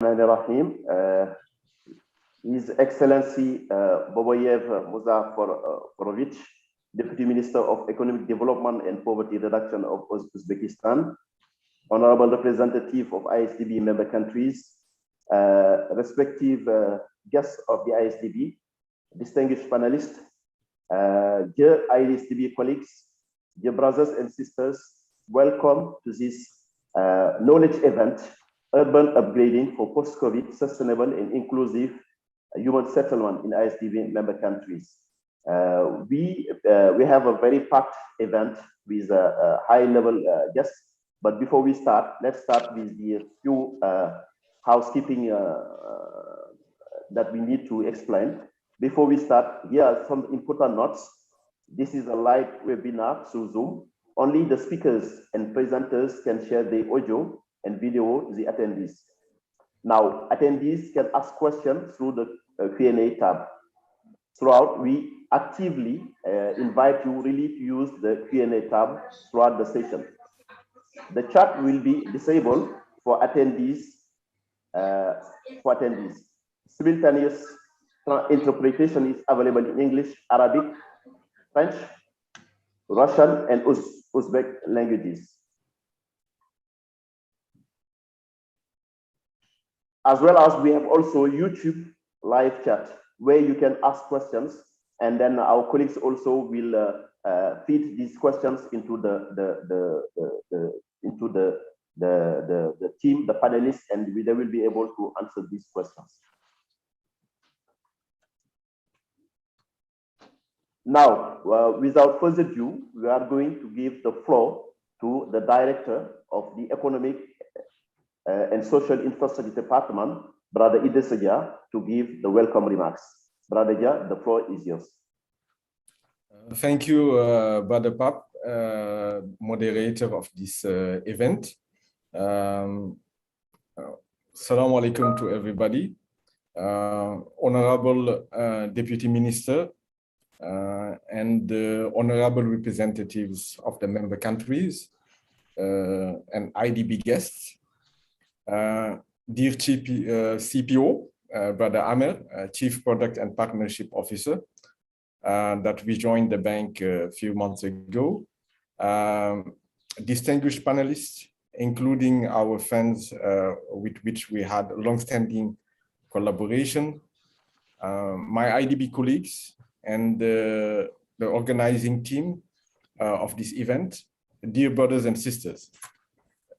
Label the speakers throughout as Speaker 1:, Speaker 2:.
Speaker 1: Rahim. His Excellency Boboyev Muzafarovich, Deputy Minister of Economic Development and Poverty Reduction of Uzbekistan, Honorable Representative of ISDB member countries, respective guests of the ISDB, distinguished panelists, dear ISDB colleagues, dear brothers and sisters, welcome to this knowledge event, Urban Upgrading for Post-COVID Sustainable and Inclusive Human Settlement in ISDB member countries. We have a very packed event with a high-level guests, but before we start, let's start with the few housekeeping that we need to explain. Before we start, here are some important notes. This is a live webinar through Zoom. Only the speakers and presenters can share the audio and video with the attendees. Now, attendees can ask questions through the Q&A tab. Throughout, we actively invite you really to use the Q&A tab throughout the session. The chat will be disabled for attendees. Simultaneous interpretation is available in English, Arabic, French, Russian, and Uzbek languages. As well as we have also YouTube live chat where you can ask questions, and then our colleagues also will feed these questions into the team, the panelists, and they will be able to answer these questions. Now, without further ado, we are going to give the floor to the Director of the Economic and Social Infrastructure Department, Brother Idrissa, to give the welcome remarks. Brother Dia, the floor is yours.
Speaker 2: Thank you, Brother Pap, moderator of this event. Assalamu alaikum to everybody. Honorable Deputy Minister and honorable representatives of the member countries and IDB guests. Dear CPO, Brother Amer, Chief Product and Partnership Officer, that we joined the bank a few months ago. Distinguished panelists, including our friends with which we had long-standing collaboration, my IDB colleagues, and the organizing team of this event, dear brothers and sisters.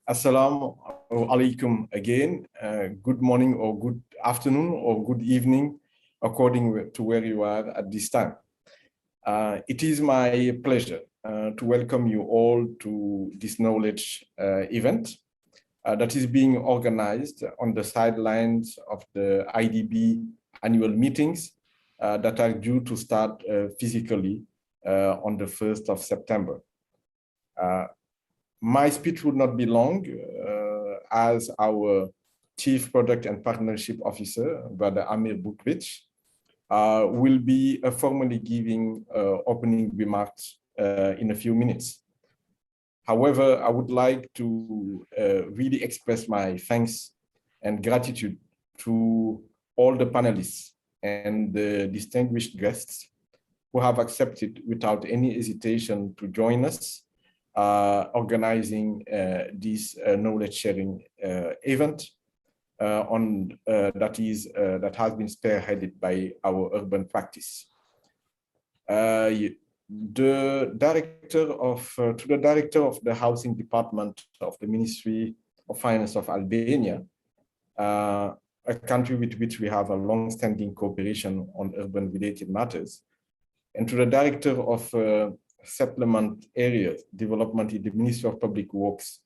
Speaker 2: Assalamu alaikum again. Good morning or good afternoon or good evening, according to where you are at this time. It is my pleasure to welcome you all to this knowledge event that is being organized on the sidelines of the IDB annual meetings that are due to start physically on the 1st of September. My speech would not be long, as our Chief Product and Partnership Officer, Brother Amir Bukvich, will be formally giving opening remarks in a few minutes. However, I would like to really express my thanks and gratitude to all the panelists and the distinguished guests who have accepted without any hesitation to join us organizing this knowledge sharing event that has been spearheaded by our urban practice. To the director of the housing department of the Ministry of Finance of Albania, a country with which we have a long-standing cooperation on urban-related matters, and to the director of Settlement Area Development in the Ministry of Public Works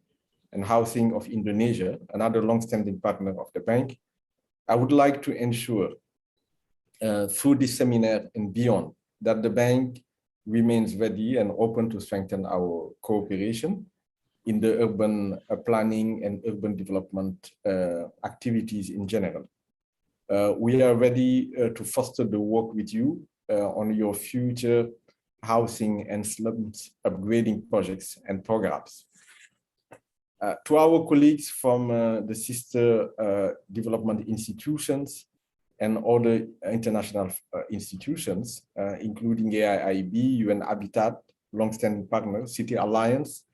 Speaker 2: and Housing of Indonesia, another long-standing partner of the bank, I would like to ensure through this seminar and beyond that the bank remains ready and open to strengthen our cooperation in the urban planning and urban development activities in general. We are ready to foster the work with you on your future housing and slums upgrading projects and programs. To our colleagues from the sister development institutions and other international institutions, including IIB, UN Habitat, longstanding partner, City Alliance,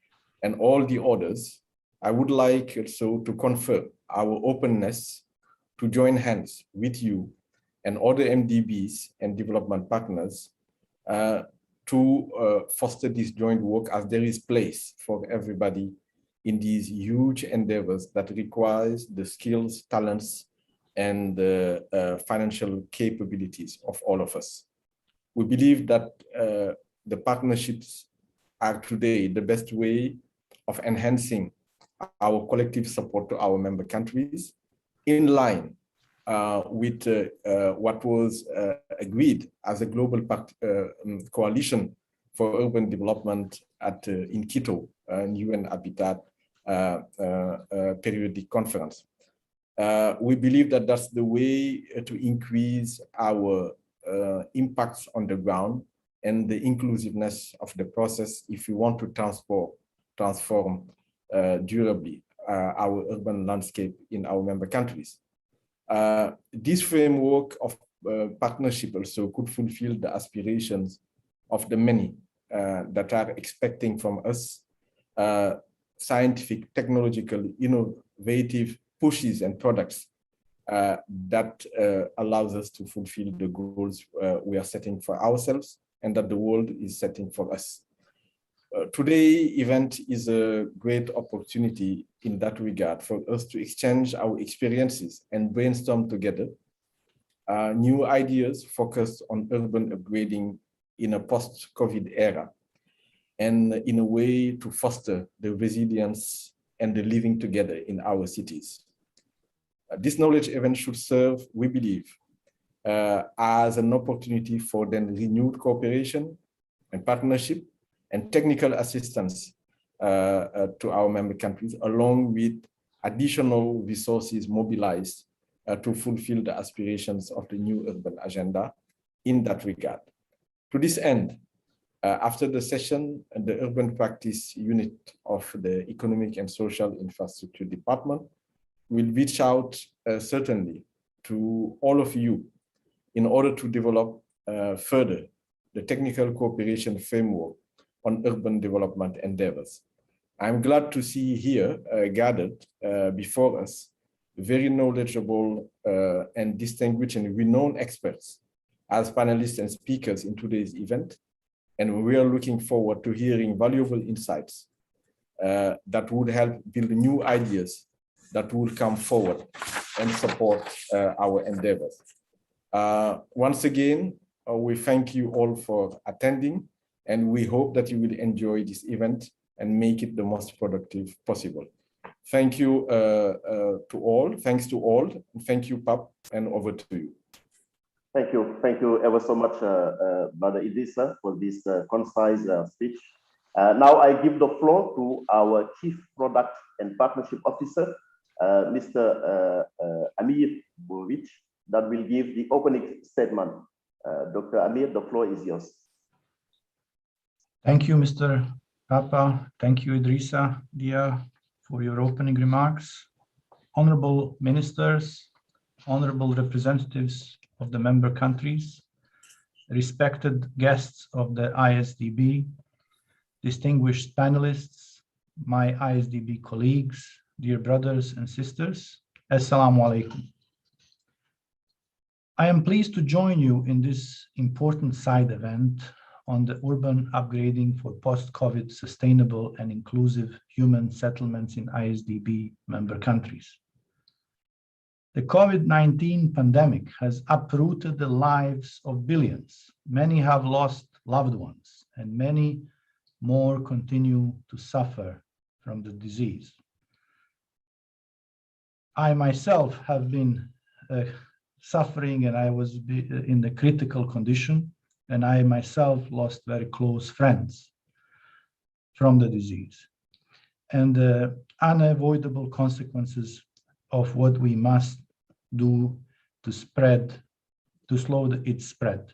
Speaker 2: and all the others, I would like also to confirm our openness to join hands with you and other MDBs and development partners to foster this joint work, as there is place for everybody in these huge endeavors that requires the skills, talents, and the financial capabilities of all of us. We believe that the partnerships are today the best way of enhancing our collective support to our member countries, in line with what was agreed as a global coalition for urban development in Quito, UN Habitat periodic conference. We believe that that's the way to increase our impacts on the ground and the inclusiveness of the process if we want to transform durably our urban landscape in our member countries. This framework of partnership also could fulfill the aspirations of the many that are expecting from us scientific, technological, innovative pushes and products that allows us to fulfill the goals we are setting for ourselves and that the world is setting for us. Today's event is a great opportunity in that regard for us to exchange our experiences and brainstorm together new ideas focused on urban upgrading in a post-COVID era, and in a way to foster the resilience and the living together in our cities. This knowledge event should serve, we believe, as an opportunity for then renewed cooperation and partnership and technical assistance to our member countries, along with additional resources mobilized to fulfill the aspirations of the new urban agenda in that regard. To this end, after the session, the Urban Practice Unit of the Economic and Social Infrastructure Department will reach out certainly to all of you in order to develop further the technical cooperation framework on urban development endeavors. I'm glad to see here gathered before us very knowledgeable and distinguished and renowned experts as panelists and speakers in today's event. And we are looking forward to hearing valuable insights that would help build new ideas that will come forward and support our endeavors. Once again, we thank you all for attending, and we hope that you will enjoy this event and make it the most productive possible. Thank you to all. Thanks to all. Thank you, Pap, and over to you.
Speaker 1: Thank you ever so much, Brother Idrissa, for this concise speech. Now I give the floor to our Chief Product and Partnership Officer, Mr. Amir Bovic, that will give the opening statement. Dr. Amir, the floor is yours.
Speaker 3: Thank you, Mr. Papa. Thank you, Idrissa Dia, for your opening remarks. Honorable ministers, honorable representatives of the member countries, respected guests of the ISDB, distinguished panelists, my ISDB colleagues, dear brothers and sisters, Assalamu alaikum. I am pleased to join you in this important side event on the urban upgrading for post-COVID sustainable and inclusive human settlements in ISDB member countries. The COVID-19 pandemic has uprooted the lives of billions. Many have lost loved ones, and many more continue to suffer from the disease. I myself have been suffering, and I was in the critical condition, and I myself lost very close friends from the disease. And the unavoidable consequences of what we must do to slow its spread.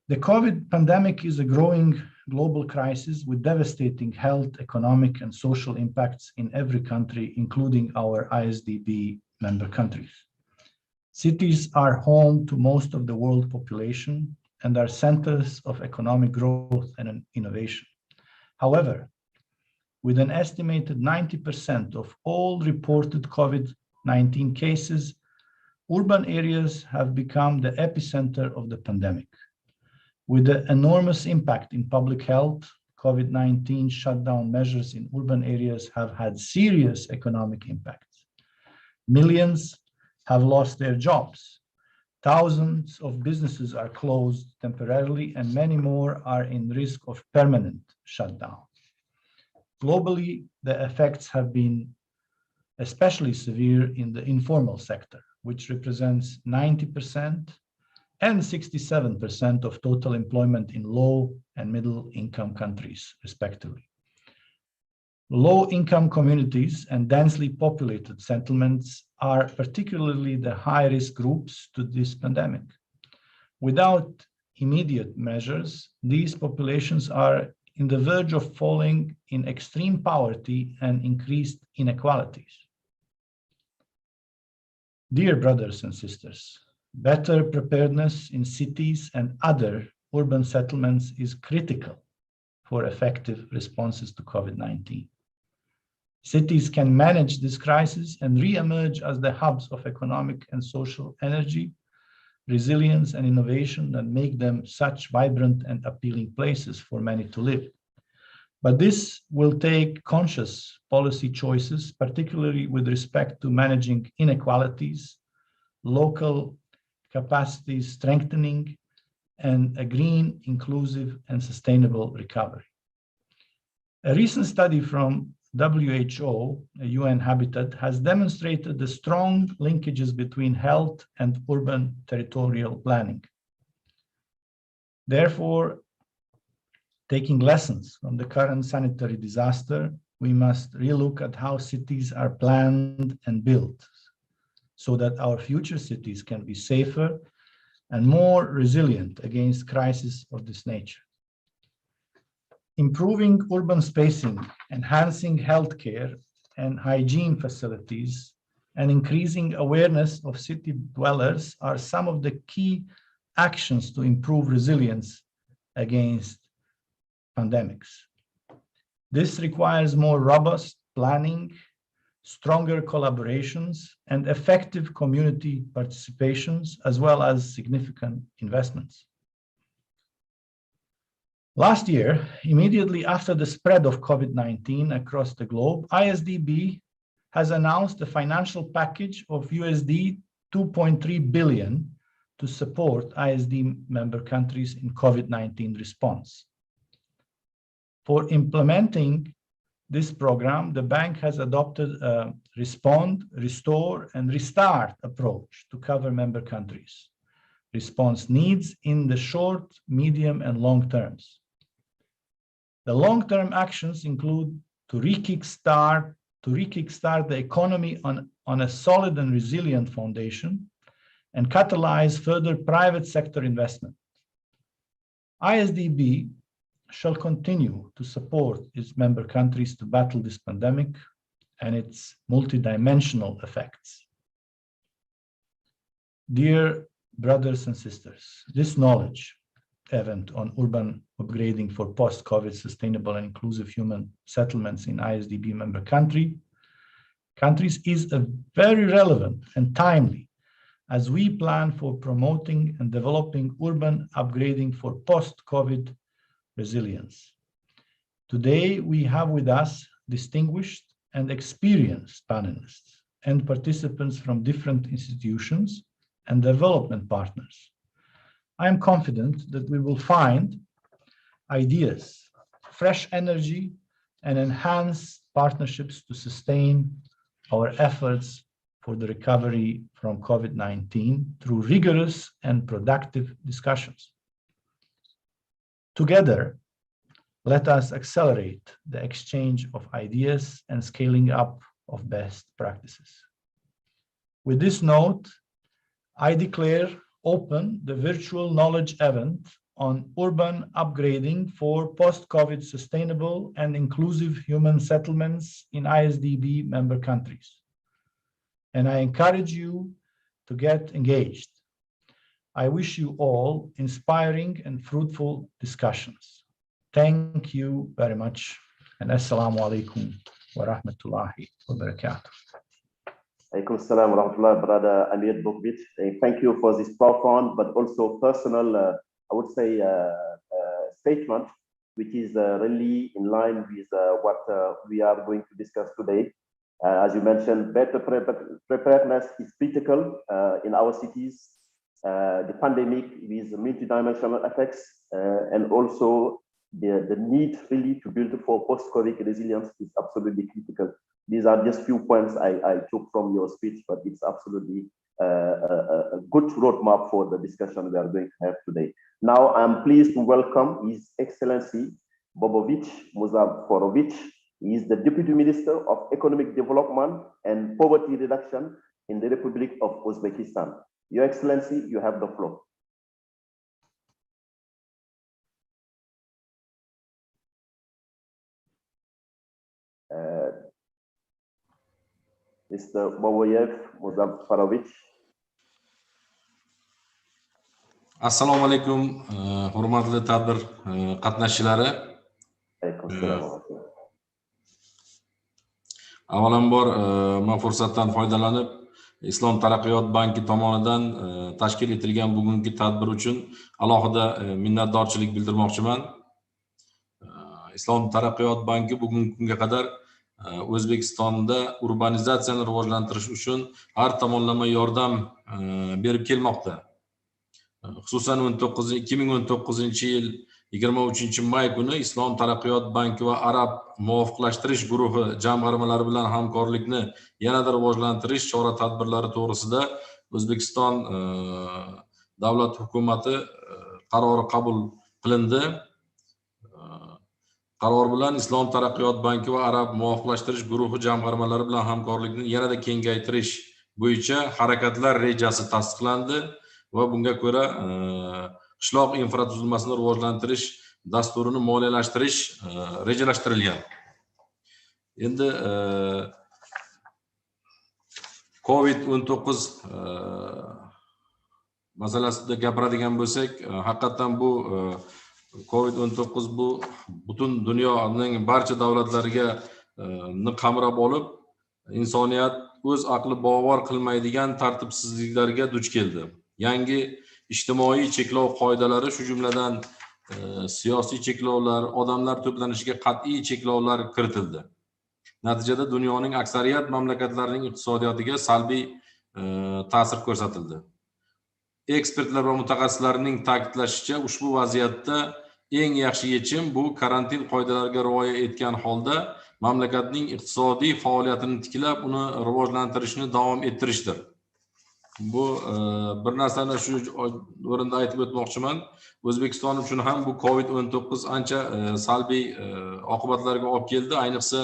Speaker 3: The COVID pandemic is a growing global crisis with devastating health, economic, and social impacts in every country, including our ISDB member countries. Cities are home to most of the world population and are centers of economic growth and innovation. However, with an estimated 90% of all reported COVID-19 cases, urban areas have become the epicenter of the pandemic. With the enormous impact in public health, COVID-19 shutdown measures in urban areas have had serious economic impacts. Millions have lost their jobs. Thousands of businesses are closed temporarily, and many more are in risk of permanent shutdown. Globally, the effects have been especially severe in the informal sector, which represents 90% and 67% of total employment in low and middle income countries, respectively. Low-income communities and densely populated settlements are particularly the high-risk groups to this pandemic. Without immediate measures, these populations are on the verge of falling in extreme poverty and increased inequalities. Dear brothers and sisters, better preparedness in cities and other urban settlements is critical for effective responses to COVID-19. Cities can manage this crisis and re-emerge as the hubs of economic and social energy, resilience, and innovation that make them such vibrant and appealing places for many to live. But this will take conscious policy choices, particularly with respect to managing inequalities, local capacity strengthening, and a green, inclusive, and sustainable recovery. A recent study from WHO, a UN Habitat, has demonstrated the strong linkages between health and urban territorial planning. Therefore, taking lessons from the current sanitary disaster, we must relook at how cities are planned and built so that our future cities can be safer and more resilient against crises of this nature. Improving urban spacing, enhancing healthcare and hygiene facilities, and increasing awareness of city dwellers are some of the key actions to improve resilience against pandemics. This requires more robust planning, stronger collaborations, and effective community participations, as well as significant investments. Last year, immediately after the spread of COVID-19 across the globe, ISDB has announced a financial package of USD 2.3 billion to support ISD member countries in COVID-19 response. For implementing this program, the bank has adopted a respond, restore, and restart approach to cover member countries' response needs in the short, medium, and long terms. The long-term actions include to re-kickstart the economy on a solid and resilient foundation and catalyze further private sector investment. ISDB shall continue to support its member countries to battle this pandemic and its multidimensional effects. Dear brothers and sisters, this knowledge event on urban upgrading for post-COVID sustainable and inclusive human settlements in ISDB member countries is very relevant and timely as we plan for promoting and developing urban upgrading for post-COVID resilience. Today, we have with us distinguished and experienced panelists and participants from different institutions and development partners. I am confident that we will find ideas, fresh energy, and enhanced partnerships to sustain our efforts for the recovery from COVID-19 through rigorous and productive discussions. Together, let us accelerate the exchange of ideas and scaling up of best practices. With this note, I declare open the virtual knowledge event on urban upgrading for post-COVID sustainable and inclusive human settlements in ISDB member countries. And I encourage you to get engaged. I wish you all inspiring and fruitful discussions. Thank you very much. And assalamu alaikum wa rahmatullahi wa barakatuh.
Speaker 1: Alaikum salam wa rahmatullah, Brother Amir Bukvich. Thank you for this profound but also personal, I would say, statement, which is really in line with what we are going to discuss today. As you mentioned, better preparedness is critical in our cities. The pandemic with multidimensional effects and also the need really to build for post-COVID resilience is absolutely critical. These are just few points I took from your speech, but it's absolutely a good roadmap for the discussion we are going to have today. Now, I'm pleased to welcome His Excellency Bobovic Muzaforovic. He is the Deputy Minister of Economic Development and Poverty Reduction in the Republic of Uzbekistan. Your Excellency, you have the floor. Mr. Boboyev Muzaffarovic.
Speaker 4: Assalomu alaykum, hurmatli tadbir qatnashchilari. Avvalambor men fursatdan foydalanib Islom taraqqiyot banki tomonidan tashkil etilgan bugungi tadbir uchun alohida minnatdorchilik bildirmoqchiman. Islom taraqqiyot banki bugungi kunga qadar O'zbekistonda urbanizatsiyani rivojlantirish uchun har tomonlama yordam berib kelmoqda. Xususan 2019-yil 23-may kuni Islom taraqqiyot banki va Arab muvofiqlashtirish guruhi jamg'armalari bilan hamkorlikni yanada rivojlantirish chora-tadbirlari to'g'risida O'zbekiston davlat hukumati qarori qabul qilindi. Qaror bilan Islom taraqqiyot banki va Arab muvofiqlashtirish guruhi jamg'armalari bilan hamkorlikni yanada kengaytirish bo'yicha harakatlar rejasi tasdiqlandi va bunga ko'ra qishloq infratuzilmasini rivojlantirish dasturini moliyalashtirish rejalashtirilgan. Endi COVID-19 masalasida gapiradigan bo'lsak, haqiqatan bu COVID-19 bu butun dunyoning barcha davlatlariga qamrab olib, insoniyat o'z aqli bovar qilmaydigan tartibsizliklarga duch keldi. Yangi ijtimoiy cheklov qoidalari, shu jumladan siyosiy cheklovlar, odamlar to'planishiga qat'iy cheklovlar kiritildi. Natijada dunyoning aksariyat mamlakatlarining iqtisodiyotiga salbiy ta'sir ko'rsatildi. Ekspertlar va mutaxassislarning ta'kidlashicha, ushbu vaziyatda eng yaxshi yechim bu karantin qoidalariga rioya etgan holda mamlakatning iqtisodiy faoliyatini tiklab, uni rivojlantirishni davom ettirishdir. Bu bir narsani shu o'rinda aytib o'tmoqchiman. O'zbekiston uchun ham bu COVID-19 ancha salbiy oqibatlarga olib keldi. Ayniqsa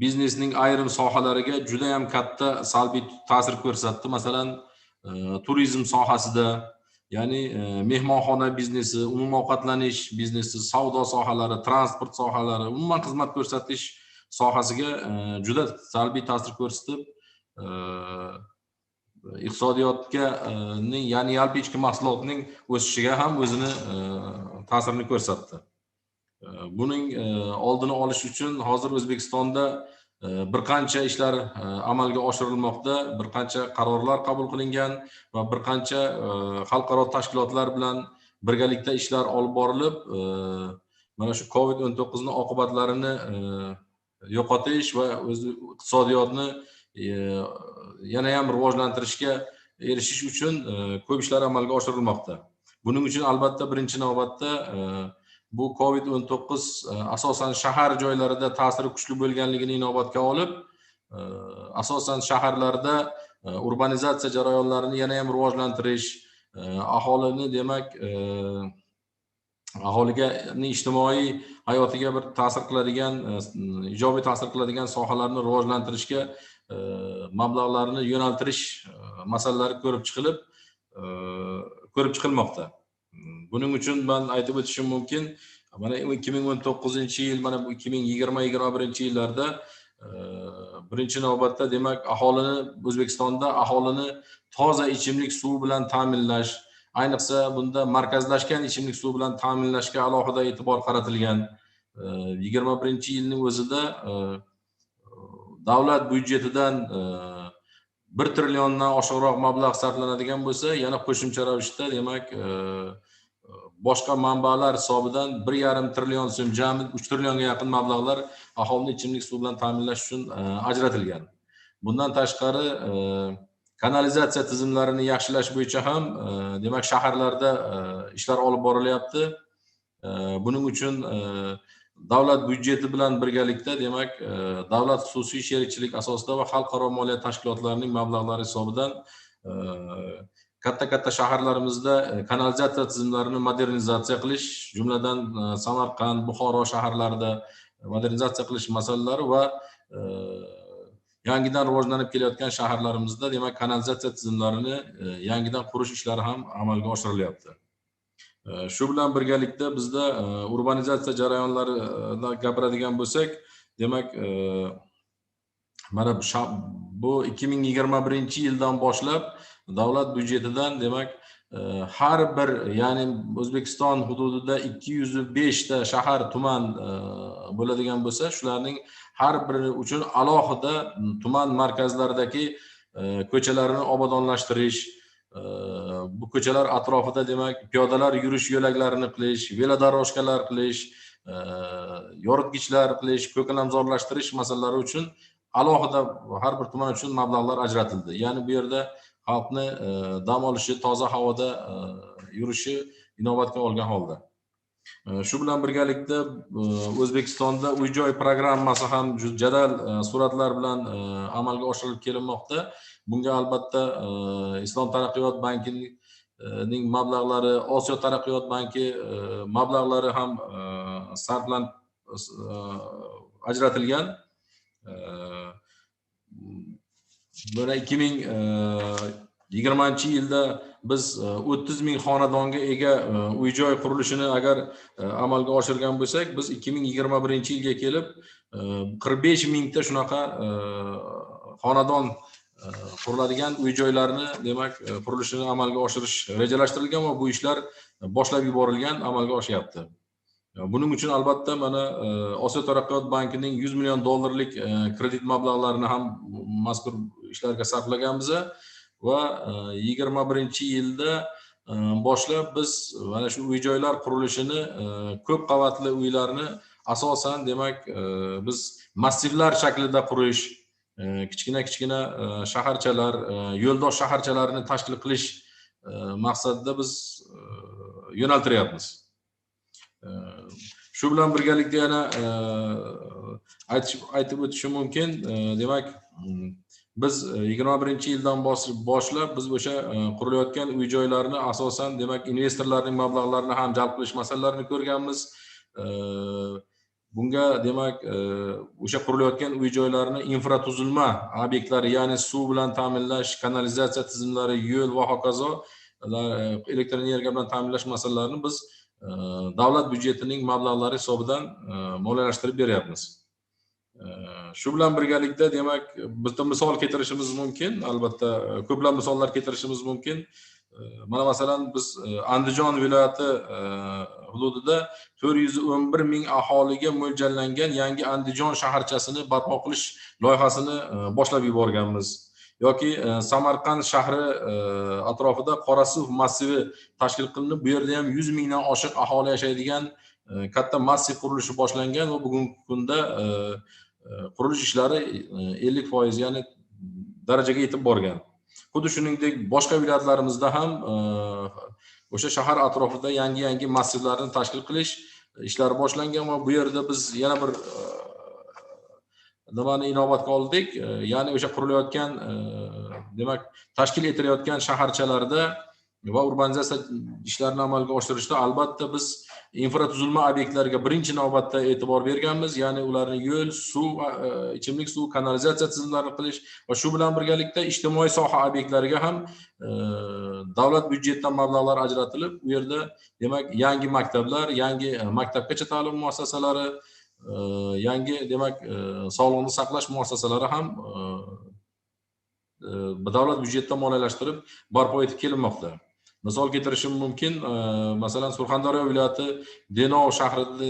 Speaker 4: biznesning ayrim sohalariga juda ham katta salbiy ta'sir ko'rsatdi. Masalan, turizm sohasida, ya'ni mehmonxona biznesi, umumiy ovqatlanish biznesi, savdo sohalari, transport sohalari, umuman xizmat ko'rsatish sohasiga juda salbiy ta'sir ko'rsatib, iqtisodiyotga, ya'ni yalpi ichki mahsulotning o'sishiga ham o'zini ta'sirini ko'rsatdi. Buning oldini olish uchun hozir O'zbekistonda bir qancha ishlar amalga oshirilmoqda, bir qancha qarorlar qabul qilingan va bir qancha xalqaro tashkilotlar bilan birgalikda ishlar olib borilib, mana shu COVID-19 ning oqibatlarini yo'qotish va o'z iqtisodiyotni yana ham rivojlantirishga erishish uchun ko'p ishlar amalga oshirilmoqda. Buning uchun albatta birinchi navbatda bu COVID-19 asosan shahar joylarida ta'siri kuchli bo'lganligini inobatga olib, asosan shaharlarda urbanizatsiya jarayonlarini yana ham rivojlantirish, aholini, demak, aholiga ijtimoiy hayotiga bir ta'sir qiladigan, ijobiy ta'sir qiladigan sohalarni rivojlantirishga mablag'larni yo'naltirish masalalari ko'rib chiqilib, ko'rib chiqilmoqda. Buning uchun men aytib o'tishim mumkin, mana 2019-yil, mana bu 2020-21-yillarda birinchi navbatda demak O'zbekistonda aholini toza ichimlik suvi bilan ta'minlash, ayniqsa bunda markazlashgan ichimlik suvi bilan ta'minlashga alohida e'tibor qaratilgan. 21-yilning o'zida davlat byudjetidan 1 trilliondan oshiqroq mablag' sarflanadigan bo'lsa, yana qo'shimcha ravishda demak boshqa manbalar hisobidan 1,5 trillion so'm, jami 3 trillionga yaqin mablag'lar aholini ichimlik suvi bilan ta'minlash uchun ajratilgan. Bundan tashqari kanalizatsiya tizimlarini yaxshilash bo'yicha ham demak shaharlarda ishlar olib borilyapti. Buning uchun davlat byudjeti bilan birgalikda demak davlat xususiy sherikchilik asosida va xalqaro moliya tashkilotlarining mablag'lari hisobidan katta shaharlarimizda kanalizatsiya tizimlarini modernizatsiya qilish, jumladan Samarqand, Buxoro shaharlarida modernizatsiya qilish masalalari va yangidan rivojlanib kelayotgan shaharlarimizda demak kanalizatsiya tizimlarini yangidan qurish ishlari ham amalga oshirilyapti. Shu bilan birgalikda bizda urbanizatsiya jarayonlarida gapiradigan bo'lsak, demak mana bu 2021-yildan boshlab davlat byudjetidan demak har bir, ya'ni O'zbekiston hududida 205 ta shahar, tuman bo'ladigan bo'lsa, shularning har biri uchun alohida tuman markazlaridagi ko'chalarini obodonlashtirish, bu ko'chalar atrofida demak piyodalar yurish yo'laklarini qilish, velodorojkalar qilish, yoritgichlar qilish, ko'kalamzorlashtirish masalalari uchun alohida har bir tuman uchun mablag'lar ajratildi. Ya'ni bu yerda xalqni dam olishi, toza havoda yurishi inobatga olgan holda. Shu bilan birgalikda O'zbekistonda uy-joy programmasi ham jadal suratlar bilan amalga oshirilib kelinmoqda. Bunga albatta Islom taraqqiyot bankining mablag'lari, Osiyo taraqqiyot banki mablag'lari ham sarflanib ajratilgan. Mana 2020-yilda biz 30.000 xonadonga ega uy-joy qurilishini agar amalga oshirgan bo'lsak, biz 2021-yilga kelib 45.000 ta shunaqa xonadon quriladigan uy-joylarni demak qurilishini amalga oshirish rejalashtirilgan va bu ishlar boshlab yuborilgan, amalga oshyapti. Buning uchun albatta mana Osiyo taraqqiyot bankining 100 million dollarlik kredit mablag'larini ham mazkur ishlarga sarflaganmiz va 21-yilda boshlab biz mana shu uy-joylar qurilishini, ko'p qavatli uylarni asosan demak biz massivlar shaklida qurish, kichkina shaharchalar, yo'ldosh shaharchalarni tashkil qilish maqsadida biz yo'naltiryapmiz. Shu bilan birgalikda yana aytib o'tishim mumkin, demak biz 21-yildan boshlab biz o'sha qurilayotgan uy-joylarni asosan demak investorlarning mablag'larini ham jalb qilish masalalarini ko'rganmiz. Bunga demak o'sha qurilayotgan uy-joylarni infratuzilma obyektlari, ya'ni suv bilan ta'minlash, kanalizatsiya tizimlari, yo'l va hokazo, elektr energiya bilan ta'minlash masalalarini biz davlat byudjetining mablag'lari hisobidan moliyalashtirib beryapmiz. Shu bilan birgalikda demak bitta misol keltirishimiz mumkin, albatta ko'plab misollar keltirishimiz mumkin. Mana masalan biz Andijon viloyati hududida 411.000 aholiga mo'ljallangan yangi Andijon shaharchasini barpo qilish loyihasini boshlab yuborganmiz. Yoki Samarqand shahri atrofida Qorasuv massivi tashkil qilinib, bu yerda ham 100.000 dan oshiq aholi yashaydigan katta massiv qurilishi boshlangan va bugungi kunda qurilish ishlari 50%, ya'ni darajaga yetib borgan. Xuddi shuningdek boshqa viloyatlarimizda ham o'sha shahar atrofida yangi massivlarni tashkil qilish ishlari boshlangan va bu yerda biz yana bir nimani inobatga oldik, ya'ni o'sha qurilayotgan demak tashkil etilayotgan shaharchalarda va urbanizatsiya ishlarini amalga oshirishda albatta biz infratuzilma obyektlariga birinchi navbatda e'tibor berganmiz, ya'ni ularni yo'l, suv, ichimlik suv, kanalizatsiya tizimlarini qilish va shu bilan birgalikda ijtimoiy soha obyektlariga ham davlat byudjetidan mablag'lar ajratilib, u yerda demak yangi maktablar, yangi maktabgacha ta'lim muassasalari, yangi demak sog'liqni saqlash muassasalari ham davlat byudjetidan moliyalashtirib barpo etib kelinmoqda. Misol keltirishim mumkin, masalan Surxondaryo viloyati Denov shahrida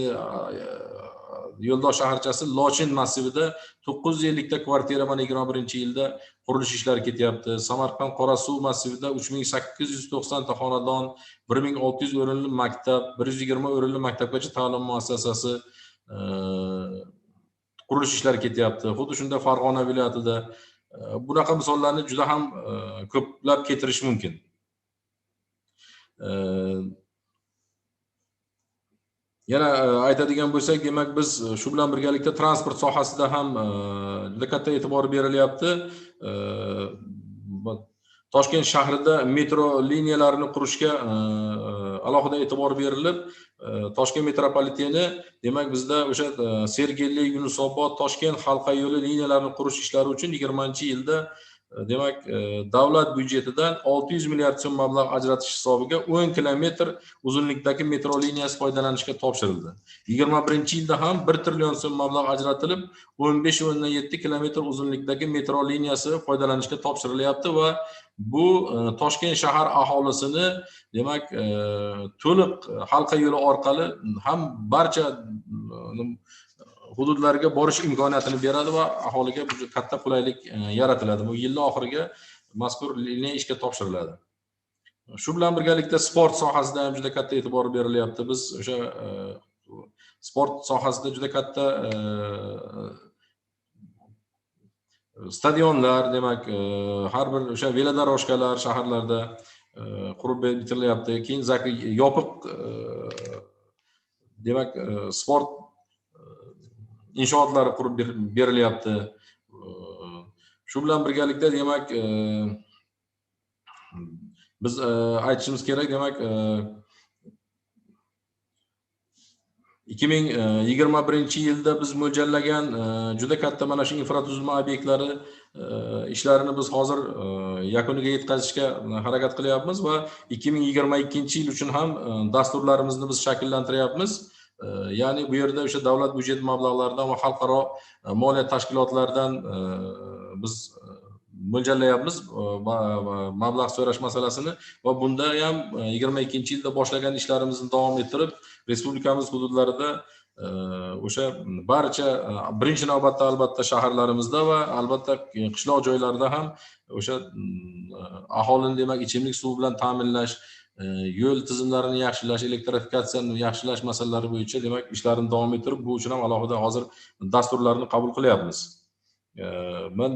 Speaker 4: yo'ldosh shaharchasi Lochin massivida 950 ta kvartira mana 21-yilda qurilish ishlari ketyapti. Samarqand Qorasuv massivida 3890 ta xonadon, 1600 o'rinli maktab, 120 o'rinli maktabgacha ta'lim muassasasi qurilish ishlari ketyapti. Xuddi shunday Farg'ona viloyatida bunaqa misollarni juda ham ko'plab keltirish mumkin. Yana aytadigan bo'lsak, demak biz shu bilan birgalikda transport sohasida ham juda katta e'tibor berilyapti. Toshkent shahrida metro liniyalarini qurishga alohida e'tibor berilib, Toshkent metropoliteni demak bizda o'sha Sergeli, Yunusobod, Toshkent halqa yo'li liniyalarini qurish ishlari uchun 20-yilda demak davlat byudjetidan 600 milliard so'm mablag' ajratish hisobiga 10 kilometr uzunlikdagi metro liniyasi foydalanishga topshirildi. 21-yilda ham 1 trillion so'm mablag' ajratilib 15.7 kilometr uzunlikdagi metro liniyasi foydalanishga topshirilyapti va bu Toshkent shahar aholisini demak to'liq halqa yo'li orqali ham barcha hududlarga borish imkoniyatini beradi va aholiga katta qulaylik yaratiladi. Bu yilning oxiriga mazkur liniya ishga topshiriladi. Shu bilan birgalikda sport sohasida ham juda katta e'tibor berilyapti. Biz o'sha sport sohasida juda katta stadionlar, demak har bir o'sha velodorojkalar shaharlarda qurib bitirilyapti. Keyin yopiq demak sport inshootlari qurib berilyapti. Shu bilan birgalikda demak biz aytishimiz kerak, demak 2021-yilda biz mo'ljallagan juda katta mana shu infratuzilma obyektlari ishlarini biz hozir yakuniga yetkazishga harakat qilyapmiz va 2022-yil uchun ham dasturlarimizni biz shakllantiryapmiz. Ya'ni bu yerda o'sha davlat byudjet mablag'laridan va xalqaro moliya tashkilotlaridan biz mo'ljallayapmiz mablag' so'rash masalasini va bunda ham 22-yilda boshlagan ishlarimizni davom ettirib, respublikamiz hududlarida o'sha barcha birinchi navbatda albatta shaharlarimizda va albatta qishloq joylarda ham o'sha aholini demak ichimlik suvi bilan ta'minlash, yo'l tizimlarini yaxshilash, elektrifikatsiyani yaxshilash masalalari bo'yicha demak ishlarni davom ettirib, bu uchun ham alohida hozir dasturlarni qabul qilyapmiz. Men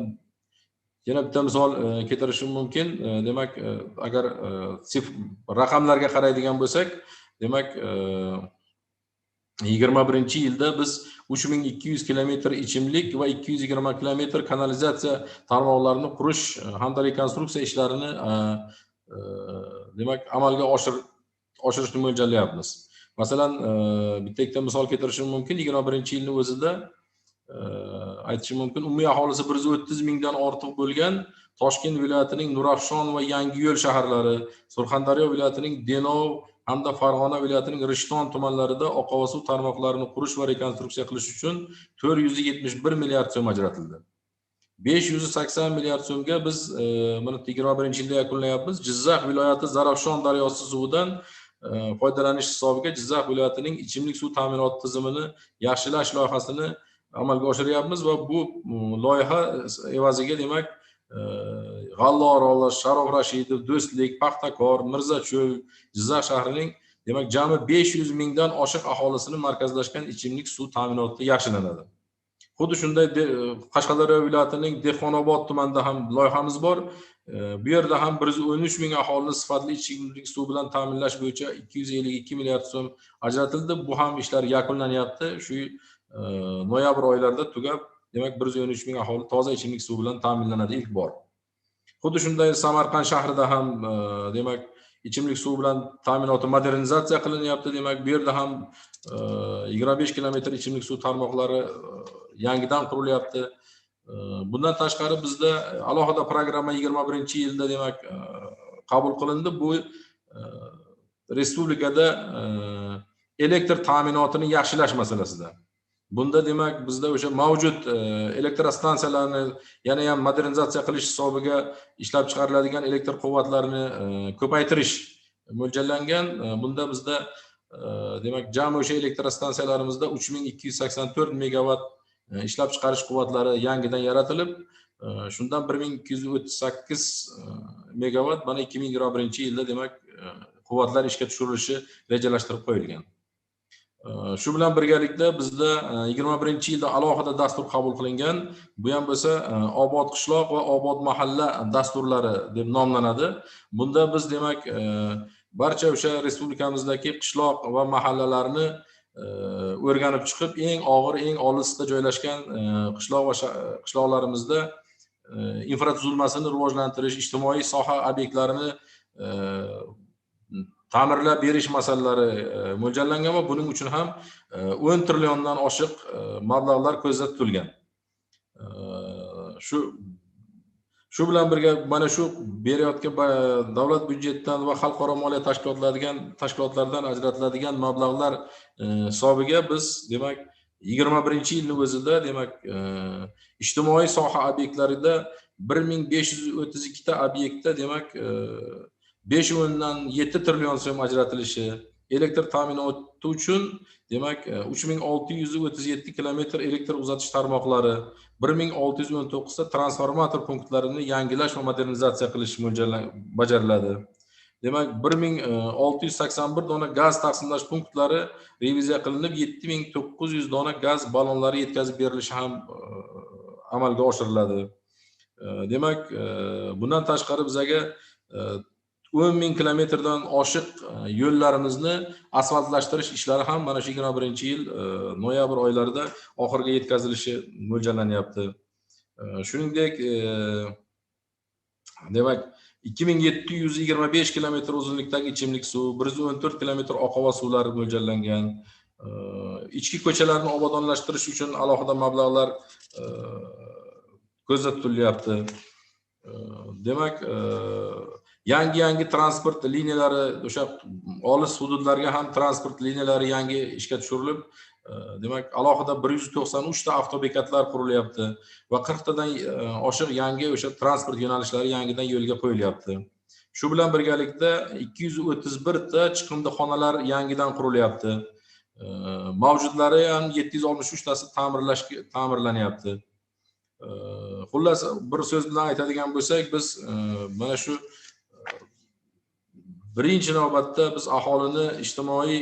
Speaker 4: yana bitta misol keltirishim mumkin. Demak, agar raqamlarga qaraydigan bo'lsak, demak 21-yilda biz 3200 kilometr ichimlik va 220 kilometr kanalizatsiya tarmoqlarini qurish hamda rekonstruksiya ishlarini demak amalga oshirishni mo'ljallayapmiz. Masalan, bitta ikkita misol keltirishim mumkin. 21-yilning o'zida aytishim mumkin, umumiy aholisi 130 mingdan ortiq bo'lgan Toshkent viloyatining Nurafshon va Yangiyo'l shaharlari, Surxondaryo viloyatining Denov hamda Farg'ona viloyatining Rishton tumanlarida oqova suv tarmoqlarini qurish va rekonstruksiya qilish uchun 471 milliard so'm ajratildi. 580 milliard so'mga biz mana 21-yilda yakunlayapmiz. Jizzax viloyati Zarafshon daryosi suvidan foydalanish hisobiga Jizzax viloyatining ichimlik suv ta'minoti tizimini yaxshilash loyihasini amalga oshiryapmiz va bu loyiha evaziga demak G'allorol, Sharof Rashidov, Do'stlik, Paxtakor, Mirzacho'y, Jizzax shahrining demak jami 500 mingdan oshiq aholisini markazlashgan ichimlik suv ta'minoti yaxshilanadi. Xuddi shunday Qashqadaryo viloyatining Dehqonobod tumanida ham loyihamiz bor. Bu yerda ham 113 ming aholini sifatli ichimlik suv bilan ta'minlash bo'yicha 252 milliard so'm ajratildi. Bu ham ishlar yakunlanyapti. Shu noyabr oylarida tugab, demak 113 ming aholi toza ichimlik suv bilan ta'minlanadi ilk bor. Xuddi shunday Samarqand shahrida ham demak ichimlik suvi bilan ta'minoti modernizatsiya qilinyapti. Demak, bu yerda ham 25 kilometr ichimlik suv tarmoqlari yangidan qurilyapti. Bundan tashqari bizda alohida programma 21-yilda demak qabul qilindi. Bu respublikada elektr ta'minotini yaxshilash masalasida. Bunda demak bizda o'sha mavjud elektrostansiyalarni yana ham modernizatsiya qilish hisobiga ishlab chiqariladigan elektr quvvatlarini ko'paytirish mo'ljallangan. Bunda bizda demak jami o'sha elektrostansiyalarimizda 3284 megawatt ishlab chiqarish quvvatlari yangidan yaratilib, shundan 1238 megawatt mana 2021-yilda demak quvvatlar ishga tushirilishi rejalashtirib qo'yilgan. Shu bilan birgalikda bizda 21-yilda alohida dastur qabul qilingan. Bu ham bo'lsa obod qishloq va obod mahalla dasturlari deb nomlanadi. Bunda biz demak barcha o'sha respublikamizdagi qishloq va mahallalarni o'rganib chiqib, eng og'ir, eng olisda joylashgan qishloq va qishloqlarimizda infratuzilmasini rivojlantirish, ijtimoiy soha obyektlarini ta'mirlab berish masalalari mo'ljallangan va buning uchun ham 10 trilliondan oshiq mablag'lar ko'zda tutilgan. Shu bilan birga mana shu berayotgan davlat byudjetidan va xalqaro moliya tashkilotlaridan ajratiladigan mablag'lar hisobiga biz demak 21-yilning o'zida demak ijtimoiy soha obyektlarida 1532 ta obyektda demak 5.7 trillion so'm ajratilishi, elektr ta'minoti uchun demak 3637 kilometr elektr uzatish tarmoqlari, 1619 ta transformator punktlarini yangilash va modernizatsiya qilish bajariladi. Demak 1681 dona gaz taqsimlash punktlari reviziya qilinib, 7900 dona gaz ballonlari yetkazib berilishi ham amalga oshiriladi. Demak bundan tashqari bizaga 10.000 kilometrdan oshiq yo'llarimizni asfaltlashtirish ishlari ham mana shu 21-yil noyabr oylarida oxiriga yetkazilishi mo'ljallanyapti. Shuningdek, demak 2725 kilometr uzunlikdagi ichimlik suv, 114 kilometr oqova suvlari mo'ljallangan. Ichki ko'chalarni obodonlashtirish uchun alohida mablag'lar ko'zda tutilyapti. Demak, yangi transport liniyalari, o'sha olis hududlarga ham transport liniyalari yangi ishga tushirilib, demak, alohida 193 ta avtobekatlar qurilyapti va 40 tadan oshiq yangi o'sha transport yo'nalishlari yangidan yo'lga qo'yilyapti. Shu bilan birgalikda 231 ta chiqindixonalar yangidan qurilyapti. Mavjudlari ham 763 tasi ta'mirlanyapti. Xullas, bir so'z bilan aytadigan bo'lsak, biz mana shu birinchi navbatda biz aholini ijtimoiy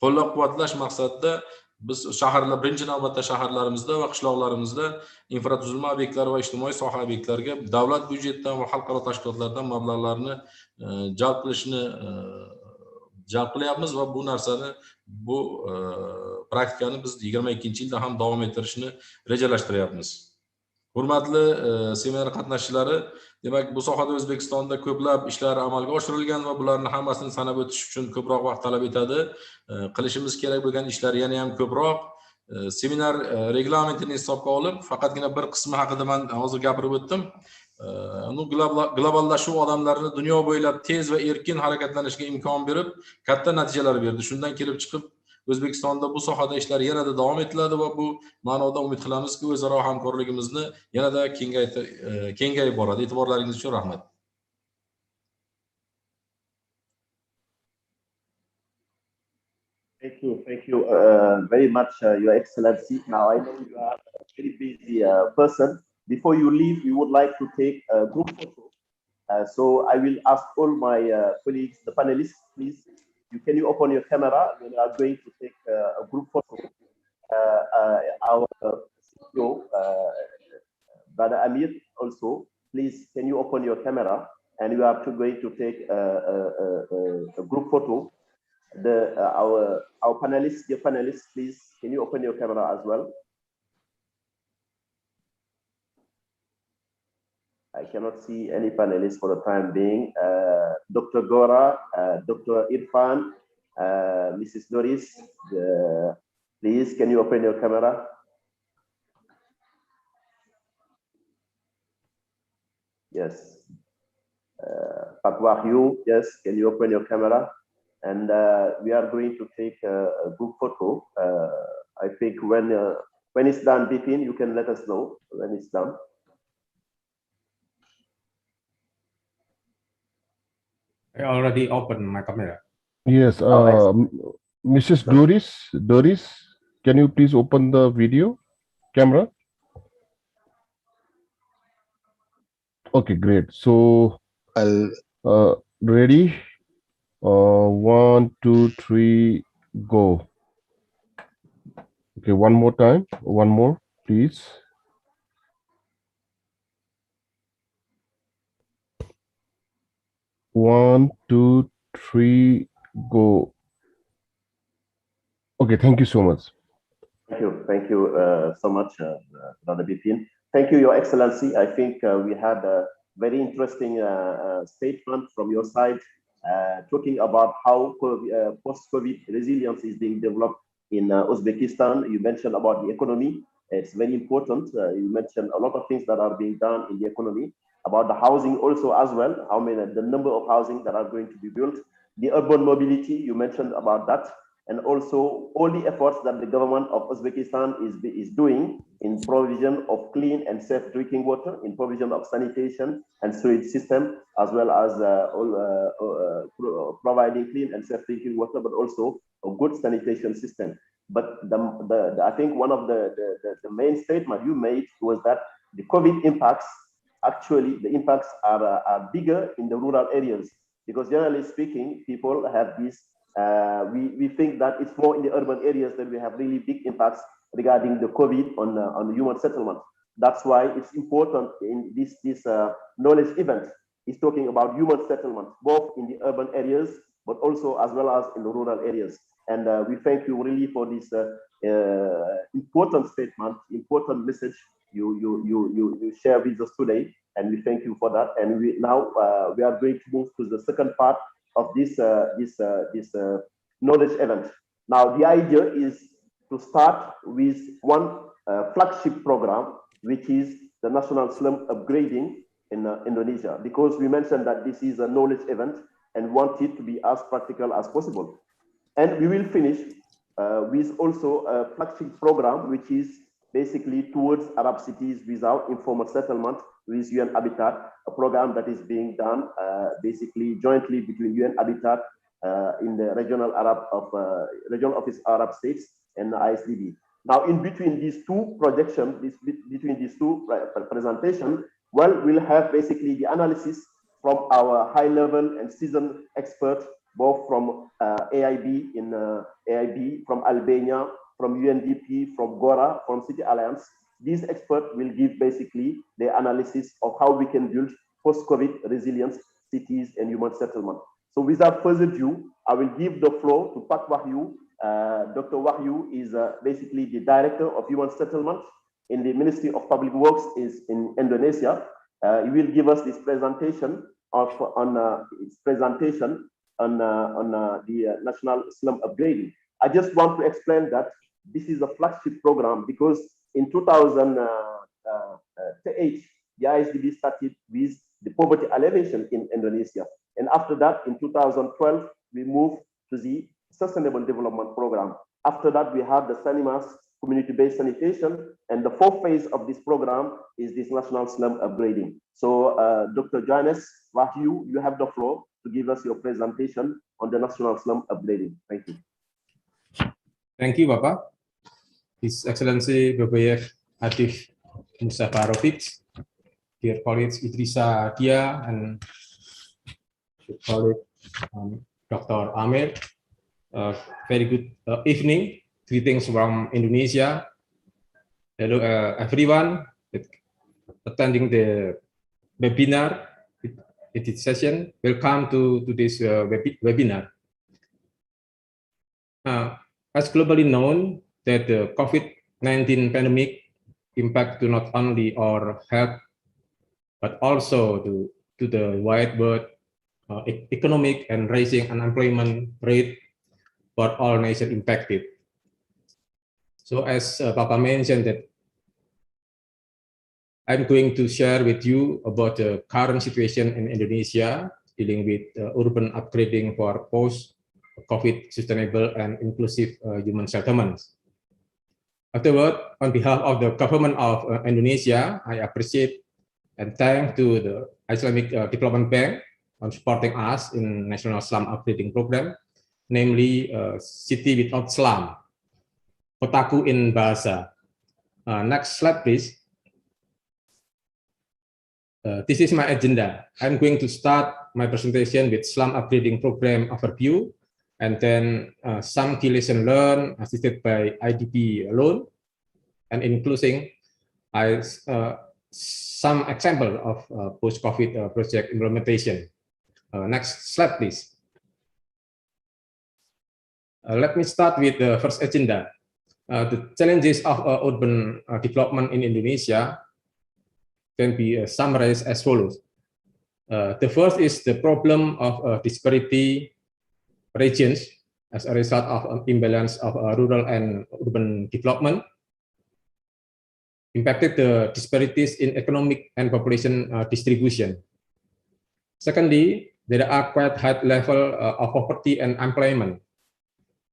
Speaker 4: qo'llab-quvvatlash maqsadida biz birinchi navbatda shaharlarimizda va qishloqlarimizda infratuzilma obyektlari va ijtimoiy soha obyektlariga davlat byudjetidan va xalqaro tashkilotlardan mablag'larni jalb qilyapmiz va bu narsani, bu praktikani biz 22-yilda ham davom ettirishni rejalashtiryapmiz. Hurmatli seminar qatnashchilari, demak bu sohada O'zbekistonda ko'plab ishlar amalga oshirilgan va bularni hammasini sanab o'tish uchun ko'proq vaqt talab etadi. Qilishimiz kerak bo'lgan ishlar yana ham ko'proq. Seminar reglamentini hisobga olib, faqatgina bir qismi haqida men hozir gapirib o'tdim. Globallashuv odamlarni dunyo bo'ylab tez va erkin harakatlanishiga imkon berib, katta natijalar berdi. Shundan kelib chiqib, O'zbekistonda bu sohada ishlar yanada davom etiladi va bu ma'noda umid qilamizki, o'zaro hamkorligimizni yanada kengayib boradi. E'tiborlaringiz uchun rahmat.
Speaker 1: Thank you very much, Your Excellency. Now I know you are a very busy person. Before you leave, we would like to take a group photo. So I will ask all my colleagues, the panelists, please. Can you open your camera when you are going to take a group photo? Our CEO, Brother Amir, also, please, can you open your camera? And we are going to take a group photo. Our panelists, dear panelists, please, can you open your camera as well? I cannot see any panelists for the time being. Dr. Gora, Dr. Irfan, Mrs. Doris, please, can you open your camera? Yes. Pak Wahyu, yes, can you open your camera? And we are going to take a group photo. I think when it's done, Bipin, you can let us know when it's done.
Speaker 5: I already opened my camera.
Speaker 6: Yes, Mrs. Doris, can you please open the video camera? Okay, great. So, ready? 1, 2, 3, go. Okay, one more time. One more, please. One, two, three, go. Okay, thank you so much.
Speaker 1: Thank you so much, Brother Bipin. Thank you, Your Excellency. I think we had a very interesting statement from your side, talking about how post-COVID resilience is being developed in Uzbekistan. You mentioned about the economy. It's very important. You mentioned a lot of things that are being done in the economy, about the housing also as well, the number of housing that are going to be built, the urban mobility, you mentioned about that, and also all the efforts that the government of Uzbekistan is doing in provision of clean and safe drinking water, in provision of sanitation and sewage system, as well as providing clean and safe drinking water, but also a good sanitation system. But I think one of the main statement you made was that the COVID impacts, actually the impacts are bigger in the rural areas, because generally speaking, people have this, we think that it's more in the urban areas that we have really big impacts regarding the COVID on the human settlement. That's why it's important in this knowledge event is talking about human settlement, both in the urban areas, but also as well as in the rural areas. And we thank you really for this important statement, important message you share with us today, and we thank you for that. And we are going to move to the second part of this knowledge event. Now, the idea is to start with one flagship program, which is the National Slum Upgrading in Indonesia, because we mentioned that this is a knowledge event and want it to be as practical as possible. And we will finish with also a flagship program, which is basically towards Arab cities without informal settlement with UN Habitat, a program that is being done basically jointly between UN Habitat in the regional office Arab states and IsDB. Now, in between these two projections, between these two presentations, well, we'll have basically the analysis from our high-level and seasoned experts, both from AIB from Albania, from UNDP, from GORA, from City Alliance. These experts will give basically the analysis of how we can build post-COVID resilient cities and human settlement. So without further ado, I will give the floor to Pak Wahyu. Dr. Wahyu is basically the Director of Human Settlement in the Ministry of Public Works in Indonesia. He will give us this presentation on the National Slum Upgrading. I just want to explain that this is a flagship program because in 2008, the ISDB started with the poverty alleviation in Indonesia. And after that, in 2012, we moved to the Sustainable Development Program. After that, we have the SANIMAS, community-based sanitation, and the fourth phase of this program is this National Slum Upgrading. So, Dr. Johannes Wahyu, you have the floor to give us your presentation on the National Slum Upgrading. Thank you.
Speaker 5: Thank you, Bapak. His Excellency Bapak Atif Musafarovic, dear colleagues Idrissa Dia and colleague Dr. Amir. Very good evening. Greetings from Indonesia. Hello, everyone attending the webinar, this session. Welcome to this webinar. As globally known that the COVID-19 pandemic impact to not only our health but also to the widespread economic and rising unemployment rate for all nations impacted. So as Papa mentioned, that I'm going to share with you about the current situation in Indonesia dealing with urban upgrading for post-COVID sustainable and inclusive human settlements. Afterward, on behalf of the government of Indonesia, I appreciate and thank to the Islamic Development Bank on supporting us in National Slum Upgrading Program, namely City Without Slum, Kotaku in Bahasa. Next slide, please. This is my agenda. I'm going to start my presentation with Slum Upgrading Program overview, and then some key lessons learned assisted by IDB alone, and including some example of post-COVID project implementation. Next slide, please. Let me start with the first agenda. The challenges of urban development in Indonesia can be summarized as follows. The first is the problem of disparity regions as a result of imbalance of rural and urban development, impacted the disparities in economic and population distribution. Secondly, there are quite high level of poverty and employment.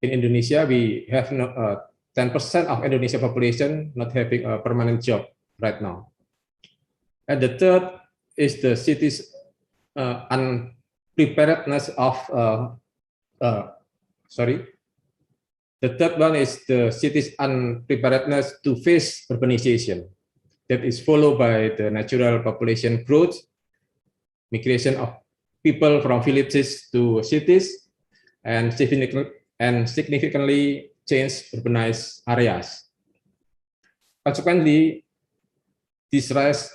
Speaker 5: In Indonesia, we have 10% of Indonesia population not having a permanent job right now. And the third is the city's unpreparedness of, The third one is the city's unpreparedness to face urbanization. That is followed by the natural population growth, migration of people from villages to cities, and significantly changed urbanized areas. Consequently, this rise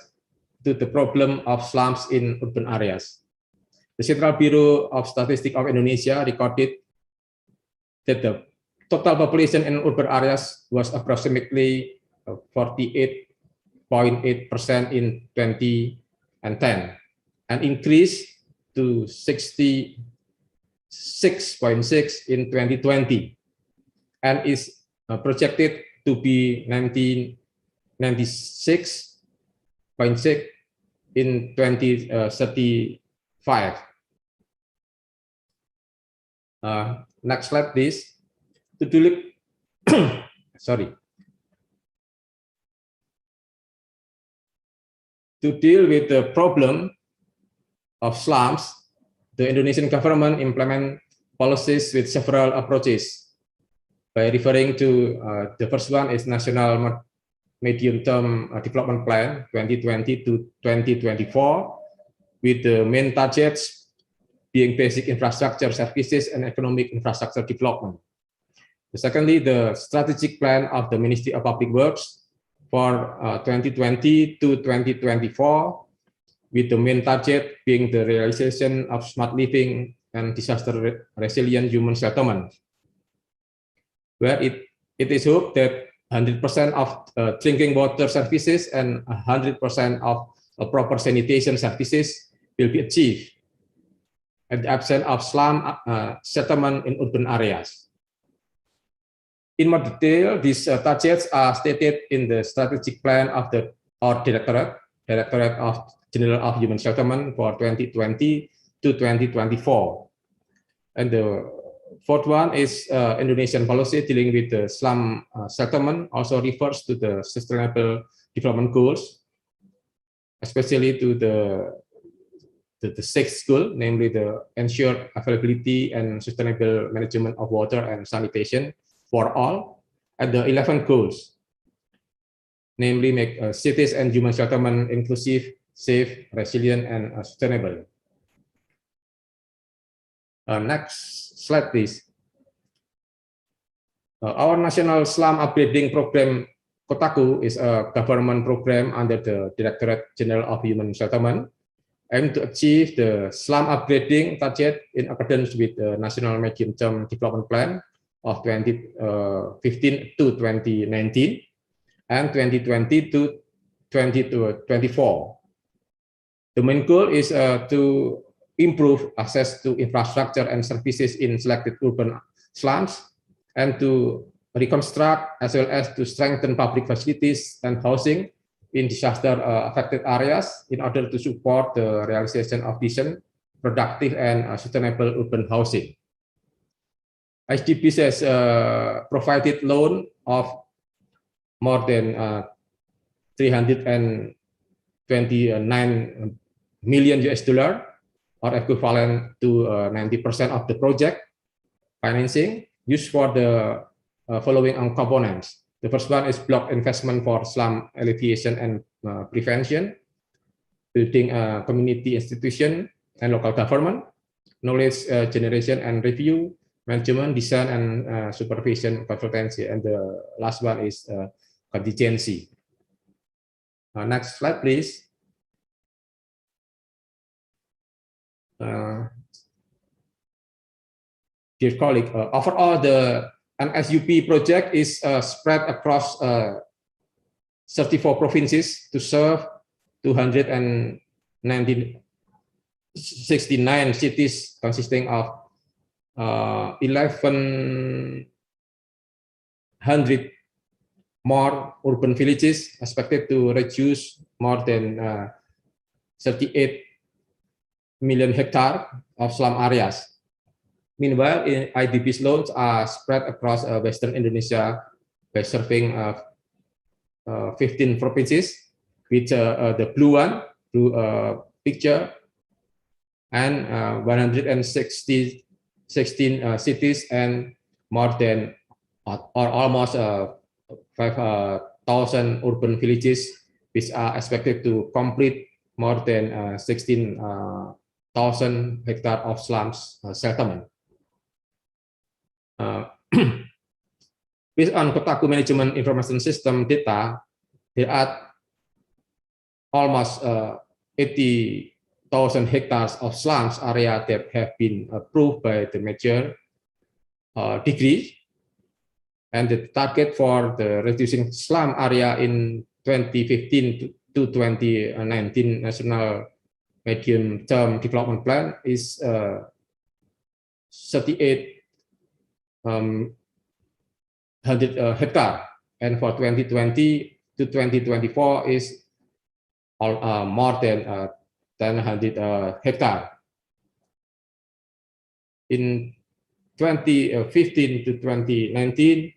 Speaker 5: to the problem of slums in urban areas. The Central Bureau of Statistics of Indonesia recorded that the total population in urban areas was approximately 48.8% in 2010, and increased to 66.6% in 2020, and is projected to be 96.6% in 2035. Next slide, please. To deal with the problem of slums, the Indonesian government implement policies with several approaches. By referring to the first one is National Medium-Term Development Plan 2020 to 2024, with the main targets being basic infrastructure services and economic infrastructure development. Secondly, the strategic plan of the Ministry of Public Works for 2020 to 2024, with the main target being the realization of smart living and disaster resilient human settlement, where it is hoped that 100% of drinking water services and 100% of proper sanitation services will be achieved at the absence of slum settlement in urban areas. In more detail, these targets are stated in the strategic plan of our Directorate of General of Human Settlement for 2020 to 2024. And the fourth one is Indonesian policy dealing with the slum settlement, also refers to the Sustainable Development Goals, especially to the sixth goal, namely the ensure availability and sustainable management of water and sanitation for all, and the 11 goals, namely make cities and human settlement inclusive, safe, resilient, and sustainable. Next slide, please. Our National Slum Upgrading Program, Kotaku, is a government program under the Directorate General of Human Settlement, aimed to achieve the slum upgrading target in accordance with the National Medium-Term Development Plan of 2015 to 2019 and 2020 to 2024. The main goal is to improve access to infrastructure and services in selected urban slums, and to reconstruct as well as to strengthen public facilities and housing in disaster-affected areas in order to support the realization of decent, productive, and sustainable urban housing. IsDB has provided loan of more than 329 million US dollar, or equivalent to 90% of the project financing, used for the following components. The first one is block investment for slum alleviation and prevention, building a community institution and local government, knowledge generation and review, management, design, and supervision consultancy. And the last one is contingency. Next slide, please. Dear colleague, overall, the NSUP project is spread across 34 provinces to serve 269 cities, consisting of 1,100 more urban villages, expected to reduce more than 38 million hectares of slum areas. Meanwhile, IDB's loans are spread across Western Indonesia by serving 15 provinces, with the blue picture, and 116 cities, and more than or almost 5,000 urban villages, which are expected to complete more than 16,000 hectares of slums settlement. Based on Kotaku Management Information System data, there are almost 80,000 hectares of slums area that have been approved by the major degree, and the target for the reducing slum area in 2015 to 2019 National Medium-Term Development Plan is 3,800 hectares, and for 2020 to 2024 is more than 1,000 hectares. In 2015 to 2019,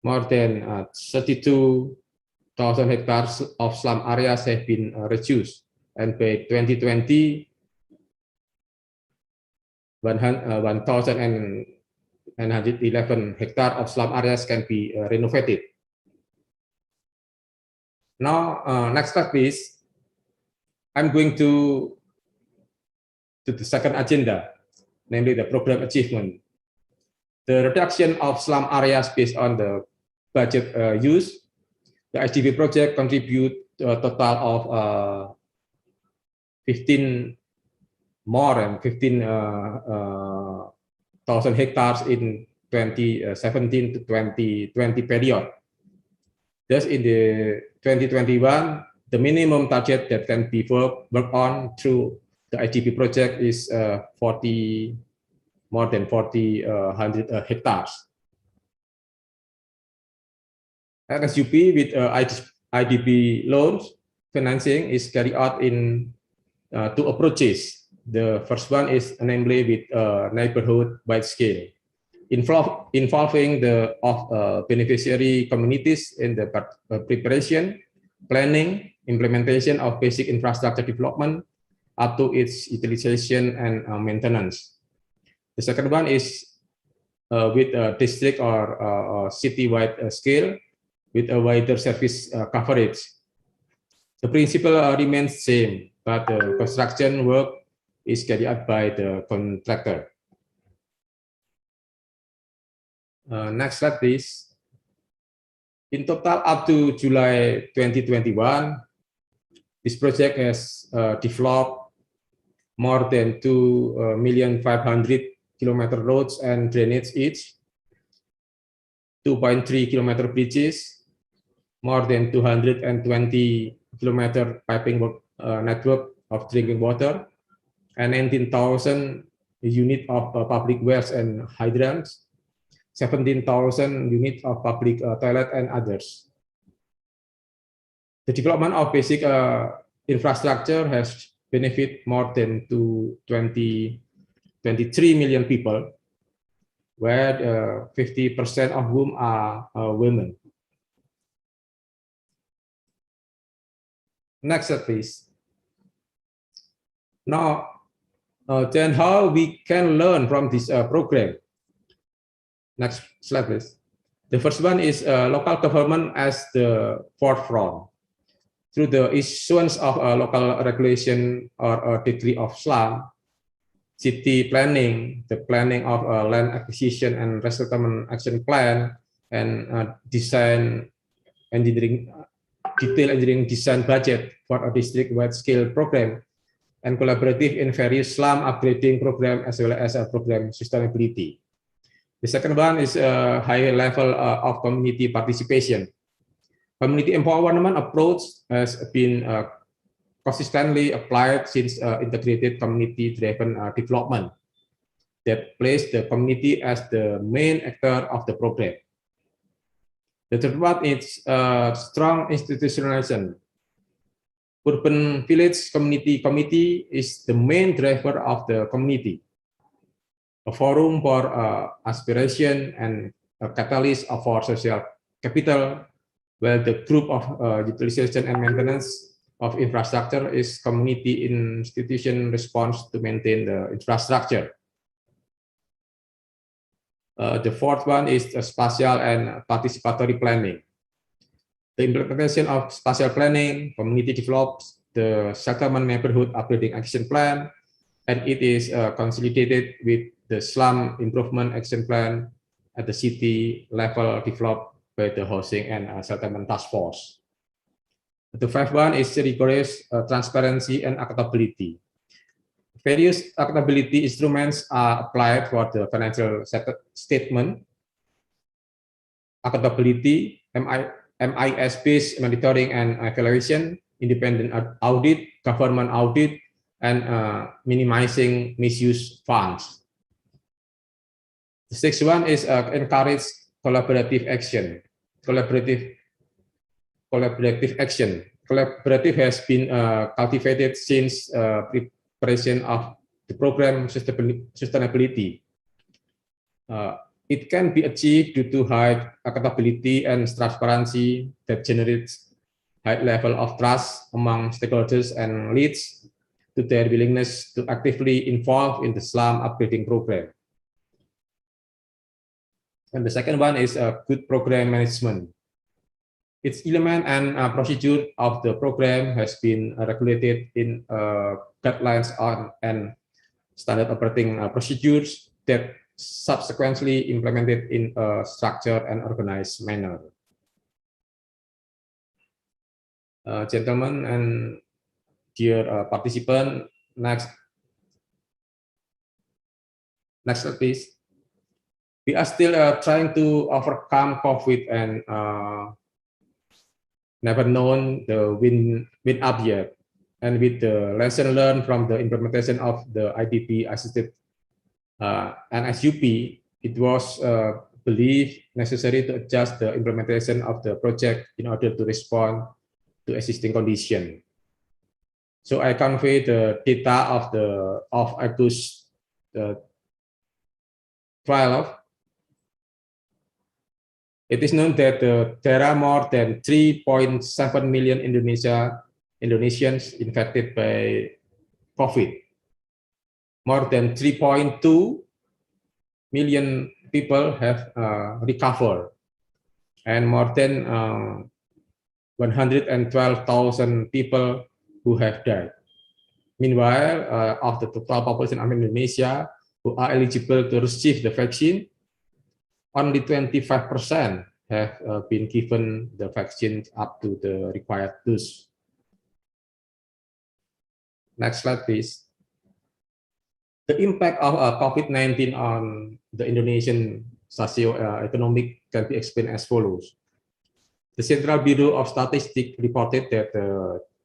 Speaker 5: more than 32,000 hectares of slum areas have been reduced, and by 2020, 1,111 hectares of slum areas can be renovated. Now, next slide, please. I'm going to the second agenda, namely the program achievement. The reduction of slum areas based on the budget use. The IsDB project contribute to a total of 15,000 hectares in 2017 to 2020 period. Thus, in the 2021, the minimum target that can be worked on through the IsDB project is more than 4,000 hectares. NSUP with IsDB loans financing is carried out in two approaches. The first one is namely with neighborhood-wide scale, involving the beneficiary communities in the preparation, planning, implementation of basic infrastructure development up to its utilization and maintenance. The second one is with a district or city-wide scale with a wider service coverage. The principle remains same, but the construction work is carried out by the contractor. Next slide, please. In total, up to July 2021, this project has developed more than 2,500,000 kilometer roads and drainage each, 2.3 kilometer bridges, more than 220 kilometer piping network, of drinking water, and 19,000 units of public wells and hydrants, 17,000 units of public toilet and others. The development of basic infrastructure has benefited more than 23 million people, where 50% of whom are women. Next slide, please. Now, then how we can learn from this program? Next slide, please. The first one is local government as the forefront. Through the issuance of local regulation or decree of slum, city planning, the planning of land acquisition and resettlement action plan, and design engineering, detailed engineering design budget for a district-wide scale program, and collaborative in various slum upgrading program as well as a program sustainability. The second one is a high level of community participation. Community empowerment approach has been consistently applied since integrated community-driven development that placed the community as the main actor of the program. The third one is strong institutionalization. Urban Village Community Committee is the main driver of the community, a forum for aspiration and a catalyst for social capital, where the group of utilization and maintenance of infrastructure is community institution response to maintain the infrastructure. The fourth one is the spatial and participatory planning. The implementation of spatial planning, community develops the settlement neighborhood upgrading action plan, and it is consolidated with the slum improvement action plan at the city level developed by the housing and settlement task force. The fifth one is rigorous transparency and accountability. Various accountability instruments are applied for the financial statement, accountability, MIS-based monitoring and evaluation, independent audit, government audit, and minimizing misuse funds. The sixth one is encourage collaborative action. Collaborative action. Collaborative has been cultivated since preparation of the program sustainability. It can be achieved due to high accountability and transparency that generates high level of trust among stakeholders and leads to their willingness to actively involve in the slum upgrading program. And the second one is good program management. Its element and procedure of the program has been regulated in guidelines on and standard operating procedures that subsequently implemented in a structured and organized manner. Gentlemen and dear participant, next slide, please. We are still trying to overcome COVID and never known the win up yet. And with the lesson learned from the implementation of the IDP assisted NSUP, it was believed necessary to adjust the implementation of the project in order to respond to existing condition. So I convey the data of August 12. It is known that there are more than 3.7 million Indonesians infected by COVID. More than 3.2 million people have recovered, and more than 112,000 people who have died. Meanwhile, of the total population of Indonesia who are eligible to receive the vaccine, only 25% have been given the vaccine up to the required dose. Next slide, please. The impact of COVID-19 on the Indonesian socio-economic can be explained as follows. The Central Bureau of Statistics reported that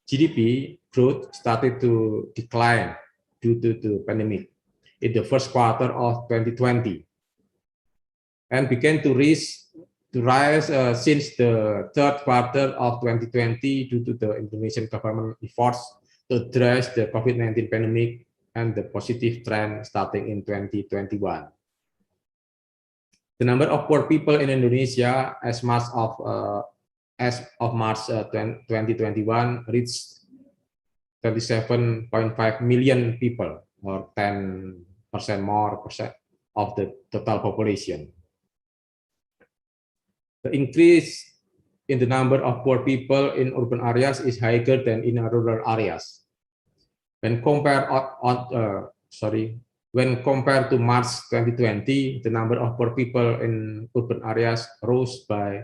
Speaker 5: GDP growth started to decline due to the pandemic in the first quarter of 2020 and began to rise since the third quarter of 2020 due to the Indonesian government efforts to address the COVID-19 pandemic and the positive trend starting in 2021. The number of poor people in Indonesia as of March 2021 reached 37.5 million people, or 10% more of the total population. The increase in the number of poor people in urban areas is higher than in rural areas. When compared to March 2020, the number of poor people in urban areas rose by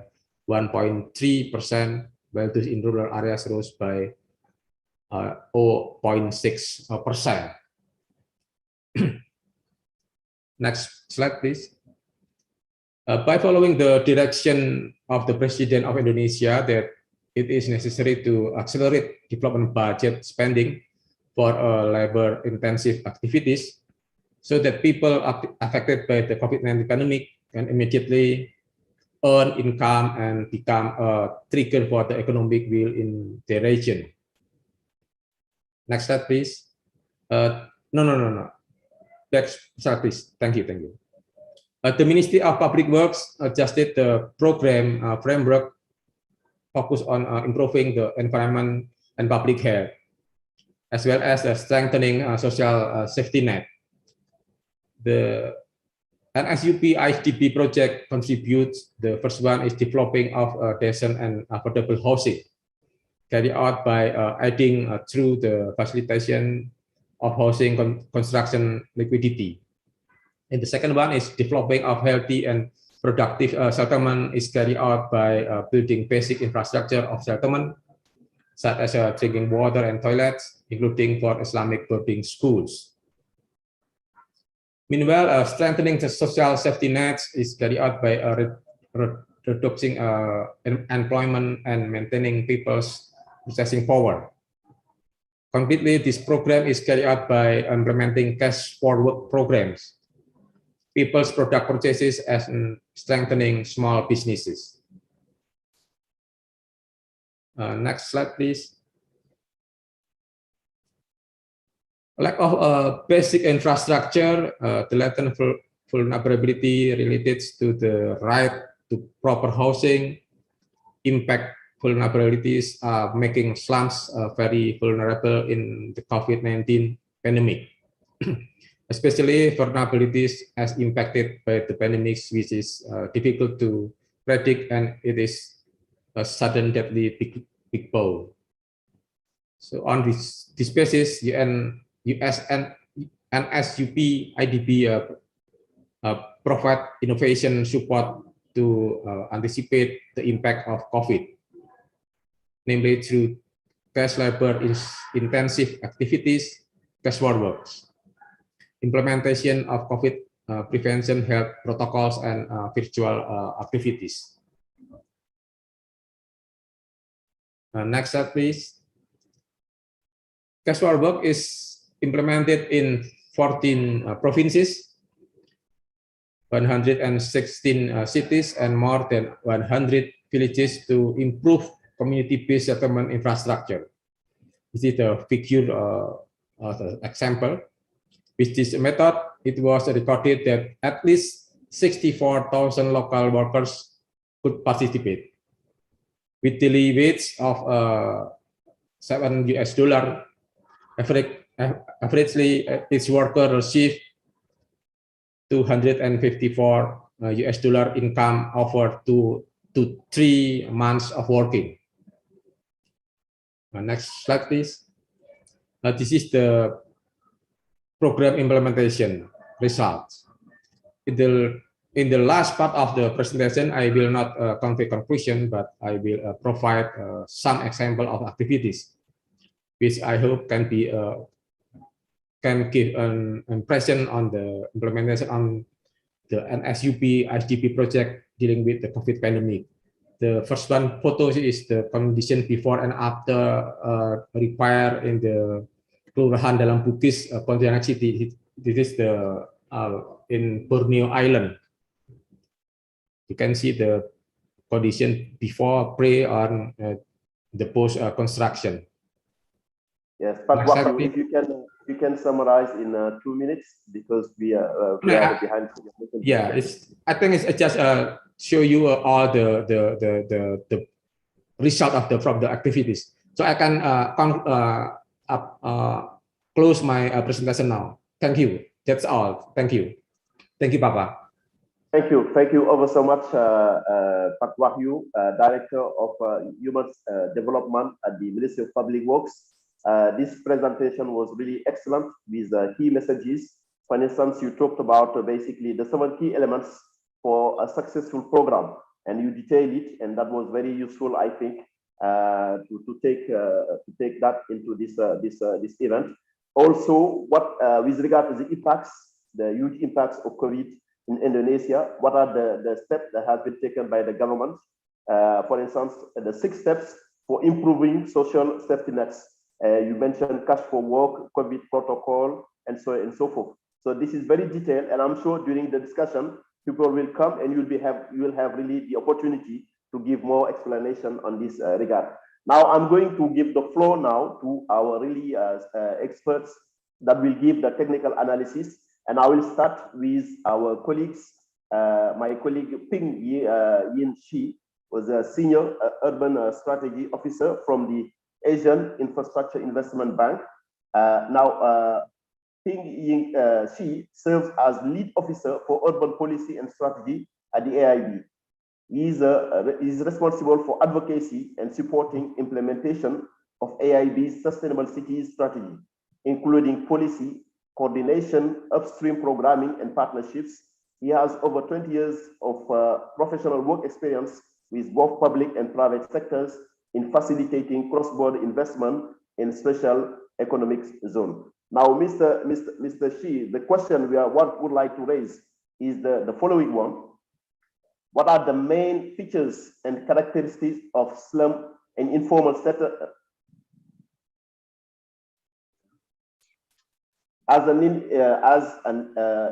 Speaker 5: 1.3%, while those in rural areas rose by 0.6%. Next slide, please. By following the direction of the President of Indonesia that it is necessary to accelerate development budget spending for labor-intensive activities so that people affected by the COVID-19 pandemic can immediately earn income and become a trigger for the economic growth in the region. Next slide, please. No. Next slide, please. Thank you. The Ministry of Public Works adjusted the program framework focused on improving the environment and public health, as well as strengthening social safety net. The NSUP IsDB project contributes. The first one is developing of decent and affordable housing, carried out by adding through the facilitation of housing construction liquidity. And the second one is developing of healthy and productive settlement is carried out by building basic infrastructure of settlement, such as drinking water and toilets, including for Islamic boarding schools. Meanwhile, strengthening the social safety nets is carried out by reducing employment and maintaining people's purchasing power. Completely, this program is carried out by implementing cash forward programs, people's product purchases, and strengthening small businesses. Next slide, please. Lack of basic infrastructure, the latent vulnerability related to the right to proper housing, impact vulnerabilities making slums very vulnerable in the COVID-19 pandemic, especially vulnerabilities as impacted by the pandemic, which is difficult to predict, and it is a sudden deadly big blow. So on this basis, US and NSUP IDB provide innovation support to anticipate the impact of COVID, namely through cash labor intensive activities, cash works, implementation of COVID prevention health protocols, and virtual activities. Next slide, please. Cash work is implemented in 14 provinces, 116 cities, and more than 100 villages to improve community-based settlement infrastructure. This is the figure the example. With this method, it was recorded that at least 64,000 local workers could participate, with daily wage of $7 averagely, each worker received $254 income over 2 to 3 months of working. Next slide, please. This is the program implementation results. In the last part of the presentation, I will not convey conclusion, but I will provide some example of activities, which I hope can give an impression on the implementation on the NSUP IsDB project dealing with the COVID pandemic. The first one photo is the condition before and after repair in the Kelurahan Dalam Bugis, Pontianak City. This is the in Borneo Island. You can see the condition before, pre, on the post construction.
Speaker 1: Yes, but Wahyu, if you can summarize in 2 minutes, because we are behind.
Speaker 5: Yeah, I think it's just show you all the result of from the activities. So I can close my presentation now. Thank you. That's all. Thank you. Thank you, Papa.
Speaker 1: Thank you ever so much, Pak Wahyu, Director of Human Development at the Ministry of Public Works. This presentation was really excellent with key messages. For instance, you talked about basically the 7 key elements for a successful program, and you detailed it, and that was very useful, I think, to take that into this event. Also, what with regard to the impacts, the huge impacts of COVID in Indonesia, what are the steps that have been taken by the government? For instance, the 6 steps for improving social safety nets. You mentioned cash for work, COVID protocol, and so on and so forth. So this is very detailed, and I'm sure during the discussion, people will come and you will have really the opportunity to give more explanation on this regard. Now, I'm going to give the floor now to our really experts that will give the technical analysis. And I will start with our colleagues. My colleague Ping Yin Shi was a senior urban strategy officer from the Asian Infrastructure Investment Bank. Now, Ping Yin Shi serves as lead officer for urban policy and strategy at the AIB. He is responsible for advocacy and supporting implementation of AIB's sustainable cities strategy, including policy, coordination, upstream programming, and partnerships. He has over 20 years of professional work experience with both public and private sectors in facilitating cross-border investment in special economic zone. Now, Mr. Shi, the question would like to raise is the following one. What are the main features and characteristics of slum and informal sector as an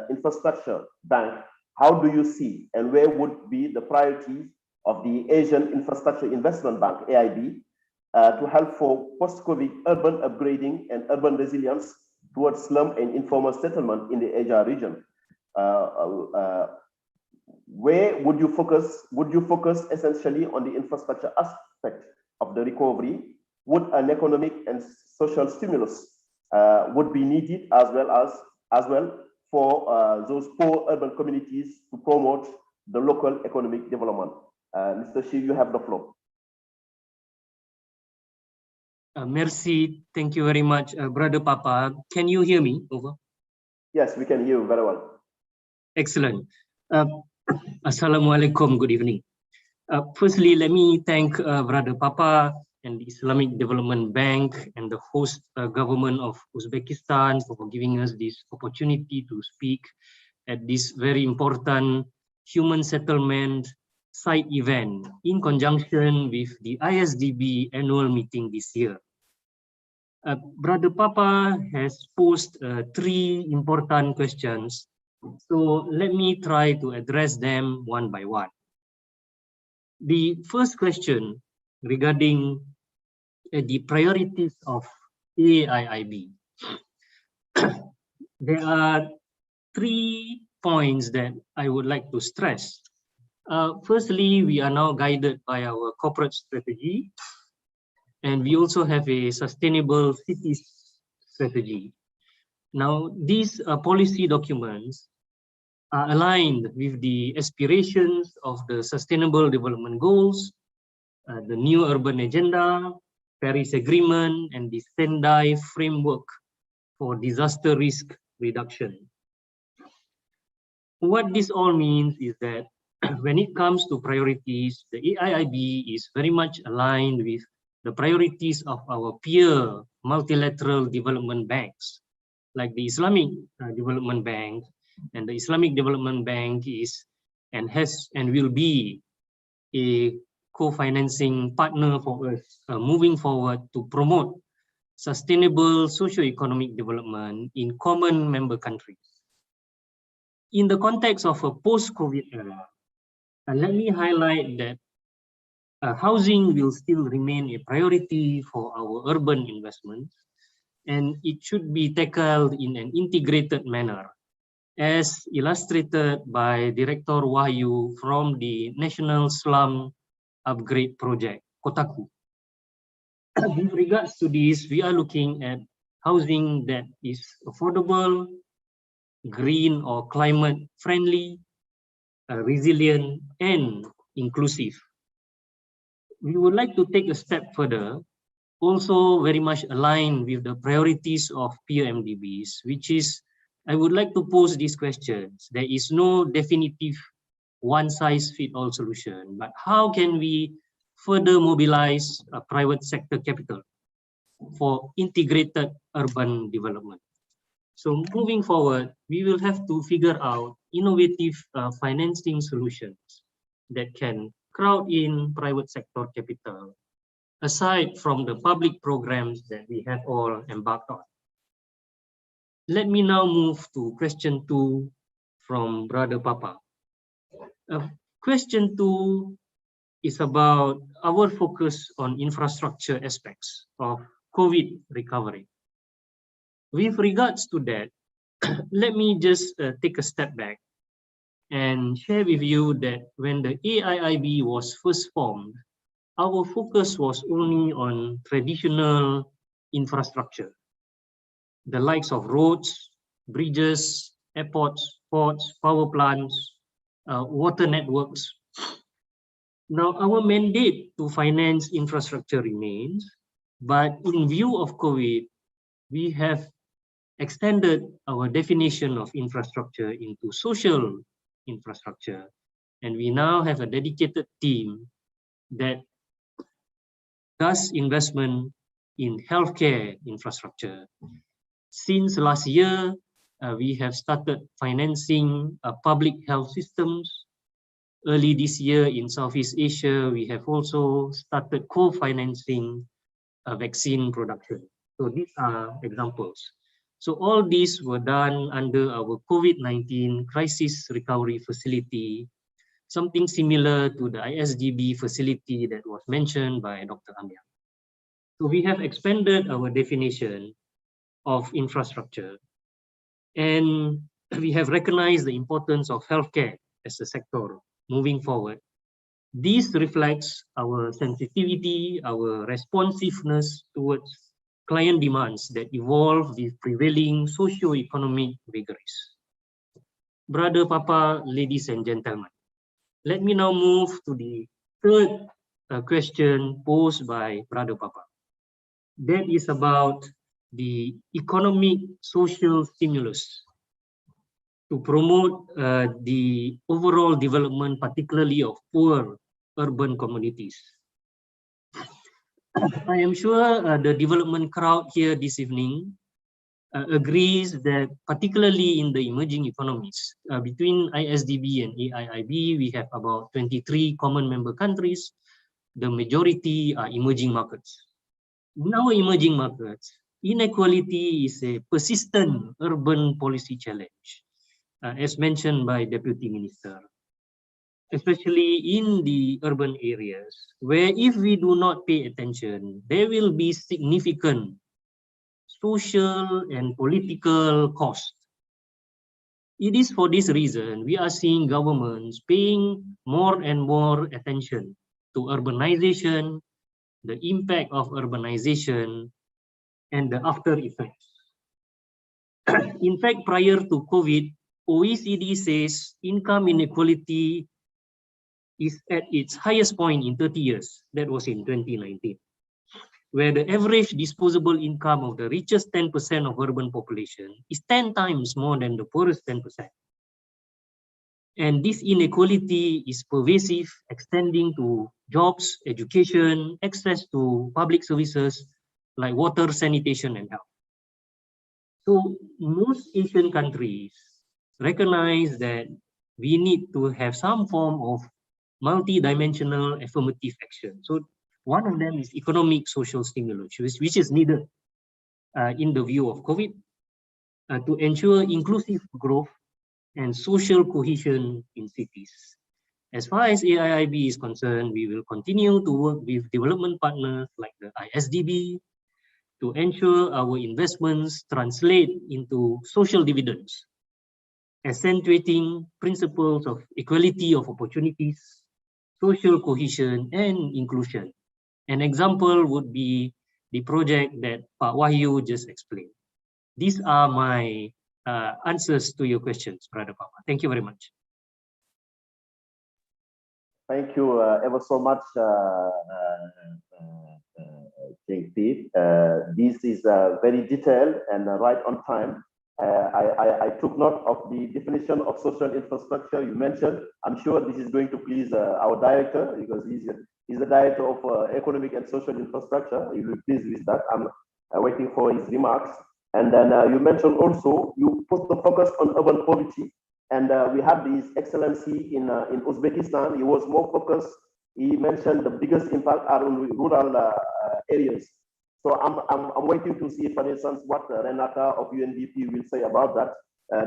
Speaker 1: infrastructure bank? How do you see and where would be the priorities of the Asian Infrastructure Investment Bank, AIB, to help for post-COVID urban upgrading and urban resilience towards slum and informal settlement in the Asia region? Where would you focus? Would you focus essentially on the infrastructure aspect of the recovery? Would an economic and social stimulus would be needed as well for those poor urban communities to promote the local economic development? Mr. Shi, you have the floor.
Speaker 7: Merci. Thank you very much, Brother Papa. Can you hear me? Over.
Speaker 1: Yes, we can hear you very well.
Speaker 7: Excellent. Assalamualaikum. Good evening. Firstly, let me thank Brother Papa and the Islamic Development Bank and the host government of Uzbekistan for giving us this opportunity to speak at this very important human settlement side event in conjunction with the ISDB annual meeting this year. Brother Papa has posed 3 important questions, so let me try to address them one by one. The first question regarding the priorities of AIIB. There are 3 points that I would like to stress. Firstly, we are now guided by our corporate strategy, and we also have a sustainable cities strategy. Now, these policy documents are aligned with the aspirations of the Sustainable Development Goals, the New Urban Agenda, Paris Agreement, and the Sendai Framework for Disaster Risk Reduction. What this all means is that when it comes to priorities, the AIIB is very much aligned with the priorities of our peer multilateral development banks, like the Islamic Development Bank. And the Islamic Development Bank is and has and will be a co-financing partner for us moving forward to promote sustainable socio-economic development in common member countries. In the context of a post-COVID era, let me highlight that housing will still remain a priority for our urban investments, and it should be tackled in an integrated manner, as illustrated by Director Wahyu from the National Slum Upgrade Project, Kotaku. With regards to this, we are looking at housing that is affordable, green or climate friendly, resilient, and inclusive. We would like to take a step further, also very much aligned with the priorities of PMDBs, which is, I would like to pose these questions. There is no definitive one-size-fits-all solution, but how can we further mobilize private sector capital for integrated urban development? So moving forward, we will have to figure out innovative financing solutions that can crowd in private sector capital, aside from the public programs that we have all embarked on. Let me now move to question 2 from Brother Papa. Question 2 is about our focus on infrastructure aspects of COVID recovery. With regards to that, let me just take a step back and share with you that when the AIIB was first formed, our focus was only on traditional infrastructure, the likes of roads, bridges, airports, ports, power plants, water networks. Now, our mandate to finance infrastructure remains, but in view of COVID, we have extended our definition of infrastructure into social infrastructure, and we now have a dedicated team that does investment in healthcare infrastructure. Since last year, we have started financing public health systems. Early this year in Southeast Asia, we have also started co-financing vaccine production. So these are examples. So all these were done under our COVID-19 crisis recovery facility, something similar to the IsDB facility that was mentioned by Dr. Amir. So we have expanded our definition of infrastructure, and we have recognized the importance of healthcare as a sector moving forward. This reflects our sensitivity, our responsiveness towards client demands that evolve with prevailing socio-economic vagaries. Brother Papa, ladies and gentlemen, let me now move to the third question posed by Brother Papa. That is about the economic social stimulus to promote the overall development, particularly of poor urban communities. I am sure the development crowd here this evening agrees that particularly in the emerging economies, between IsDB and AIIB, we have about 23 common member countries. The majority are emerging markets. In our emerging markets, inequality is a persistent urban policy challenge, as mentioned by Deputy Minister, especially in the urban areas, where if we do not pay attention, there will be significant social and political cost. It is for this reason we are seeing governments paying more and more attention to urbanization, the impact of urbanization, and the after effects. In fact, prior to COVID, OECD says income inequality is at its highest point in 30 years. That was in 2019, where the average disposable income of the richest 10% of urban population is 10 times more than the poorest 10%. And this inequality is pervasive, extending to jobs, education, access to public services like water, sanitation, and health. So most Asian countries recognize that we need to have some form of multi-dimensional affirmative action. So one of them is economic social stimulus, which is needed in the view of COVID to ensure inclusive growth and social cohesion in cities. As far as AIIB is concerned, we will continue to work with development partners like the IsDB to ensure our investments translate into social dividends, accentuating principles of equality of opportunities, social cohesion, and inclusion. An example would be the project that Pak Wahyu just explained. These are my answers to your questions, Brother Papa. Thank you very much.
Speaker 1: Thank you ever so much, JP. This is very detailed and right on time. I took note of the definition of social infrastructure you mentioned. I'm sure this is going to please our director, because he's the director of economic and social infrastructure. He will be pleased with that. I'm waiting for his remarks. And then you mentioned also, you put the focus on urban poverty. And we had His Excellency in Uzbekistan. He was more focused. He mentioned the biggest impact are on rural areas. So I'm waiting to see, for instance, what Renata of UNDP will say about that.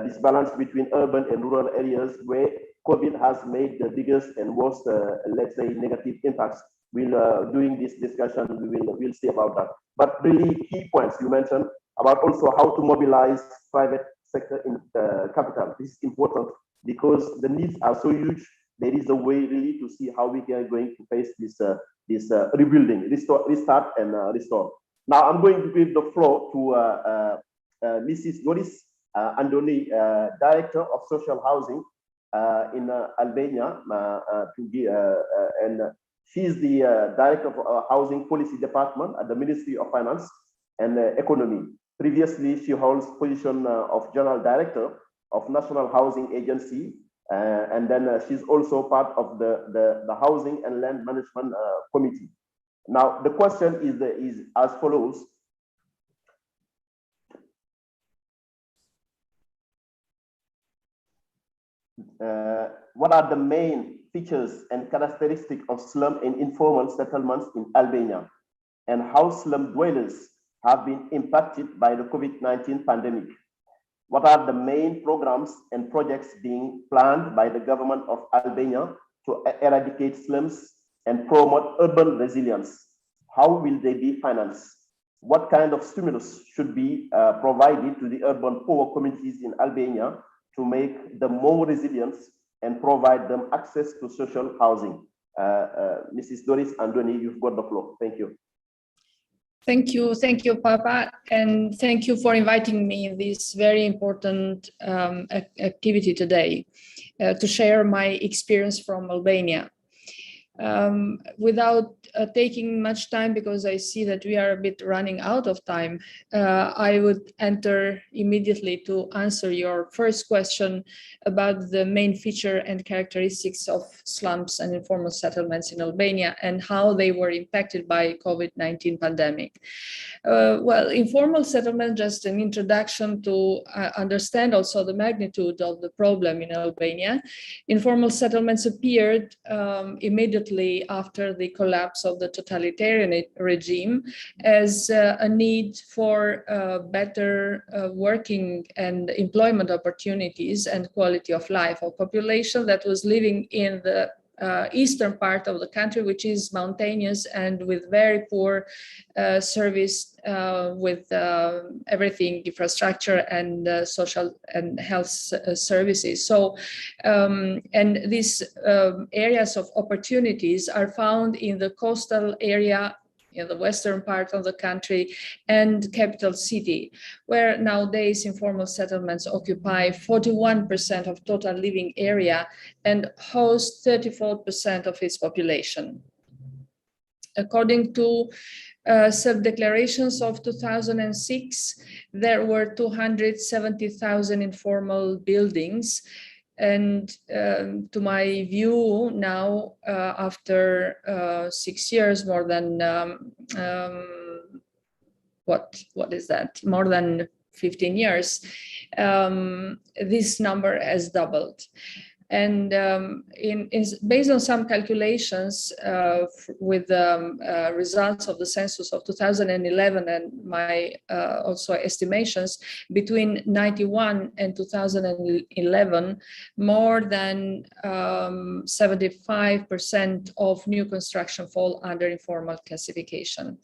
Speaker 1: This balance between urban and rural areas where COVID has made the biggest and worst, let's say, negative impacts. During this discussion, we'll see about that. But really key points you mentioned about also how to mobilize private sector in capital. This is important because the needs are so huge. There is a way really to see how we are going to face this rebuilding, restart and restore. Now I'm going to give the floor to Mrs. Doris Andoni, Director of Social Housing in Albania, and she's the Director of Housing Policy Department at the Ministry of Finance and Economy. Previously, she holds position of General Director of National Housing Agency, and then she's also part of the Housing and Land Management Committee. Now, the question is as follows. What are the main features and characteristics of slum and informal settlements in Albania, and how slum dwellers have been impacted by the COVID-19 pandemic? What are the main programs and projects being planned by the government of Albania to eradicate slums and promote urban resilience? How will they be financed? What kind of stimulus should be provided to the urban poor communities in Albania to make them more resilient and provide them access to social housing? Mrs. Doris Andoni, you've got the floor. Thank you.
Speaker 8: Thank you, Papa, and thank you for inviting me in this very important activity today to share my experience from Albania. Without taking much time, because I see that we are a bit running out of time, I would enter immediately to answer your first question about the main feature and characteristics of slums and informal settlements in Albania and how they were impacted by COVID-19 pandemic. Well, informal settlement, just an introduction to understand also the magnitude of the problem in Albania. Informal settlements appeared immediately after the collapse of the totalitarian regime as a need for better working and employment opportunities and quality of life of population that was living in the eastern part of the country, which is mountainous and with very poor service with everything, infrastructure and social and health services. So, and these areas of opportunities are found in the coastal area, in the western part of the country and capital city, where nowadays informal settlements occupy 41% of total living area and host 34% of its population. According to self-declarations of 2006, there were 270,000 informal buildings. And to my view now, after 6 years, more than, what is that? More than 15 years, this number has doubled. And based on some calculations with results of the census of 2011 and my also estimations, between 91 and 2011, more than 75% of new construction fall under informal classification.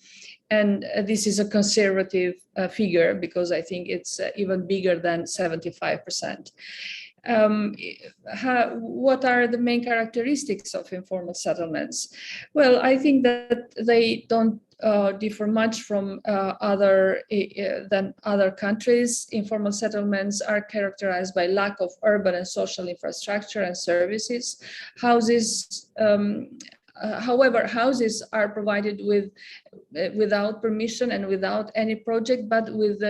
Speaker 8: And this is a conservative figure because I think it's even bigger than 75%. What are the main characteristics of informal settlements? Well, I think that they don't differ much from other countries. Informal settlements are characterized by lack of urban and social infrastructure and services. Houses, however, houses are provided without permission and without any project, but with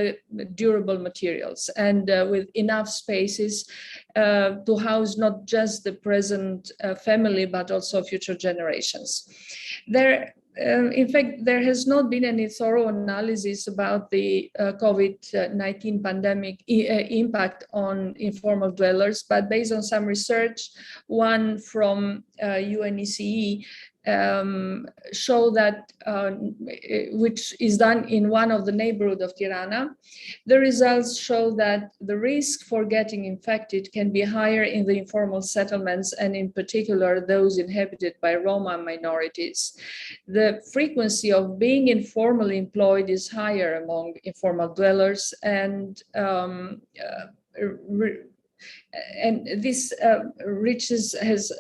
Speaker 8: durable materials and with enough spaces to house not just the present family, but also future generations. In fact, there has not been any thorough analysis about the COVID-19 pandemic impact on informal dwellers, but based on some research, one from UNECE, show that, which is done in one of the neighborhood of Tirana, the results show that the risk for getting infected can be higher in the informal settlements and in particular those inhabited by Roma minorities. The frequency of being informally employed is higher among informal dwellers, and this has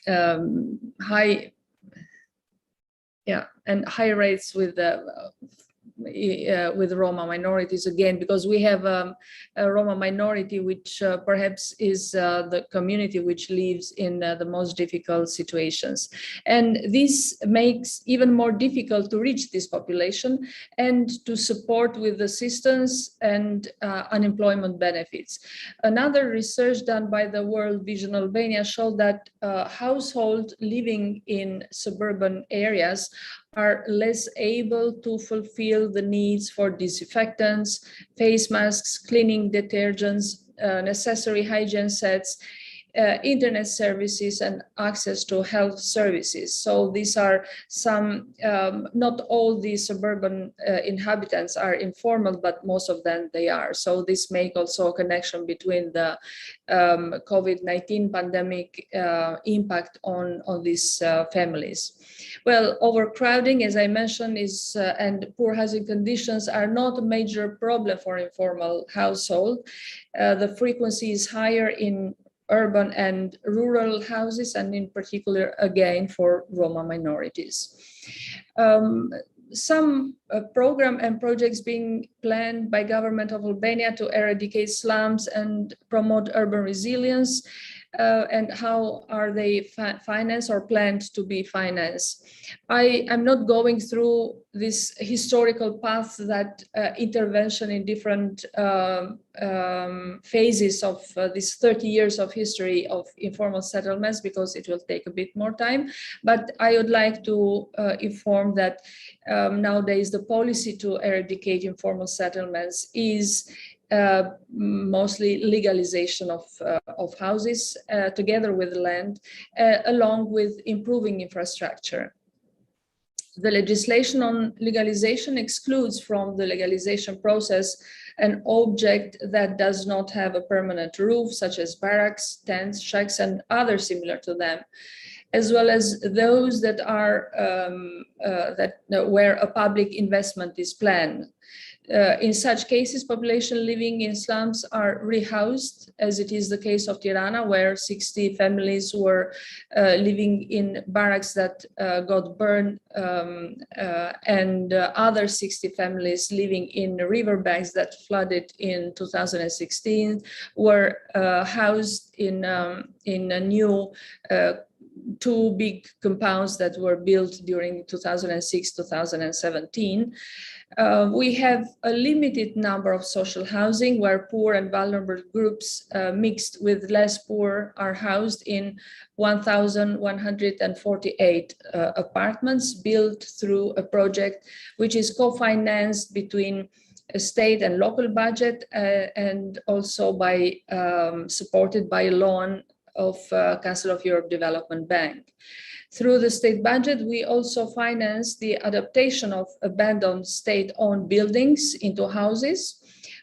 Speaker 8: high rates with Roma minorities, again, because we have a Roma minority, which perhaps is the community which lives in the most difficult situations. And this makes even more difficult to reach this population and to support with assistance and unemployment benefits. Another research done by the World Vision Albania showed that households living in suburban areas are less able to fulfill the needs for disinfectants, face masks, cleaning detergents, necessary hygiene sets, internet services, and access to health services. So these are some, not all the suburban inhabitants are informal, but most of them they are. So this makes also a connection between the COVID-19 pandemic impact on these families. Well, overcrowding, as I mentioned, is and poor housing conditions are not a major problem for informal household. The frequency is higher in urban and rural houses, and in particular, again, for Roma minorities. Some program and projects being planned by government of Albania to eradicate slums and promote urban resilience, and how are they financed or planned to be financed. I am not going through this historical path that intervention in different phases of this 30 years of history of informal settlements, because it will take a bit more time. But I would like to inform that nowadays the policy to eradicate informal settlements is mostly legalization of houses together with land, along with improving infrastructure. The legislation on legalization excludes from the legalization process an object that does not have a permanent roof, such as barracks, tents, shacks, and others similar to them, as well as those that are where a public investment is planned. In such cases, population living in slums are rehoused, as it is the case of Tirana, where 60 families were living in barracks that got burned, and other 60 families living in riverbanks that flooded in 2016 were housed in a new two big compounds that were built during 2006-2017. We have a limited number of social housing where poor and vulnerable groups mixed with less poor are housed in 1,148 apartments built through a project which is co-financed between state and local budget, and also by supported by a loan of Council of Europe Development Bank. Through the state budget, we also finance the adaptation of abandoned state-owned buildings into houses,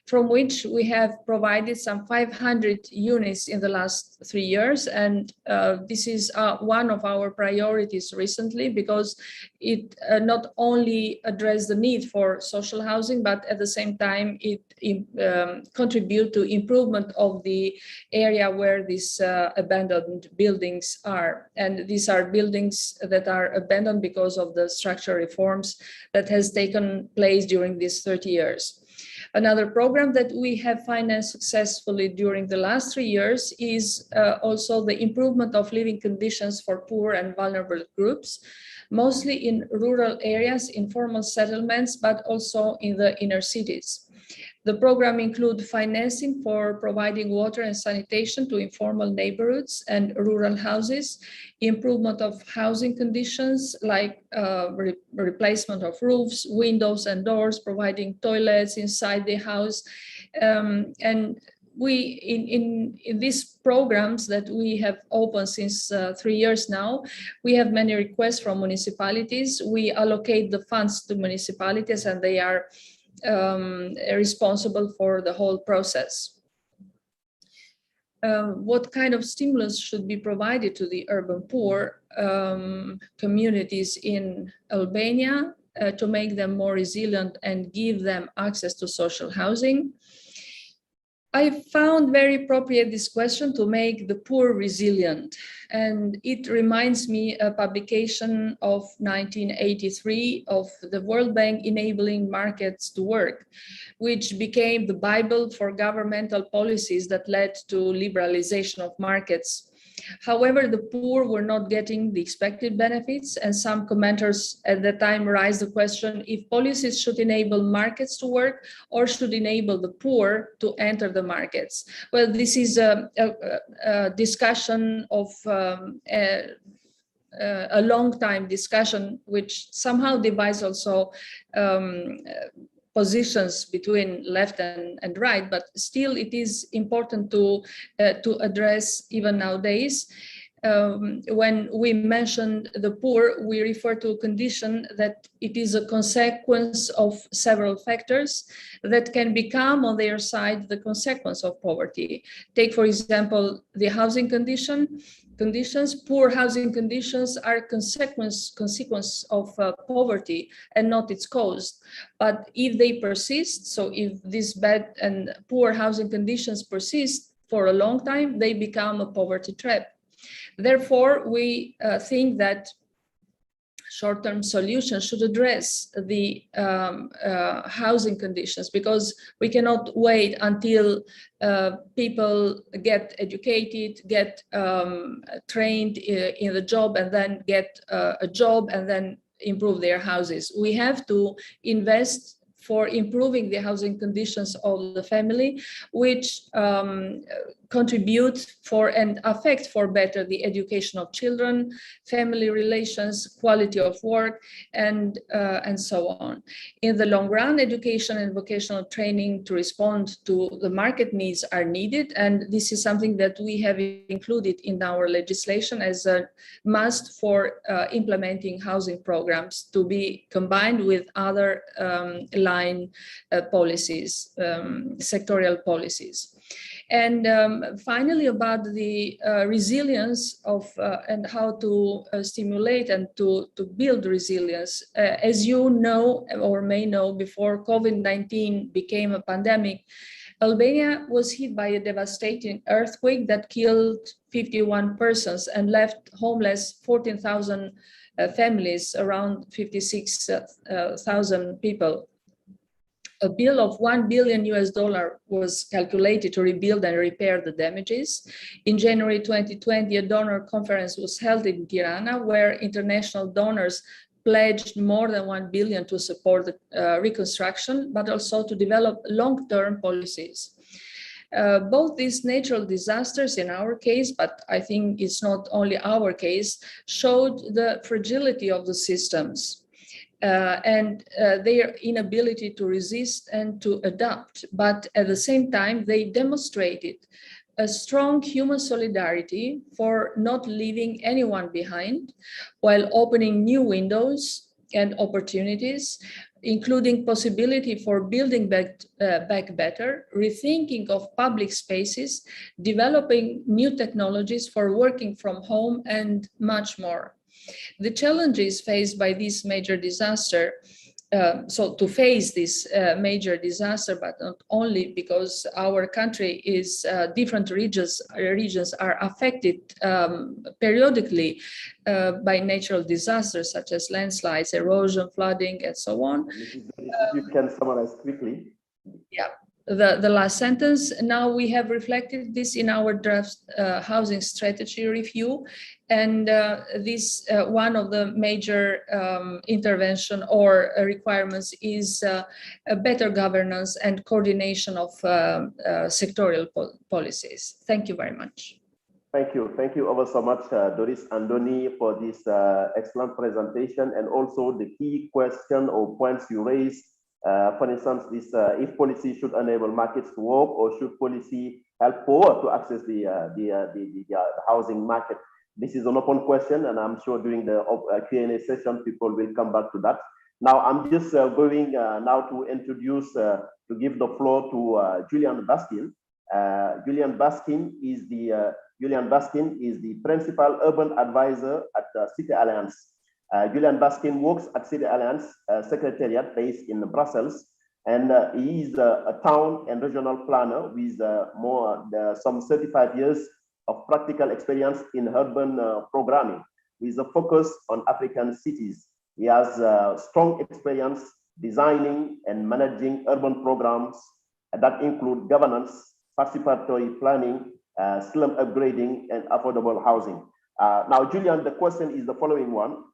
Speaker 8: from which we have provided some 500 units in the last 3 years. And this is one of our priorities recently, because it not only addressed the need for social housing, but at the same time, it contributes to improvement of the area where these abandoned buildings are. And these are buildings that are abandoned because of the structural reforms that has taken place during these 30 years. Another program that we have financed successfully during the last 3 years is also the improvement of living conditions for poor and vulnerable groups, mostly in rural areas, informal settlements, but also in the inner cities. The program includes financing for providing water and sanitation to informal neighborhoods and rural houses, improvement of housing conditions like replacement of roofs, windows and doors, providing toilets inside the house. And we, in these programs that we have opened since 3 years now, we have many requests from municipalities. We allocate the funds to municipalities, and they are responsible for the whole process. What kind of stimulus should be provided to the urban poor communities in Albania to make them more resilient and give them access to social housing? I found very appropriate this question to make the poor resilient, and it reminds me a publication of 1983 of the World Bank Enabling Markets to Work, which became the Bible for governmental policies that led to liberalization of markets. However, the poor were not getting the expected benefits, and some commenters at the time raised the question if policies should enable markets to work or should enable the poor to enter the markets. Well, this is a discussion of a long time discussion, which somehow divides also positions between left and right, but still it is important to address even nowadays. When we mention the poor, we refer to a condition that it is a consequence of several factors that can become on their side the consequence of poverty. Take, for example, the housing conditions. Poor housing conditions are consequence of poverty and not its cause. But if they persist, so if these bad and poor housing conditions persist for a long time, they become a poverty trap. Therefore, we think that short-term solutions should address the housing conditions, because we cannot wait until people get educated, get trained in the job, and then get a job and then improve their houses. We have to invest for improving the housing conditions of the family, which contribute for and affect for better the education of children, family relations, quality of work, and so on. In the long run, education and vocational training to respond to the market needs are needed, and this is something that we have included in our legislation as a must for implementing housing programs to be combined with other line policies, sectorial policies. And finally, about the resilience of and how to stimulate and to build resilience. As you know or may know, before COVID-19 became a pandemic, Albania was hit by a devastating earthquake that killed 51 persons and left homeless 14,000 families, around 56,000 people. A bill of $1 billion was calculated to rebuild and repair the damages. In January 2020, a donor conference was held in Tirana, where international donors pledged more than $1 billion to support the reconstruction, but also to develop long-term policies. Both these natural disasters, in our case, but I think it's not only our case, showed the fragility of the systems. and their inability to resist and to adapt. But at the same time, they demonstrated a strong human solidarity for not leaving anyone behind, while opening new windows and opportunities, including possibility for building back better, rethinking of public spaces, developing new technologies for working from home, and much more. The challenges faced by this major disaster, so to face this major disaster, but not only because our country is different regions are affected periodically by natural disasters such as landslides, erosion, flooding, and so on.
Speaker 1: If you can summarize quickly.
Speaker 8: Yeah. The last sentence, now we have reflected this in our draft housing strategy review, and this one of the major intervention or requirements is a better governance and coordination of sectorial policies. Thank you very much.
Speaker 1: Thank you ever so much, Doris and Doni, for this excellent presentation, and also the key question or points you raised. For instance, this if policy should enable markets to work, or should policy help poor to access the housing market? This is an open question, and I'm sure during the Q&A session, people will come back to that. Now, I'm just going now to introduce, to give the floor to Julian Baskin. Julian Baskin is the principal urban advisor at City Alliance. Julian Baskin works at City Alliance Secretariat based in Brussels, and he is a town and regional planner with some 35 years of practical experience in urban programming, with a focus on African cities. He has strong experience designing and managing urban programs that include governance, participatory planning, slum upgrading, and affordable housing. Now, Julian, the question is the following one.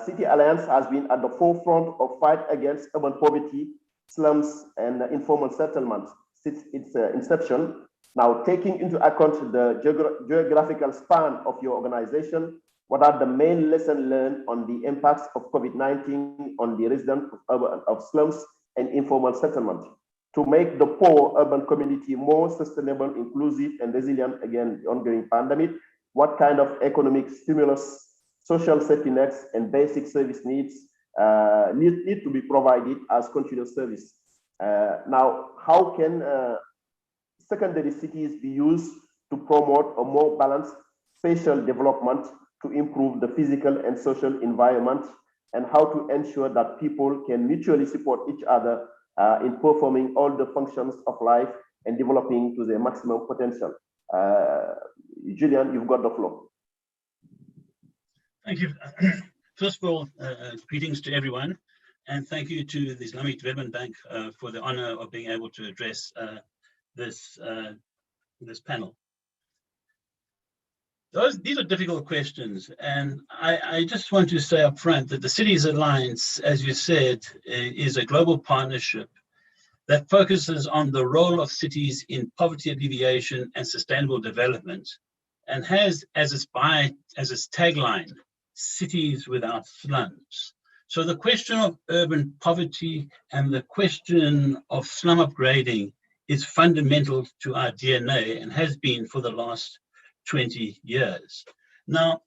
Speaker 1: City Alliance has been at the forefront of fight against urban poverty, slums, and informal settlements since its inception. Now, taking into account the geographical span of your organization, what are the main lessons learned on the impacts of COVID-19 on the residents of slums and informal settlement to make the poor urban community more sustainable, inclusive, and resilient against the ongoing pandemic? What kind of economic stimulus, social safety nets, and basic service needs need to be provided as continuous service? Now, how can secondary cities be used to promote a more balanced spatial development to improve the physical and social environment, and how to ensure that people can mutually support each other in performing all the functions of life and developing to their maximum potential? Julian, you've got the floor.
Speaker 9: Thank you. First of all, greetings to everyone, and thank you to the Islamic Development Bank for the honor of being able to address this panel. These are difficult questions, and I just want to say up front that the Cities Alliance, as you said, is a global partnership that focuses on the role of cities in poverty alleviation and sustainable development, and has as its tagline, cities without slums. So the question of urban poverty and the question of slum upgrading is fundamental to our DNA and has been for the last 20 years. Now,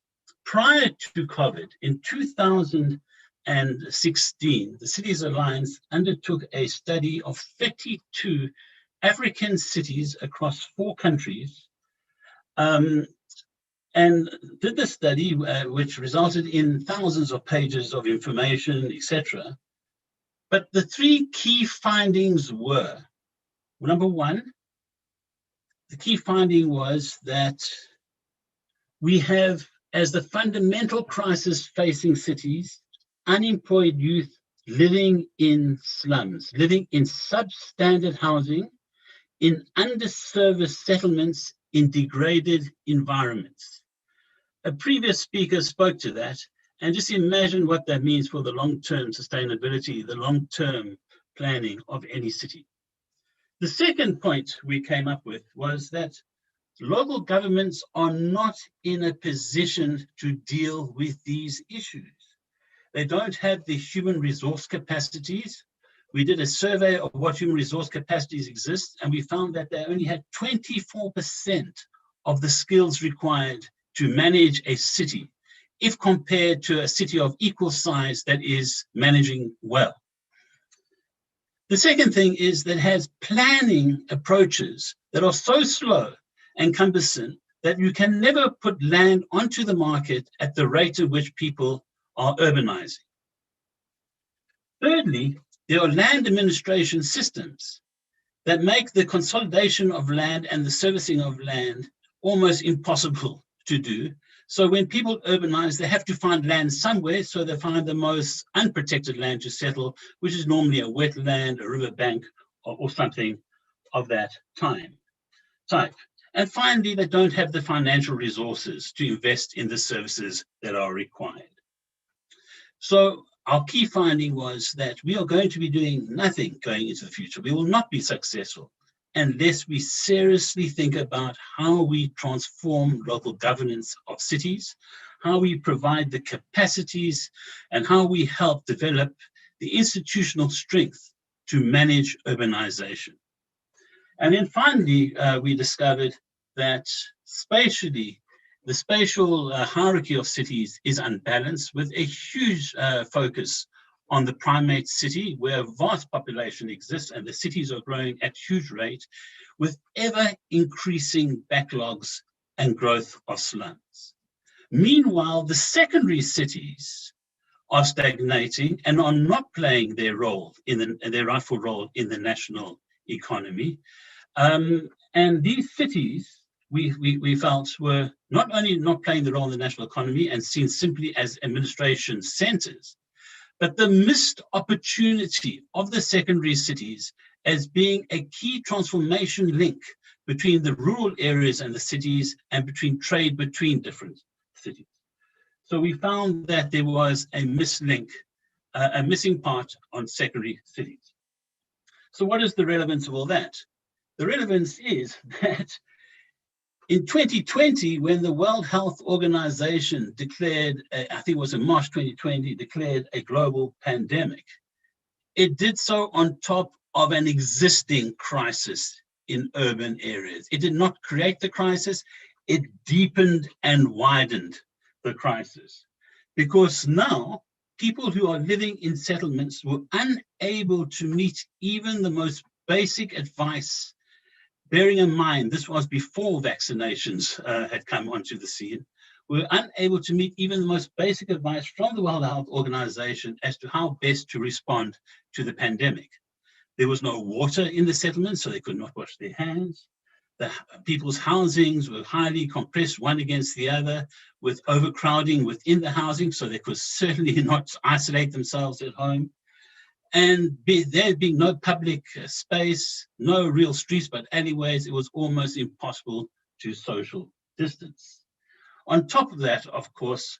Speaker 9: prior to COVID, in 2016, the Cities Alliance undertook a study of 32 African cities across 4 countries, and did the study, which resulted in thousands of pages of information, etc. But the 3 key findings were, number one, the key finding was that we have, as the fundamental crisis facing cities, unemployed youth living in slums, living in substandard housing, in underserviced settlements, in degraded environments. A previous speaker spoke to that, and just imagine what that means for the long-term sustainability, the long-term planning of any city. The second point we came up with was that local governments are not in a position to deal with these issues. They don't have the human resource capacities. We did a survey of what human resource capacities exist, and we found that they only had 24% of the skills required to manage a city, if compared to a city of equal size that is managing well. The second thing is that it has planning approaches that are so slow and cumbersome that you can never put land onto the market at the rate at which people are urbanizing. Thirdly, there are land administration systems that make the consolidation of land and the servicing of land almost impossible to do. So when people urbanize, they have to find land somewhere, so they find the most unprotected land to settle, which is normally a wetland, a riverbank, or something of that type. And finally, they don't have the financial resources to invest in the services that are required. So our key finding was that we are going to be doing nothing going into the future. We will not be successful unless we seriously think about how we transform local governance of cities, how we provide the capacities, and how we help develop the institutional strength to manage urbanization. And then finally, we discovered that spatially, the spatial hierarchy of cities is unbalanced, with a huge focus on the primate city, where a vast population exists and the cities are growing at huge rate, with ever increasing backlogs and growth of slums. Meanwhile, the secondary cities are stagnating and are not playing their role their rightful role in the national economy. And these cities, we felt, were not only not playing the role in the national economy and seen simply as administration centers, but the missed opportunity of the secondary cities as being a key transformation link between the rural areas and the cities, and between trade between different cities. So we found that there was a mislink, a missing part on secondary cities. So what is the relevance of all that? The relevance is that in 2020, when the World Health Organization declared, I think it was in March 2020, declared a global pandemic, it did so on top of an existing crisis in urban areas. It did not create the crisis, it deepened and widened the crisis. Because now, people who are living in settlements were unable to meet even the most basic advice. Bearing in mind, this was before vaccinations had come onto the scene. We were unable to meet even the most basic advice from the World Health Organization as to how best to respond to the pandemic. There was no water in the settlements, so they could not wash their hands. The people's housings were highly compressed, one against the other, with overcrowding within the housing, so they could certainly not isolate themselves at home. And there being no public space, no real streets, but alleyways, it was almost impossible to social distance. On top of that, of course,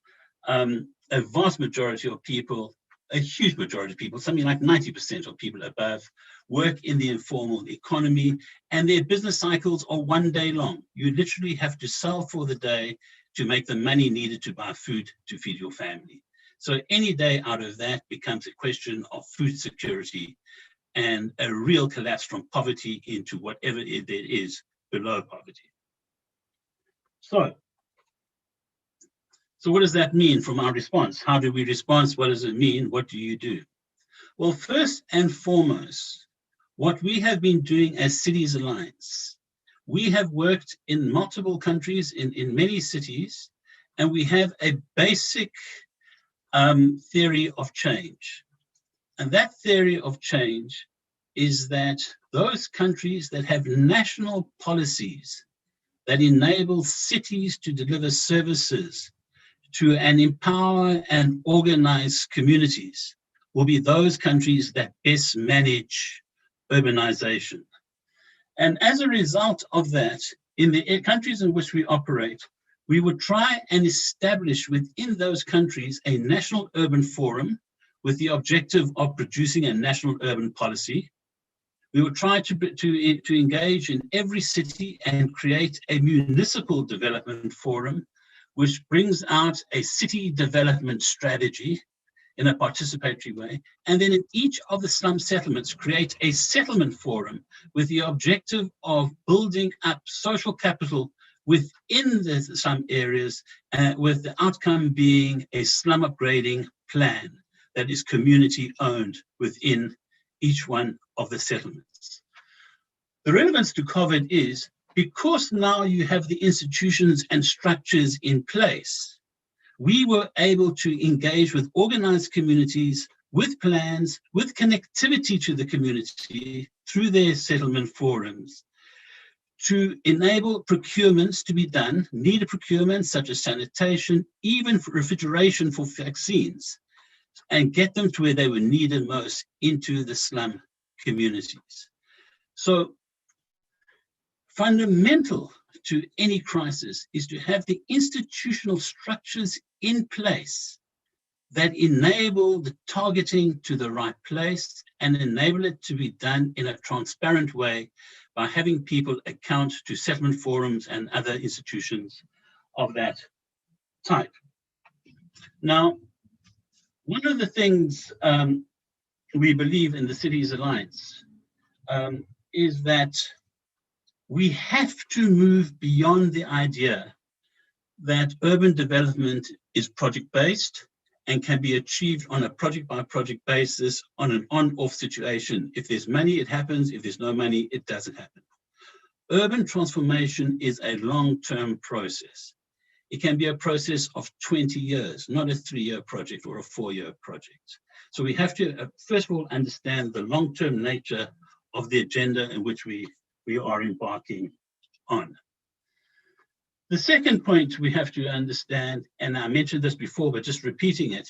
Speaker 9: a vast majority of people, a huge majority of people, something like 90% of people above, work in the informal economy, and their business cycles are one day long. You literally have to sell for the day to make the money needed to buy food to feed your family. So any day out of that becomes a question of food security and a real collapse from poverty into whatever it is below poverty. So what does that mean from our response? How do we respond? What does it mean? What do you do? Well, first and foremost, what we have been doing as Cities Alliance, we have worked in multiple countries, in many cities, and we have a basic theory of change. And that theory of change is that those countries that have national policies that enable cities to deliver services to and empower and organize communities will be those countries that best manage urbanization. And as a result of that, in the countries in which we operate, we would try and establish within those countries a national urban forum with the objective of producing a national urban policy. We would try to engage in every city and create a municipal development forum, which brings out a city development strategy in a participatory way. And then in each of the slum settlements, create a settlement forum with the objective of building up social capital within the slum areas, with the outcome being a slum upgrading plan that is community owned within each one of the settlements. The relevance to COVID is because now you have the institutions and structures in place, we were able to engage with organized communities, with plans, with connectivity to the community through their settlement forums, to enable procurements to be done, needed procurements such as sanitation, even for refrigeration for vaccines, and get them to where they were needed most, into the slum communities. So fundamental to any crisis is to have the institutional structures in place that enable the targeting to the right place and enable it to be done in a transparent way by having people account to settlement forums and other institutions of that type. Now, one of the things we believe in the Cities Alliance is that we have to move beyond the idea that urban development is project-based and can be achieved on a project-by-project basis on an on-off situation. If there's money, it happens. If there's no money, it doesn't happen. Urban transformation is a long-term process. It can be a process of 20 years, not a 3-year project or a 4-year project. So we have to, first of all, understand the long-term nature of the agenda in which we are embarking on. The second point we have to understand, and I mentioned this before, but just repeating it,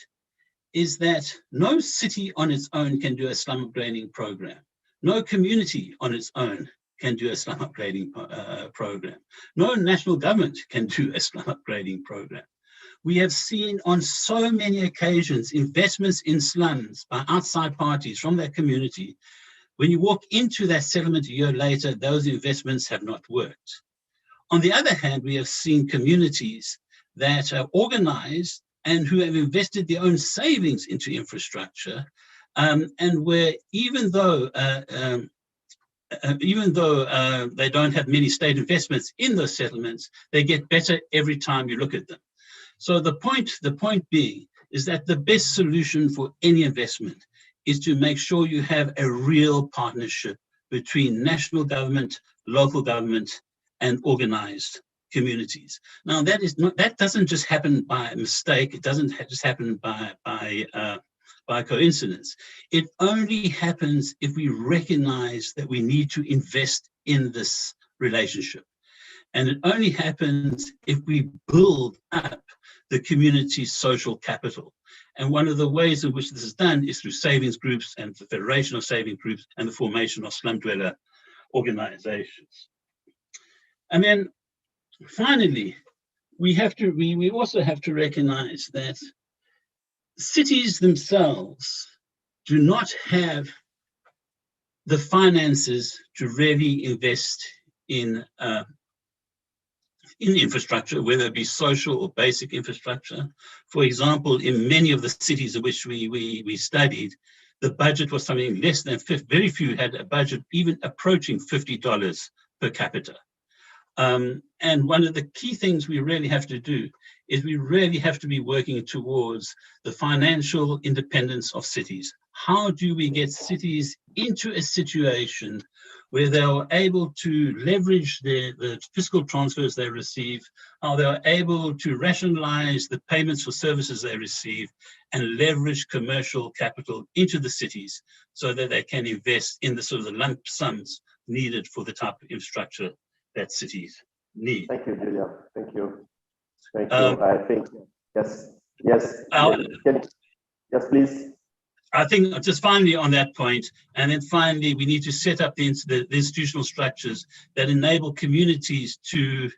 Speaker 9: is that no city on its own can do a slum upgrading program. No community on its own can do a slum upgrading program. No national government can do a slum upgrading program. We have seen on so many occasions investments in slums by outside parties from that community. When you walk into that settlement a year later, those investments have not worked. On the other hand, we have seen communities that are organized and who have invested their own savings into infrastructure, and where even though they don't have many state investments in those settlements, they get better every time you look at them. So the point being is that the best solution for any investment is to make sure you have a real partnership between national government, local government, and organized communities. Now that doesn't just happen by mistake. It doesn't just happen by coincidence. It only happens if we recognize that we need to invest in this relationship. And it only happens if we build up the community's social capital. And one of the ways in which this is done is through savings groups and the Federation of Saving Groups and the formation of slum dweller organizations. And then finally, we also have to recognize that cities themselves do not have the finances to really invest in infrastructure, whether it be social or basic infrastructure. For example, in many of the cities in which we studied, the budget was something less than very few had a budget even approaching $50 per capita. And one of the key things we really have to do is we really have to be working towards the financial independence of cities. How do we get cities into a situation where they are able to leverage the fiscal transfers they receive, how they are able to rationalize the payments for services they receive, and leverage commercial capital into the cities so that they can invest in the sort of the lump sums needed for the type of infrastructure that cities need.
Speaker 1: Thank you, Julia. Thank you. Thank you. I think, yes. Yes, please.
Speaker 9: I think just finally on that point, and then finally, we need to set up the institutional structures that enable communities to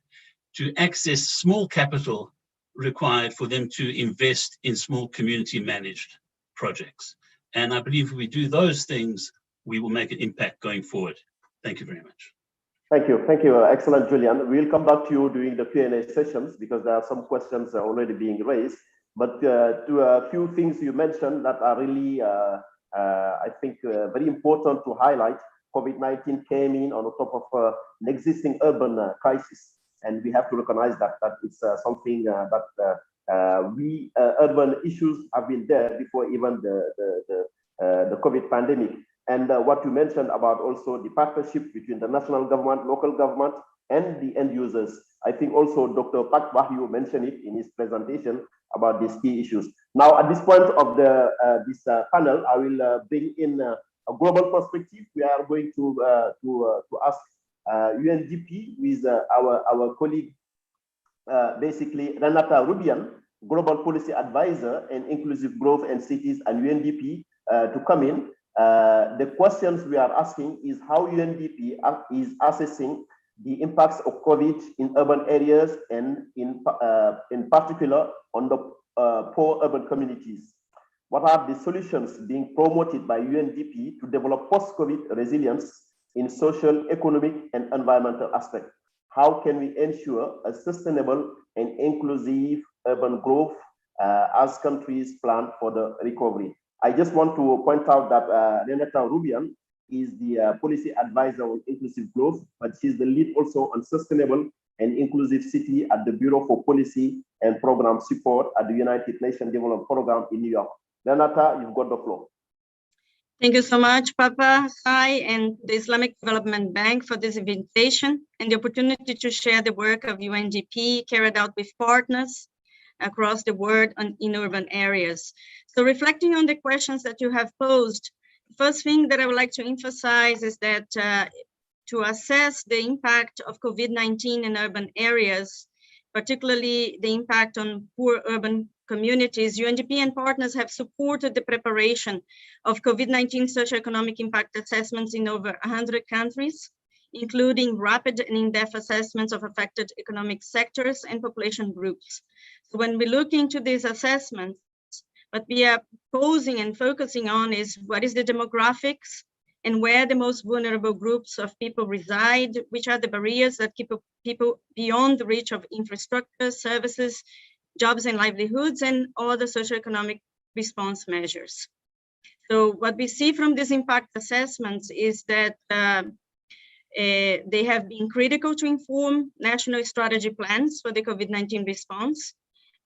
Speaker 9: access small capital required for them to invest in small community managed projects. And I believe if we do those things, we will make an impact going forward. Thank you very much.
Speaker 1: Thank you. Thank you. Excellent, Julian. We'll come back to you during the Q&A sessions because there are some questions already being raised. But to a few things you mentioned that are really, I think, very important to highlight. COVID-19 came in on top of an existing urban crisis, and we have to recognize that it's something that urban issues have been there before even the COVID pandemic. And what you mentioned about also the partnership between the national government, local government, and the end users. I think also Dr. Pak Wahyu mentioned it in his presentation about these key issues. Now, at this point of this panel, I will bring in a global perspective. We are going to ask UNDP with our colleague, basically Renata Rubian, Global Policy Advisor and Inclusive Growth and Cities and UNDP to come in. The questions we are asking is how UNDP is assessing the impacts of COVID in urban areas and in particular on the poor urban communities. What are the solutions being promoted by UNDP to develop post-COVID resilience in social, economic, and environmental aspects? How can we ensure a sustainable and inclusive urban growth as countries plan for the recovery? I just want to point out that Renata Rubian is the policy advisor on inclusive growth, but she's the lead also on sustainable and inclusive city at the Bureau for Policy and Program Support at the United Nations Development Program in New York. Renata, you've got the floor.
Speaker 10: Thank you so much, Papa, Sai, and the Islamic Development Bank for this invitation and the opportunity to share the work of UNDP carried out with partners across the world in urban areas. So reflecting on the questions that you have posed, the first thing that I would like to emphasize is that to assess the impact of COVID-19 in urban areas, particularly the impact on poor urban communities, UNDP and partners have supported the preparation of COVID-19 socio-economic impact assessments in over 100 countries, including rapid and in-depth assessments of affected economic sectors and population groups. So when we look into these assessments, what we are posing and focusing on is what is the demographics and where the most vulnerable groups of people reside, which are the barriers that keep people beyond the reach of infrastructure, services, jobs and livelihoods, and other socioeconomic response measures. So what we see from these impact assessments is that they have been critical to inform national strategy plans for the COVID-19 response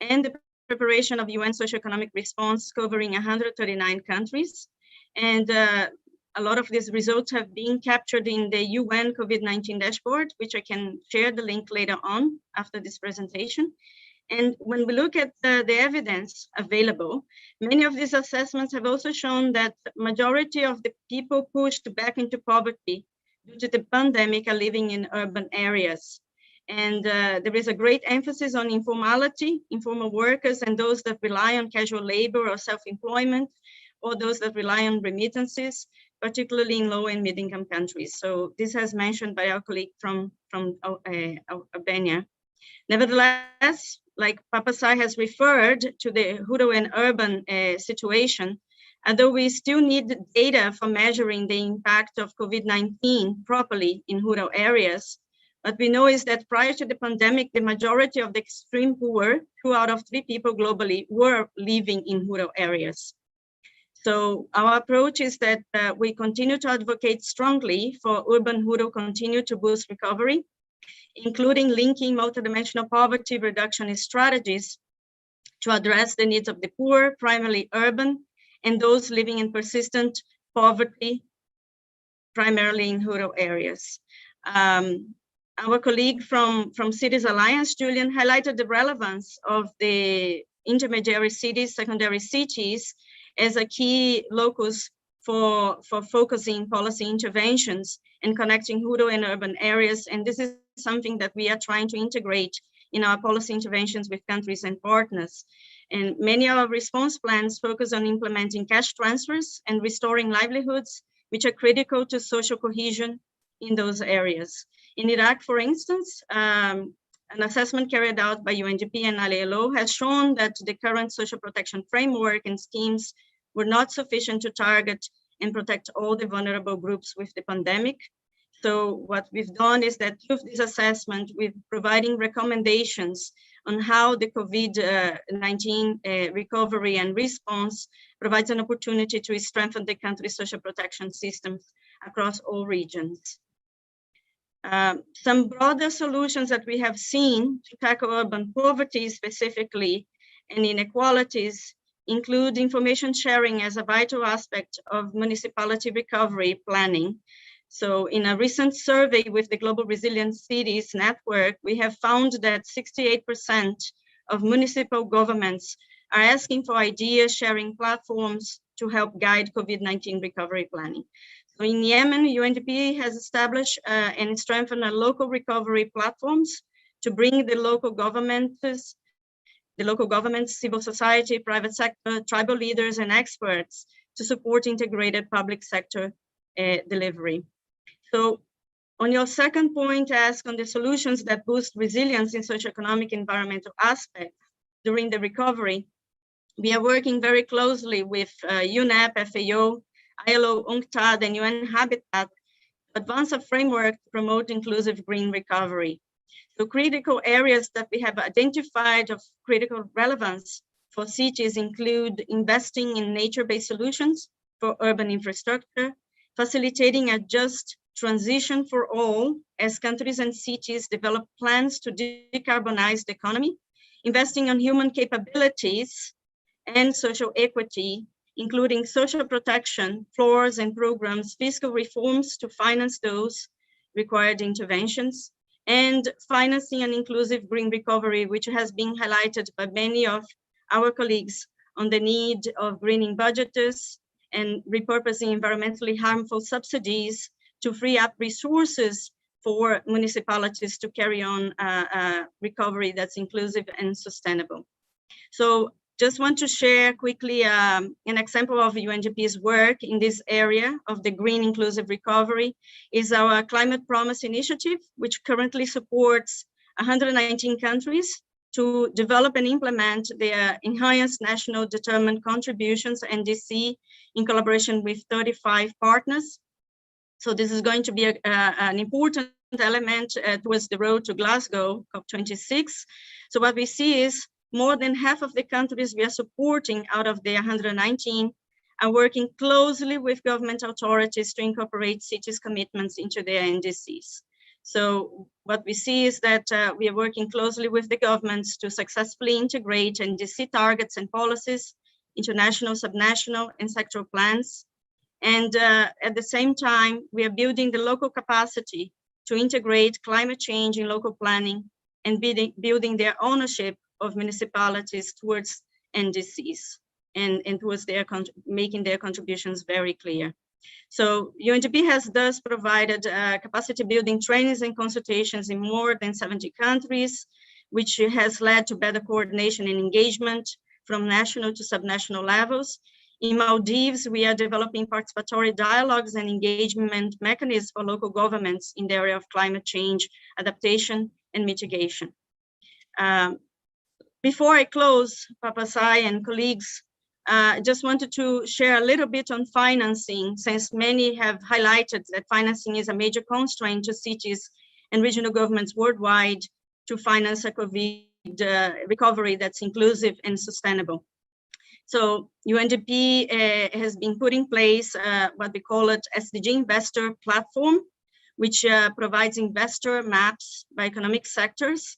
Speaker 10: and the preparation of UN socioeconomic response covering 139 countries. And a lot of these results have been captured in the UN COVID-19 dashboard, which I can share the link later on after this presentation. And when we look at the evidence available, many of these assessments have also shown that the majority of the people pushed back into poverty due to the pandemic are living in urban areas. And there is a great emphasis on informality, informal workers, and those that rely on casual labor or self-employment, or those that rely on remittances, particularly in low and mid-income countries. So this has mentioned by our colleague from Albania. Nevertheless, like Papa Sai has referred to the rural and urban situation, although we still need data for measuring the impact of COVID-19 properly in rural areas, what we know is that prior to the pandemic, the majority of the extreme poor, 2 out of 3 people globally, were living in rural areas. So our approach is that we continue to advocate strongly for urban-rural continue to boost recovery, including linking multidimensional poverty reduction strategies to address the needs of the poor, primarily urban, and those living in persistent poverty, primarily in rural areas. Our colleague from Cities Alliance, Julian, highlighted the relevance of the intermediary cities, secondary cities, as a key locus for focusing policy interventions and connecting rural and urban areas. And this is something that we are trying to integrate in our policy interventions with countries and partners. And many of our response plans focus on implementing cash transfers and restoring livelihoods, which are critical to social cohesion in those areas. In Iraq, for instance, an assessment carried out by UNDP and ILO has shown that the current social protection framework and schemes were not sufficient to target and protect all the vulnerable groups with the pandemic. So what we've done is that through this assessment, we're providing recommendations on how the COVID-19 recovery and response provides an opportunity to strengthen the country's social protection systems across all regions. Some broader solutions that we have seen to tackle urban poverty specifically and inequalities include information sharing as a vital aspect of municipality recovery planning. So in a recent survey with the Global Resilient Cities Network, we have found that 68% of municipal governments are asking for idea sharing platforms to help guide COVID-19 recovery planning. So in Yemen, UNDP has established and strengthened local recovery platforms to bring the local governments, civil society, private sector, tribal leaders, and experts to support integrated public sector delivery. So on your second point, ask on the solutions that boost resilience in socio-economic environmental aspects during the recovery, we are working very closely with UNEP, FAO, ILO, UNCTAD, and UN Habitat to advance a framework to promote inclusive green recovery. So critical areas that we have identified of critical relevance for cities include investing in nature-based solutions for urban infrastructure, facilitating a just transition for all as countries and cities develop plans to decarbonize the economy, investing on human capabilities and social equity, including social protection, floors and programs, fiscal reforms to finance those required interventions, and financing an inclusive green recovery, which has been highlighted by many of our colleagues on the need of greening budgets and repurposing environmentally harmful subsidies to free up resources for municipalities to carry on a recovery that's inclusive and sustainable. So just want to share quickly an example of UNDP's work in this area of the green inclusive recovery is our Climate Promise initiative, which currently supports 119 countries to develop and implement their enhanced national determined contributions, NDC, in collaboration with 35 partners. So this is going to be an important element towards the road to Glasgow, COP26. So what we see is more than half of the countries we are supporting out of the 119 are working closely with government authorities to incorporate cities' commitments into their NDCs. So what we see is that we are working closely with the governments to successfully integrate NDC targets and policies into national, subnational, and sectoral plans. And at the same time, we are building the local capacity to integrate climate change in local planning and building their ownership of municipalities towards NDCs and towards making their contributions very clear. So UNDP has thus provided capacity building trainings and consultations in more than 70 countries, which has led to better coordination and engagement from national to subnational levels. In Maldives, we are developing participatory dialogues and engagement mechanisms for local governments in the area of climate change, adaptation, and mitigation. Before I close, Papa Sai and colleagues, I just wanted to share a little bit on financing, since many have highlighted that financing is a major constraint to cities and regional governments worldwide to finance a COVID recovery that's inclusive and sustainable. So UNDP has been put in place what we call it SDG Investor Platform, which provides investor maps by economic sectors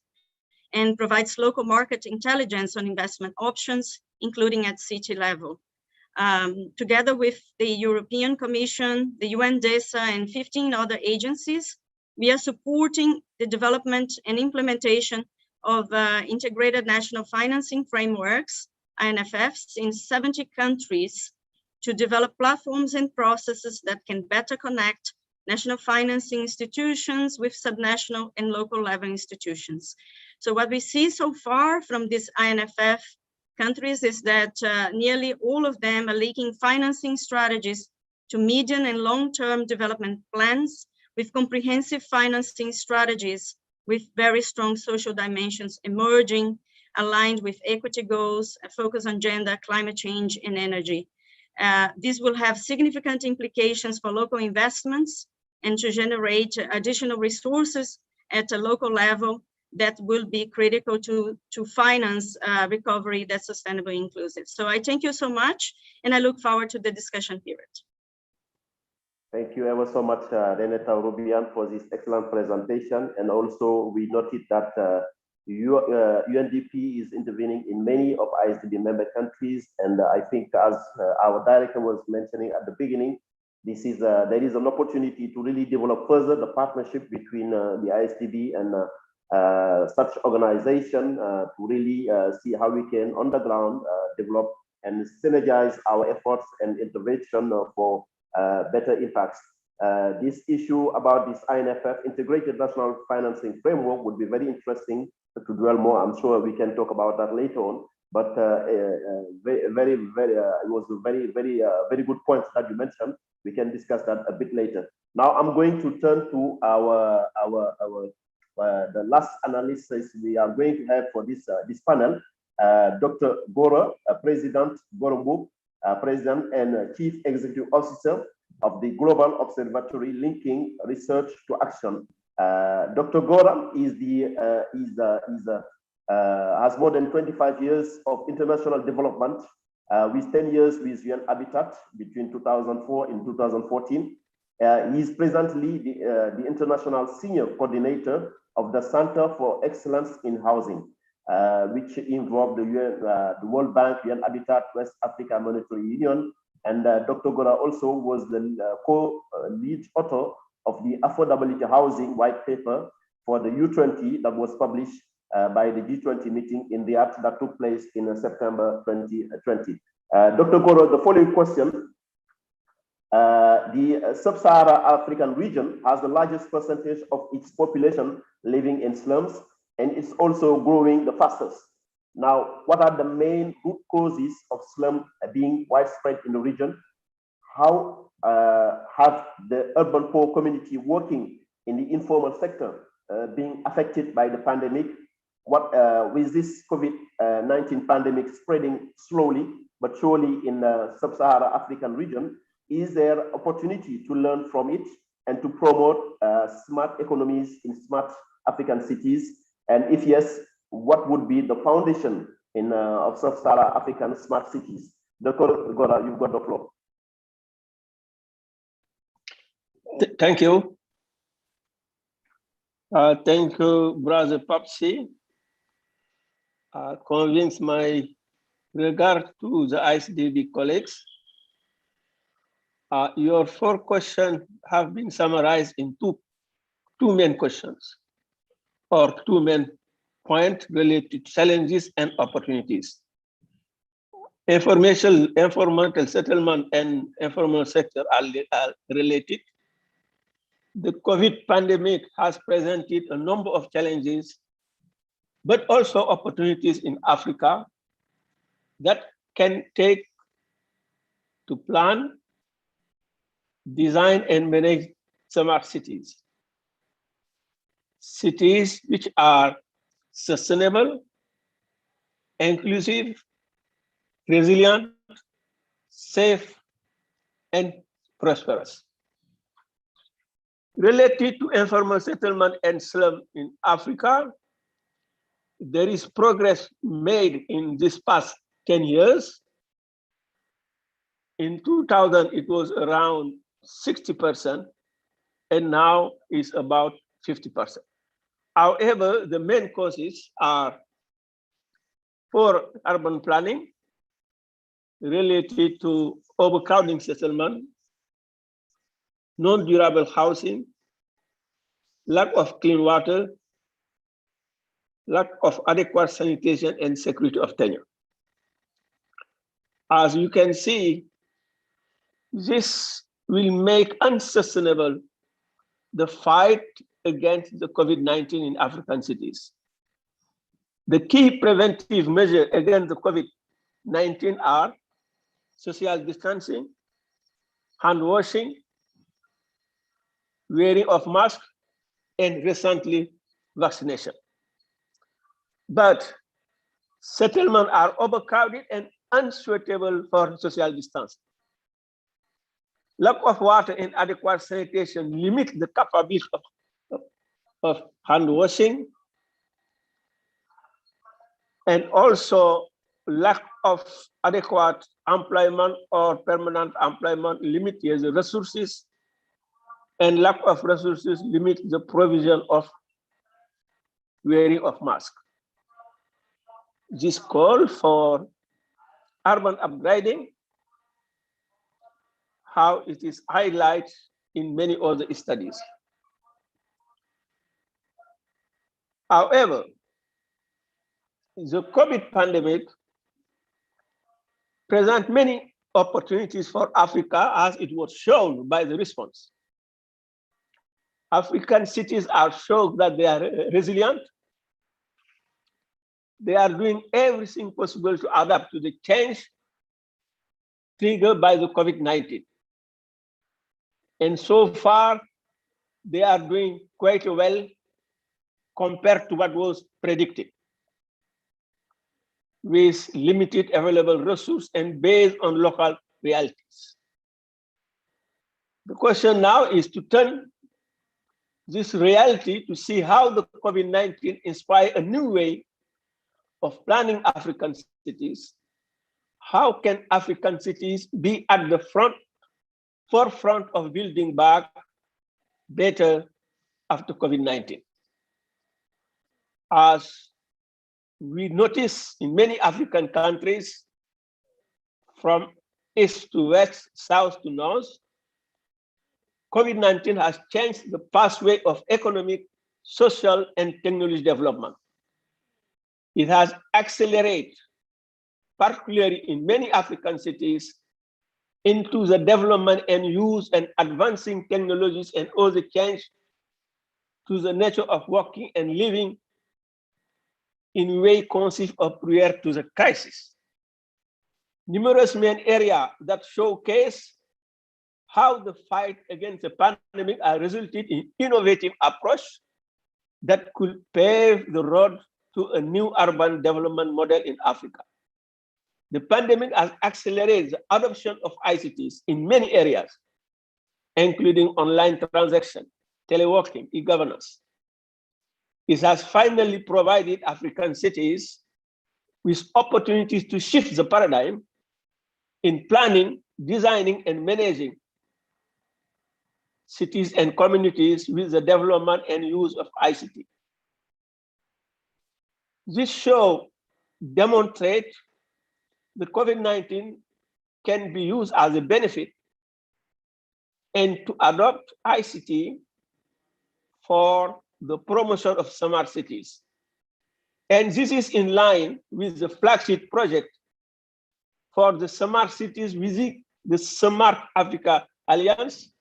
Speaker 10: and provides local market intelligence on investment options, including at city level. Together with the European Commission, the UNDESA, and 15 other agencies, we are supporting the development and implementation of integrated national financing frameworks, INFFs, in 70 countries to develop platforms and processes that can better connect national financing institutions with subnational and local level institutions. So what we see so far from these INFF countries is that nearly all of them are linking financing strategies to medium and long-term development plans with comprehensive financing strategies with very strong social dimensions emerging, aligned with equity goals, a focus on gender, climate change, and energy. This will have significant implications for local investments and to generate additional resources at a local level that will be critical to finance recovery that's sustainable and inclusive. So I thank you so much, and I look forward to the discussion period.
Speaker 1: Thank you ever so much, Renata Rubian, for this excellent presentation. And also, we noted that UNDP is intervening in many of ISDB member countries. And I think, as our director was mentioning at the beginning, this is there is an opportunity to really develop further the partnership between the ISDB and such organization to really see how we can, on the ground, develop and synergize our efforts and intervention for better impacts. This issue about this INFF, Integrated National Financing Framework, would be very interesting to dwell more. I'm sure we can talk about that later on. But it was very good points that you mentioned. We can discuss that a bit later. Now I'm going to turn to the last analysis we are going to have for this panel. Dr. Gora, President Gorombu, President and Chief Executive Officer of the Global Observatory Linking Research to Action. Dr. Gora has more than 25 years of international development, with 10 years with UN Habitat between 2004 and 2014. He is presently the International Senior Coordinator of the Center for Excellence in Housing, which involved the World Bank, UN Habitat, West Africa Monetary Union, and Dr. Gora also was the co-lead author of the Affordability Housing White Paper for the U20 that was published by the G20 meeting in Riyadh that took place in September 2020. Dr. Gora, the following question. The Sub-Saharan African region has the largest percentage of its population living in slums, and it's also growing the fastest. Now, what are the main root causes of slum being widespread in the region? How have the urban poor community working in the informal sector being affected by the pandemic? What with this COVID-19 pandemic spreading slowly but surely in the Sub-Saharan African region, is there opportunity to learn from it and to promote smart economies in smart African cities? And if yes, what would be the foundation of Sub-Saharan African smart cities? Dr. Gora, you've got the floor.
Speaker 11: Thank you. Thank you, Brother Papsi. Convince my regard to the ISDB colleagues. Your 4 questions have been summarized in two main questions, or 2 main points related to challenges and opportunities. Informal settlement and informal sector are related. The COVID pandemic has presented a number of challenges, but also opportunities in Africa that can take to plan, design, and manage smart cities. Cities which are sustainable, inclusive, resilient, safe, and prosperous. Related to informal settlement and slum in Africa, there is progress made in this past 10 years. In 2000, it was around 60%, and now is about 50%. However, the main causes are poor urban planning related to overcrowding settlement, non-durable housing, lack of clean water, lack of adequate sanitation and security of tenure. As you can see, this will make unsustainable the fight against the COVID-19 in African cities. The key preventive measures against the COVID-19 are social distancing, hand washing, wearing of masks, and recently vaccination. But settlements are overcrowded and unsuitable for social distancing. Lack of water and adequate sanitation limit the capability of hand washing, and also lack of adequate employment or permanent employment limit the resources, and lack of resources limit the provision of wearing of mask. This call for urban upgrading, how it is highlighted in many other studies. However, the COVID pandemic presents many opportunities for Africa, as it was shown by the response. African cities are shown that they are resilient. They are doing everything possible to adapt to the change triggered by the COVID-19. And so far, they are doing quite well compared to what was predicted, with limited available resources and based on local realities. The question now is to turn this reality to see how the COVID-19 inspires a new way of planning African cities. How can African cities be at the forefront of building back better after COVID-19? As we notice in many African countries, from east to west, south to north, COVID-19 has changed the pathway of economic, social, and technology development. It has accelerated, particularly in many African cities, into the development and use and advancing technologies and other change to the nature of working and living in a way conceived of prior to the crisis. Numerous main areas that showcase how the fight against the pandemic has resulted in innovative approach that could pave the road to a new urban development model in Africa. The pandemic has accelerated the adoption of ICTs in many areas, including online transaction, teleworking, e-governance. It has finally provided African cities with opportunities to shift the paradigm in planning, designing, and managing cities and communities with the development and use of ICT. This show demonstrates the COVID-19 can be used as a benefit and to adopt ICT for the promotion of smart cities. And this is in line with the flagship project for the smart cities within the Smart Africa Alliance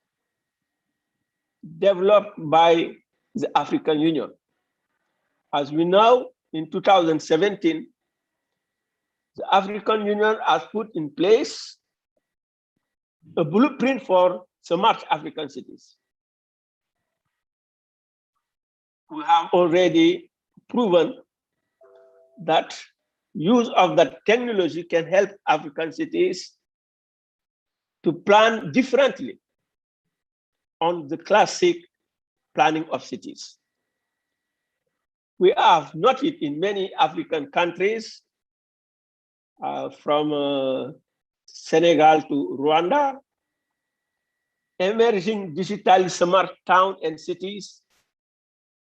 Speaker 11: developed by the African Union. As we know, in 2017, the African Union has put in place a blueprint for smart African cities. We have already proven that use of that technology can help African cities to plan differently on the classic planning of cities. We have noted in many African countries, from Senegal to Rwanda, emerging digital smart towns and cities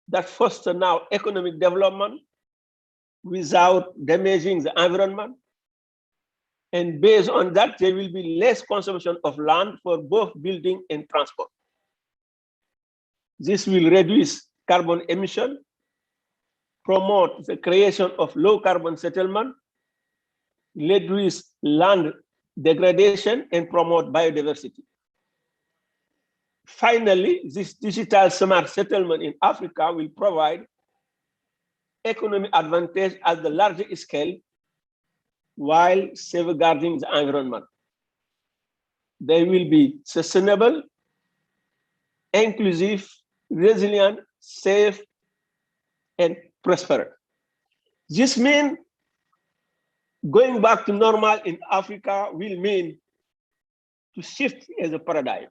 Speaker 11: that foster now economic development without damaging the environment. And based on that, there will be less consumption of land for both building and transport. This will reduce carbon emission, promote the creation of low carbon settlement, reduce land degradation, and promote biodiversity. Finally, this digital smart settlement in Africa will provide economic advantage at the larger scale while safeguarding the environment. They will be sustainable, inclusive, resilient, safe, and prosperous. This means going back to normal in Africa will mean to shift as a paradigm,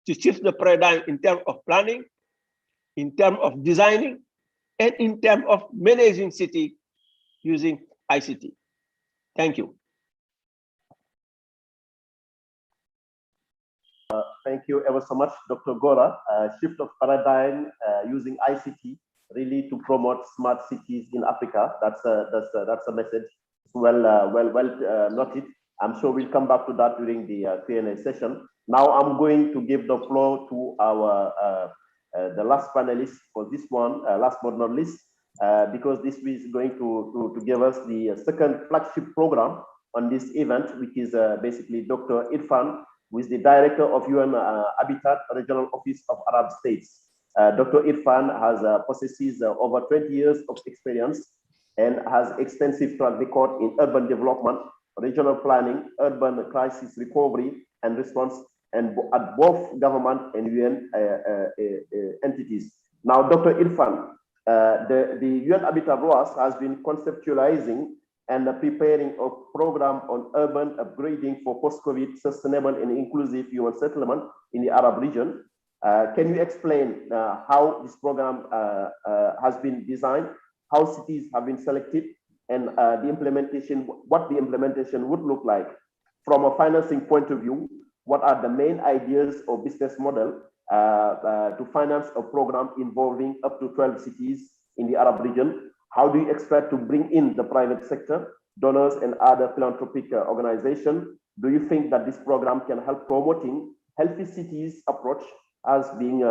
Speaker 11: to shift the paradigm in terms of planning, in terms of designing, and in terms of managing city using ICT. Thank you.
Speaker 1: Thank you ever so much, Dr. Gora. Shift of paradigm using ICT really to promote smart cities in Africa. That's a message well noted. I'm sure we'll come back to that during the Q&A session. Now I'm going to give the floor to our the last panelist for this one, last but not least, because this is going to give us the second flagship program on this event, which is basically Dr. Irfan, who is the Director of UN Habitat Regional Office of Arab States. Dr. Irfan possesses over 20 years of experience and has extensive track record in urban development, regional planning, urban crisis recovery and response, and at both government and UN entities. Now, Dr. Irfan, the UN Habitat ROAS has been conceptualizing and preparing a program on urban upgrading for post-COVID sustainable and inclusive human settlement in the Arab region. Can you explain how this program has been designed, how cities have been selected, and the implementation, what the implementation would look like? From a financing point of view, what are the main ideas or business model to finance a program involving up to 12 cities in the Arab region? How do you expect to bring in the private sector, donors, and other philanthropic organizations? Do you think that this program can help promoting healthy cities approach as being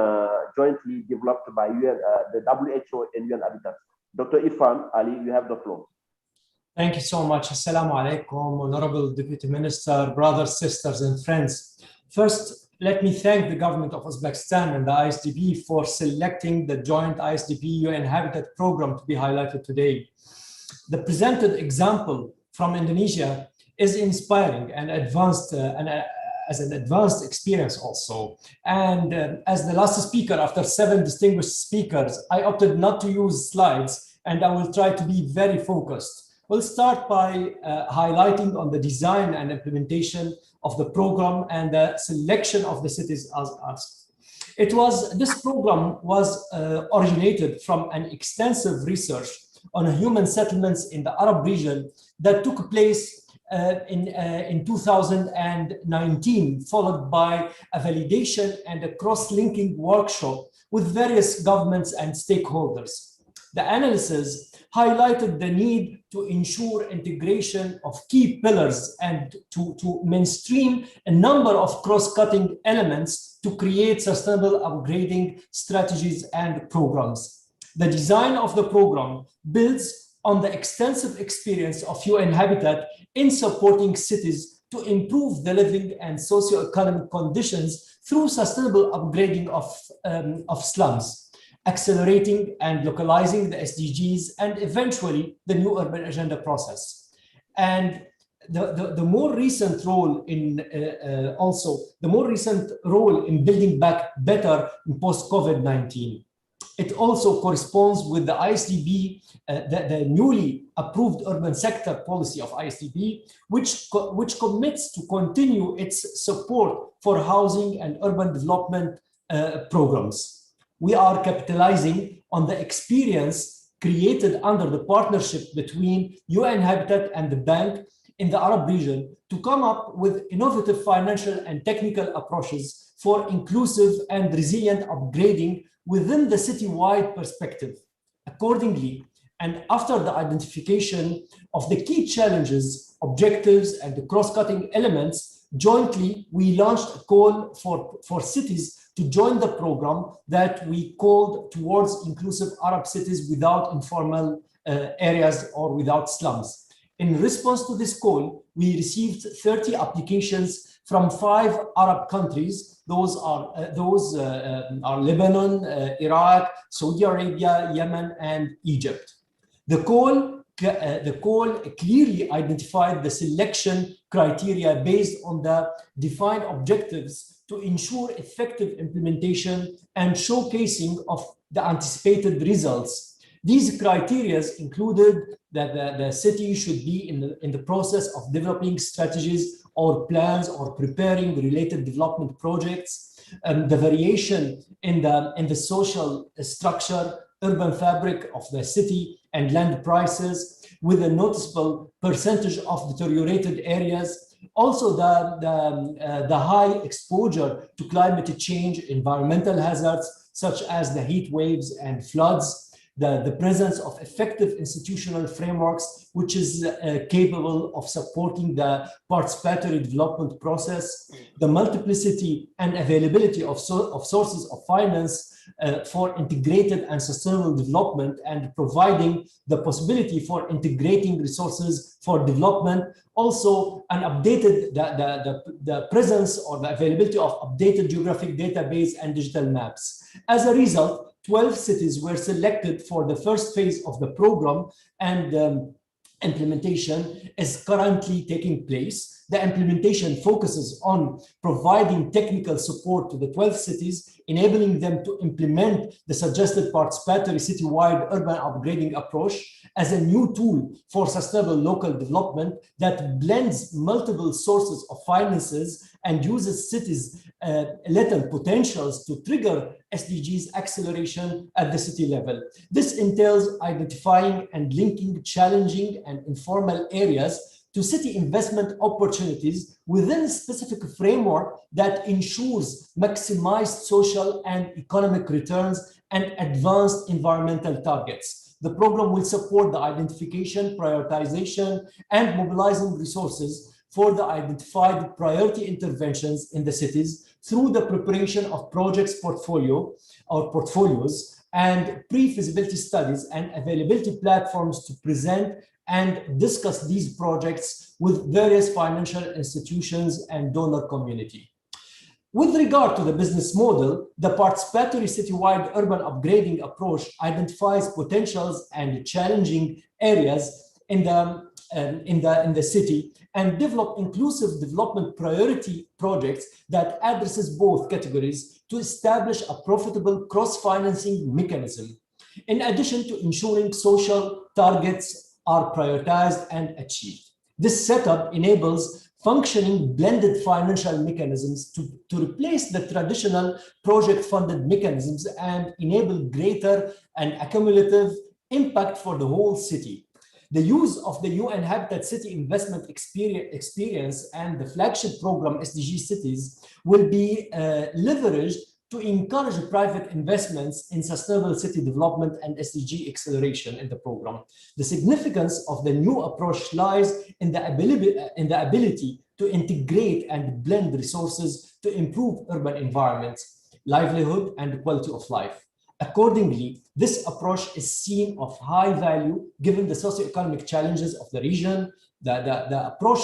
Speaker 1: jointly developed by UN, the WHO and UN Habitat? Dr. Irfan Ali, you have the floor.
Speaker 12: Thank you so much. Assalamu alaikum, Honorable Deputy Minister, brothers, sisters, and friends. First, let me thank the government of Uzbekistan and the IsDB for selecting the joint IsDB UN Habitat program to be highlighted today. The presented example from Indonesia is inspiring and advanced, as an advanced experience also. And as the last speaker, after 7 distinguished speakers, I opted not to use slides, and I will try to be very focused. We'll start by highlighting on the design and implementation of the program and the selection of the cities as asked. This program was originated from an extensive research on human settlements in the Arab region that took place in 2019, followed by a validation and a cross-linking workshop with various governments and stakeholders. The analysis highlighted the need to ensure integration of key pillars and to mainstream a number of cross-cutting elements to create sustainable upgrading strategies and programs. The design of the program builds on the extensive experience of UN Habitat in supporting cities to improve the living and socio-economic conditions through sustainable upgrading of slums, accelerating and localizing the SDGs, and eventually the new urban agenda process. And the more recent role in building back better in post-COVID-19. It also corresponds with the IsDB, the newly approved urban sector policy of IsDB, which commits to continue its support for housing and urban development programs. We are capitalizing on the experience created under the partnership between UN Habitat and the bank in the Arab region to come up with innovative financial and technical approaches for inclusive and resilient upgrading within the citywide perspective. Accordingly, and after the identification of the key challenges, objectives, and the cross-cutting elements, jointly, we launched a call for cities to join the program that we called Towards Inclusive Arab Cities Without Informal Areas or Without Slums. In response to this call, we received 30 applications from 5 Arab countries. Those are Lebanon, Iraq, Saudi Arabia, Yemen, and Egypt. The call clearly identified the selection criteria based on the defined objectives to ensure effective implementation and showcasing of the anticipated results. These criteria included that the city should be in the process of developing strategies or plans or preparing related development projects, the variation in the social structure, urban fabric of the city, and land prices, with a noticeable percentage of deteriorated areas. Also, the high exposure to climate change, environmental hazards, such as the heat waves and floods, the presence of effective institutional frameworks, which is capable of supporting the participatory development process, the multiplicity and availability of sources of finance for integrated and sustainable development, and providing the possibility for integrating resources for development. Also, an updated, the presence or the availability of updated geographic database and digital maps. As a result, 12 cities were selected for the first phase of the program, and implementation is currently taking place. The implementation focuses on providing technical support to the 12 cities, enabling them to implement the suggested participatory citywide urban upgrading approach as a new tool for sustainable local development that blends multiple sources of finances and uses cities' latent potentials to trigger SDGs acceleration at the city level. This entails identifying and linking challenging and informal areas to city investment opportunities within a specific framework that ensures maximized social and economic returns and advanced environmental targets. The program will support the identification, prioritization, and mobilizing resources for the identified priority interventions in the cities through the preparation of projects portfolios and pre-feasibility studies and availability platforms to present and discuss these projects with various financial institutions and donor community. With regard to the business model, the participatory citywide urban upgrading approach identifies potentials and challenging areas in the city and develop inclusive development priority projects that addresses both categories to establish a profitable cross-financing mechanism. In addition to ensuring social targets are prioritized and achieved. This setup enables functioning blended financial mechanisms to replace the traditional project-funded mechanisms and enable greater and accumulative impact for the whole city. The use of the UN Habitat City Investment Experience and the flagship program SDG Cities will be leveraged to encourage private investments in sustainable city development and SDG acceleration in the program. The significance of the new approach lies in the ability to integrate and blend resources to improve urban environments, livelihood, and quality of life. Accordingly, this approach is seen of high value given the socio-economic challenges of the region. The approach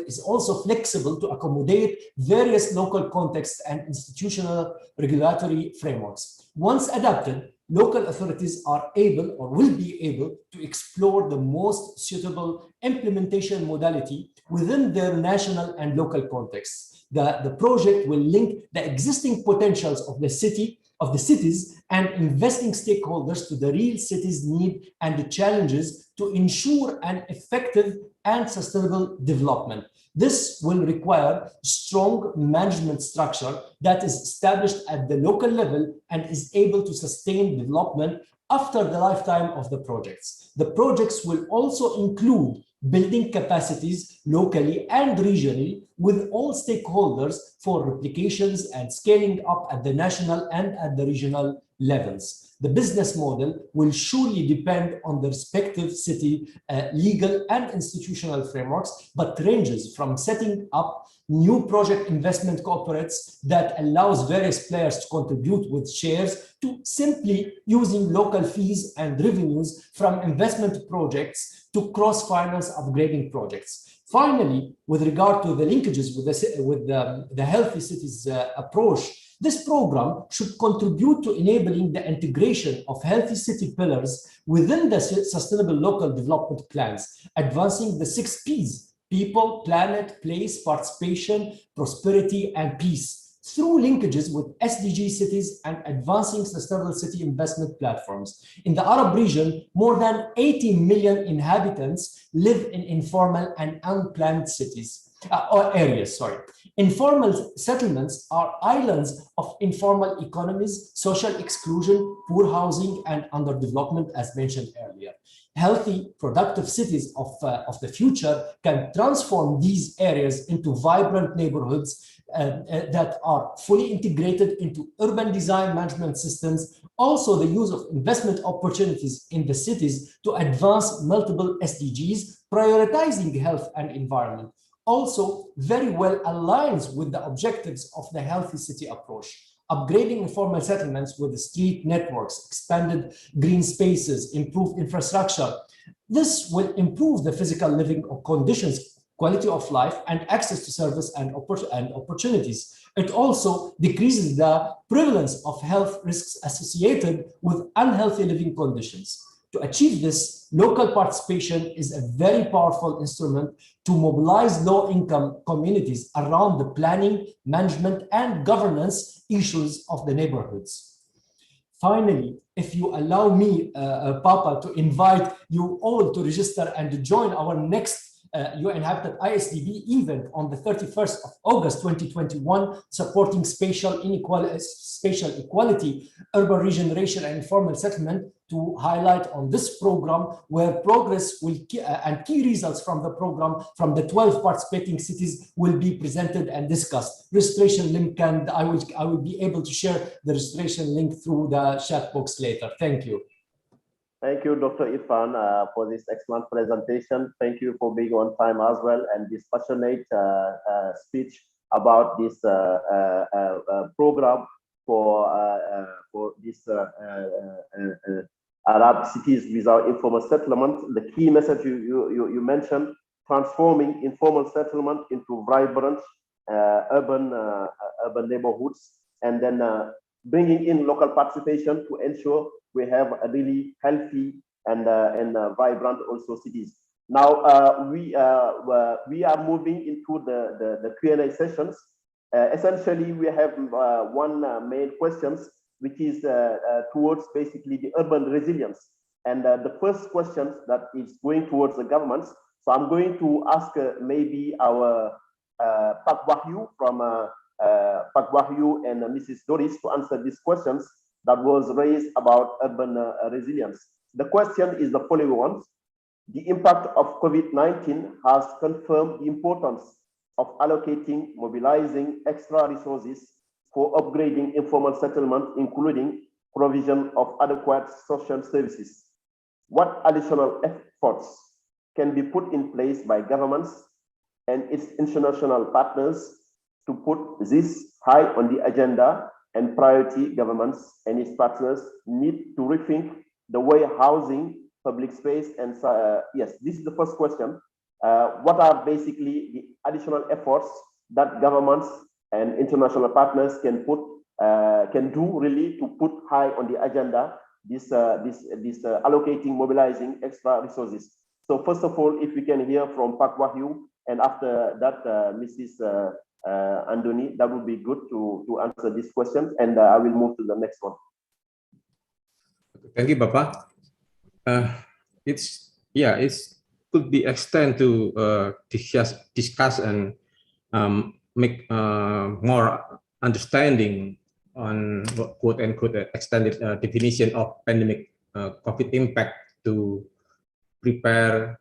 Speaker 12: is also flexible to accommodate various local contexts and institutional regulatory frameworks. Once adopted, local authorities are able or will be able to explore the most suitable implementation modality within their national and local contexts. The project will link the existing potentials of the cities and investing stakeholders to the real city's need and the challenges to ensure an effective and sustainable development. This will require strong management structure that is established at the local level and is able to sustain development after the lifetime of the projects. The projects will also include building capacities locally and regionally with all stakeholders for replications and scaling up at the national and at the regional levels. The business model will surely depend on the respective city legal and institutional frameworks, but ranges from setting up new project investment corporates that allows various players to contribute with shares to simply using local fees and revenues from investment projects to cross-finance upgrading projects. Finally, with regard to the linkages with the Healthy Cities approach, this program should contribute to enabling the integration of healthy city pillars within the sustainable local development plans, advancing the 6 Ps: people, planet, place, participation, prosperity, and peace, through linkages with SDG cities and advancing sustainable city investment platforms. In the Arab region, more than 80 million inhabitants live in informal and unplanned cities, or areas, sorry. Informal settlements are islands of informal economies, social exclusion, poor housing, and underdevelopment, as mentioned earlier. Healthy, productive cities of the future can transform these areas into vibrant neighborhoods that are fully integrated into urban design management systems. Also, the use of investment opportunities in the cities to advance multiple SDGs, prioritizing health and environment, also very well aligns with the objectives of the healthy city approach. Upgrading informal settlements with street networks, expanded green spaces, improved infrastructure. This will improve the physical living conditions, quality of life, and access to service and opportunities. It also decreases the prevalence of health risks associated with unhealthy living conditions. To achieve this, local participation is a very powerful instrument to mobilize low-income communities around the planning, management, and governance issues of the neighborhoods. Finally, if you allow me, Papa, to invite you all to register and join our next UN Habitat ISDB event on the 31st of August 2021, supporting spatial equality, urban regeneration, and informal settlement, to highlight on this program where progress will and key results from the program from the 12 participating cities will be presented and discussed. Registration link, and I will be able to share the registration link through the chat box later. Thank you.
Speaker 1: Thank you, Dr. Irfan, for this excellent presentation. Thank you for being on time as well, and this passionate speech about this program for this Arab cities without informal settlement. The key message you mentioned, transforming informal settlement into vibrant urban neighborhoods, and then bringing in local participation to ensure we have a really healthy and vibrant also cities. Now we are moving into the Q&A sessions. Essentially, we have one main questions, which is towards basically the urban resilience. And the first question that is going towards the governments. So I'm going to ask maybe our Pak Wahyu from Pak Wahyu and Mrs. Doris to answer these questions that was raised about urban resilience. The question is the following one. The impact of COVID-19 has confirmed the importance of allocating, mobilizing extra resources for upgrading informal settlement, including provision of adequate social services. What additional efforts can be put in place by governments and its international partners to put this high on the agenda, and priority governments and its partners need to rethink the way housing, public space, and yes, this is the first question. What are basically the additional efforts that governments and international partners can do really to put high on the agenda this allocating, mobilizing extra resources? So first of all, if we can hear from Pak Wahyu, and after that, Mrs. Andoni, that would be good to answer this question, and I will move to the next one.
Speaker 5: Thank you, Bapak. It could be extended to discuss and make more understanding on quote unquote extended definition of pandemic COVID impact to prepare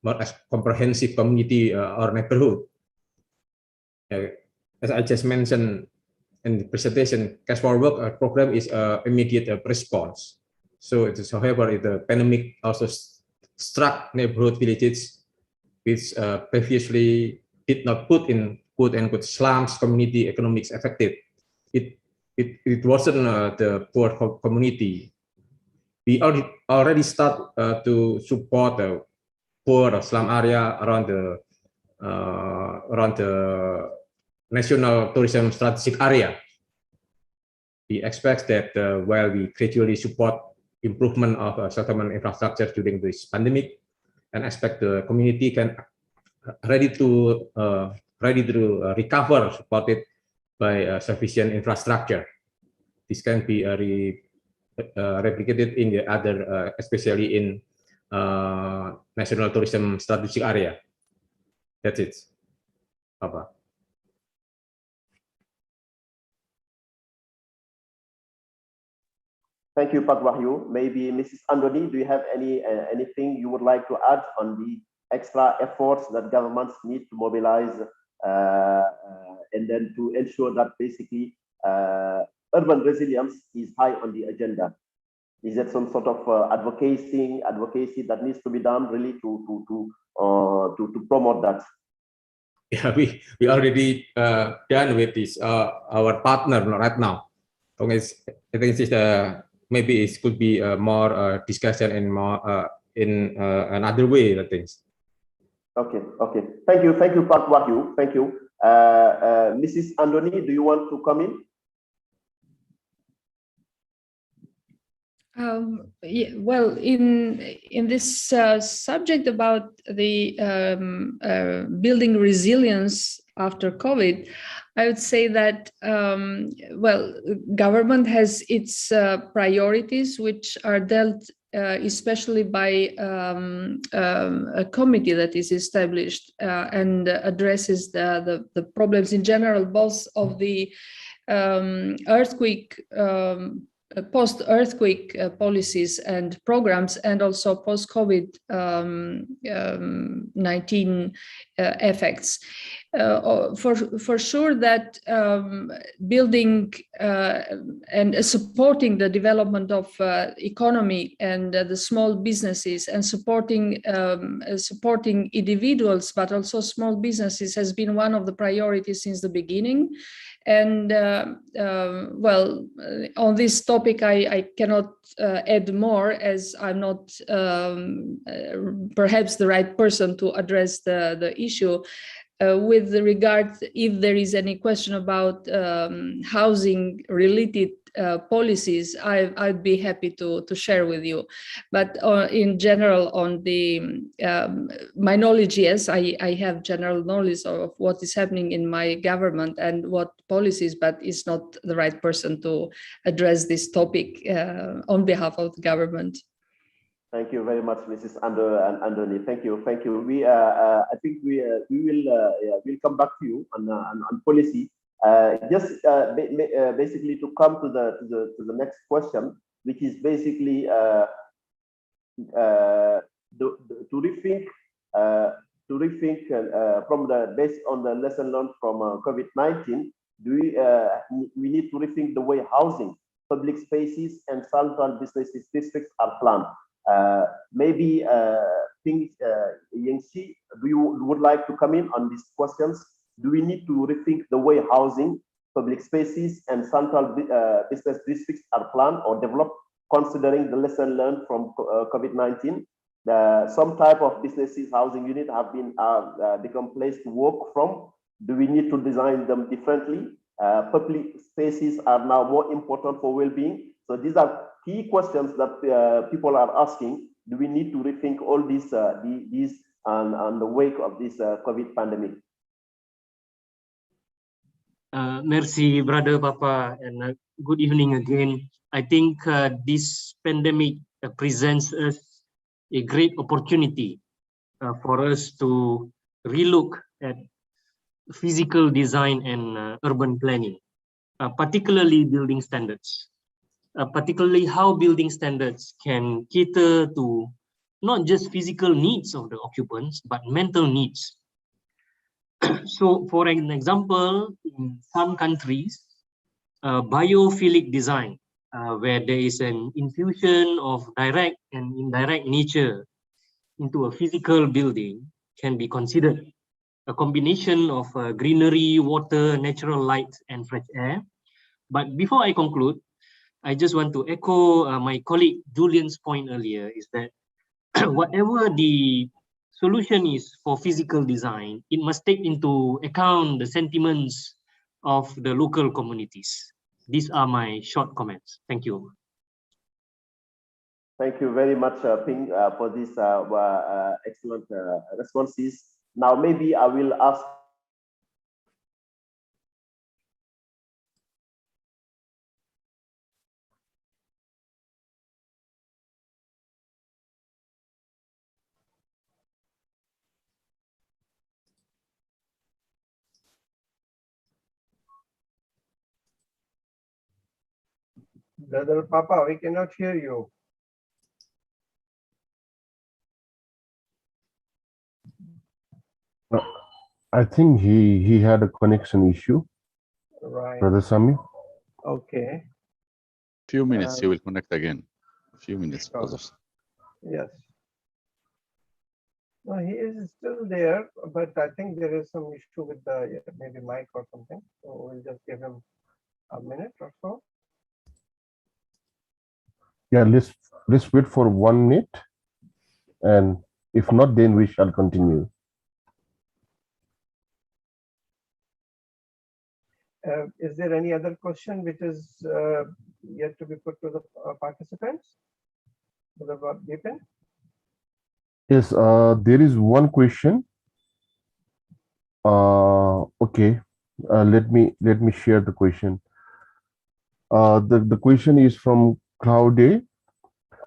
Speaker 5: more comprehensive community or neighborhood. As I just mentioned in the presentation, Cash for Work program is an immediate response. So it is, however, the pandemic also struck neighborhood villages which previously did not put in quote unquote slums community economics affected. It wasn't the poor community. We already start to support the poor slum area around the national tourism strategic area. We expect that while we gradually support improvement of settlement infrastructure during this pandemic, and expect the community can ready to recover, supported by sufficient infrastructure. This can be replicated in the other, especially in national tourism strategic area. That's it, Papa.
Speaker 1: Thank you, Pak Wahyu. Maybe Mrs. Andoni, do you have anything you would like to add on the extra efforts that governments need to mobilize and then to ensure that basically urban resilience is high on the agenda? Is there some sort of advocacy that needs to be done really to promote that?
Speaker 5: Yeah, we already done with this our partner right now. I think it's maybe it could be more discussion and more in another way, I think.
Speaker 1: Okay. Thank you, Pak Wahyu. Thank you. Mrs. Andoni, do you want to come in?
Speaker 8: Yeah, well, in this subject about the building resilience after COVID, I would say that well, government has its priorities, which are dealt especially by a committee that is established and addresses the problems in general, both of the earthquake. Post-earthquake policies and programs, and also post-COVID-19 effects. For sure that building and supporting the development of economy and the small businesses, and supporting individuals, but also small businesses, has been one of the priorities since the beginning. And well, on this topic, I cannot add more, as I'm not perhaps the right person to address the issue. With regard, if there is any question about housing related policies, I'd be happy to share with you. But in general, on the my knowledge, yes, I have general knowledge of what is happening in my government and what policies, but it's not the right person to address this topic on behalf of the government.
Speaker 1: Thank you very much, Mrs. Andoni. Thank you. We I think we will come back to you on policy. Just basically to come to the next question, which is basically to rethink from based on the lesson learned from COVID-19. We need to rethink the way housing, public spaces, and central business districts are planned. Maybe things, Yingxi, would like to come in on these questions? Do we need to rethink the way housing, public spaces, and central business districts are planned or developed, considering the lesson learned from COVID-19? Some type of businesses, housing unit have been become place to work from. Do we need to design them differently? Public spaces are now more important for well-being. So these are key questions that people are asking. Do we need to rethink all these on the wake of this COVID pandemic?
Speaker 7: Merci, Brother Papa, and good evening again. I think this pandemic presents us a great opportunity for us to relook at physical design and urban planning, particularly building standards. Particularly how building standards can cater to not just physical needs of the occupants, but mental needs. So, for an example, in some countries, biophilic design, where there is an infusion of direct and indirect nature into a physical building, can be considered. A combination of greenery, water, natural light, and fresh air. But before I conclude, I just want to echo my colleague Julian's point earlier, is that whatever the solution is for physical design, it must take into account the sentiments of the local communities. These are my short comments. Thank you.
Speaker 1: Thank you very much, Ping, for these excellent responses. Now, maybe I will ask
Speaker 13: Brother Papa, we cannot hear you.
Speaker 6: I think he had a connection issue,
Speaker 13: Right.
Speaker 6: Brother Sami.
Speaker 13: Okay.
Speaker 14: Few minutes, he will connect again. A few minutes,
Speaker 13: Sure.
Speaker 14: brothers.
Speaker 13: Yes. No, he is still there, but I think there is some issue with the maybe mic or something. So we'll just give him a minute or so.
Speaker 6: Yeah, let's wait for 1 minute, and if not, then we shall continue.
Speaker 13: Is there any other question which is yet to be put to the participants? Deepan?
Speaker 6: Yes, there is one question. Okay, let me share the question. The question is from Claude.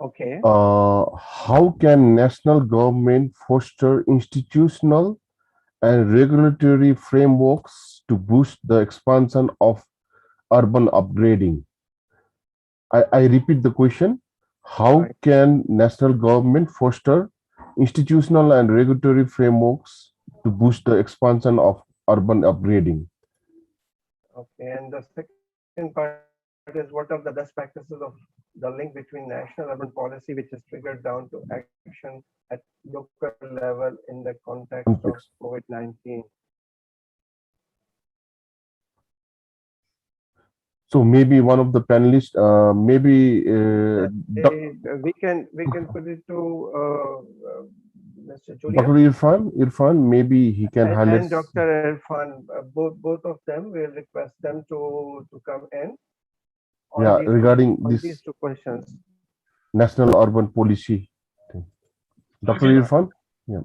Speaker 13: Okay.
Speaker 6: How can national government foster institutional and regulatory frameworks to boost the expansion of urban upgrading? I repeat the question. How can national government foster institutional and regulatory frameworks to boost the expansion of urban upgrading?
Speaker 13: Okay, and the second part is what are the best practices of the link between national urban policy, which is triggered down to action at local level in the context of COVID-19?
Speaker 6: So maybe one of the panelists,
Speaker 13: we can put it to Mr. Julia.
Speaker 6: Dr. Irfan, maybe he can highlight.
Speaker 13: And Dr. Irfan, both of them, we'll request them to come in.
Speaker 6: Yeah, regarding
Speaker 13: on
Speaker 6: this
Speaker 13: these two questions.
Speaker 6: national urban policy. Dr.
Speaker 9: Okay.
Speaker 6: Irfan? Yeah.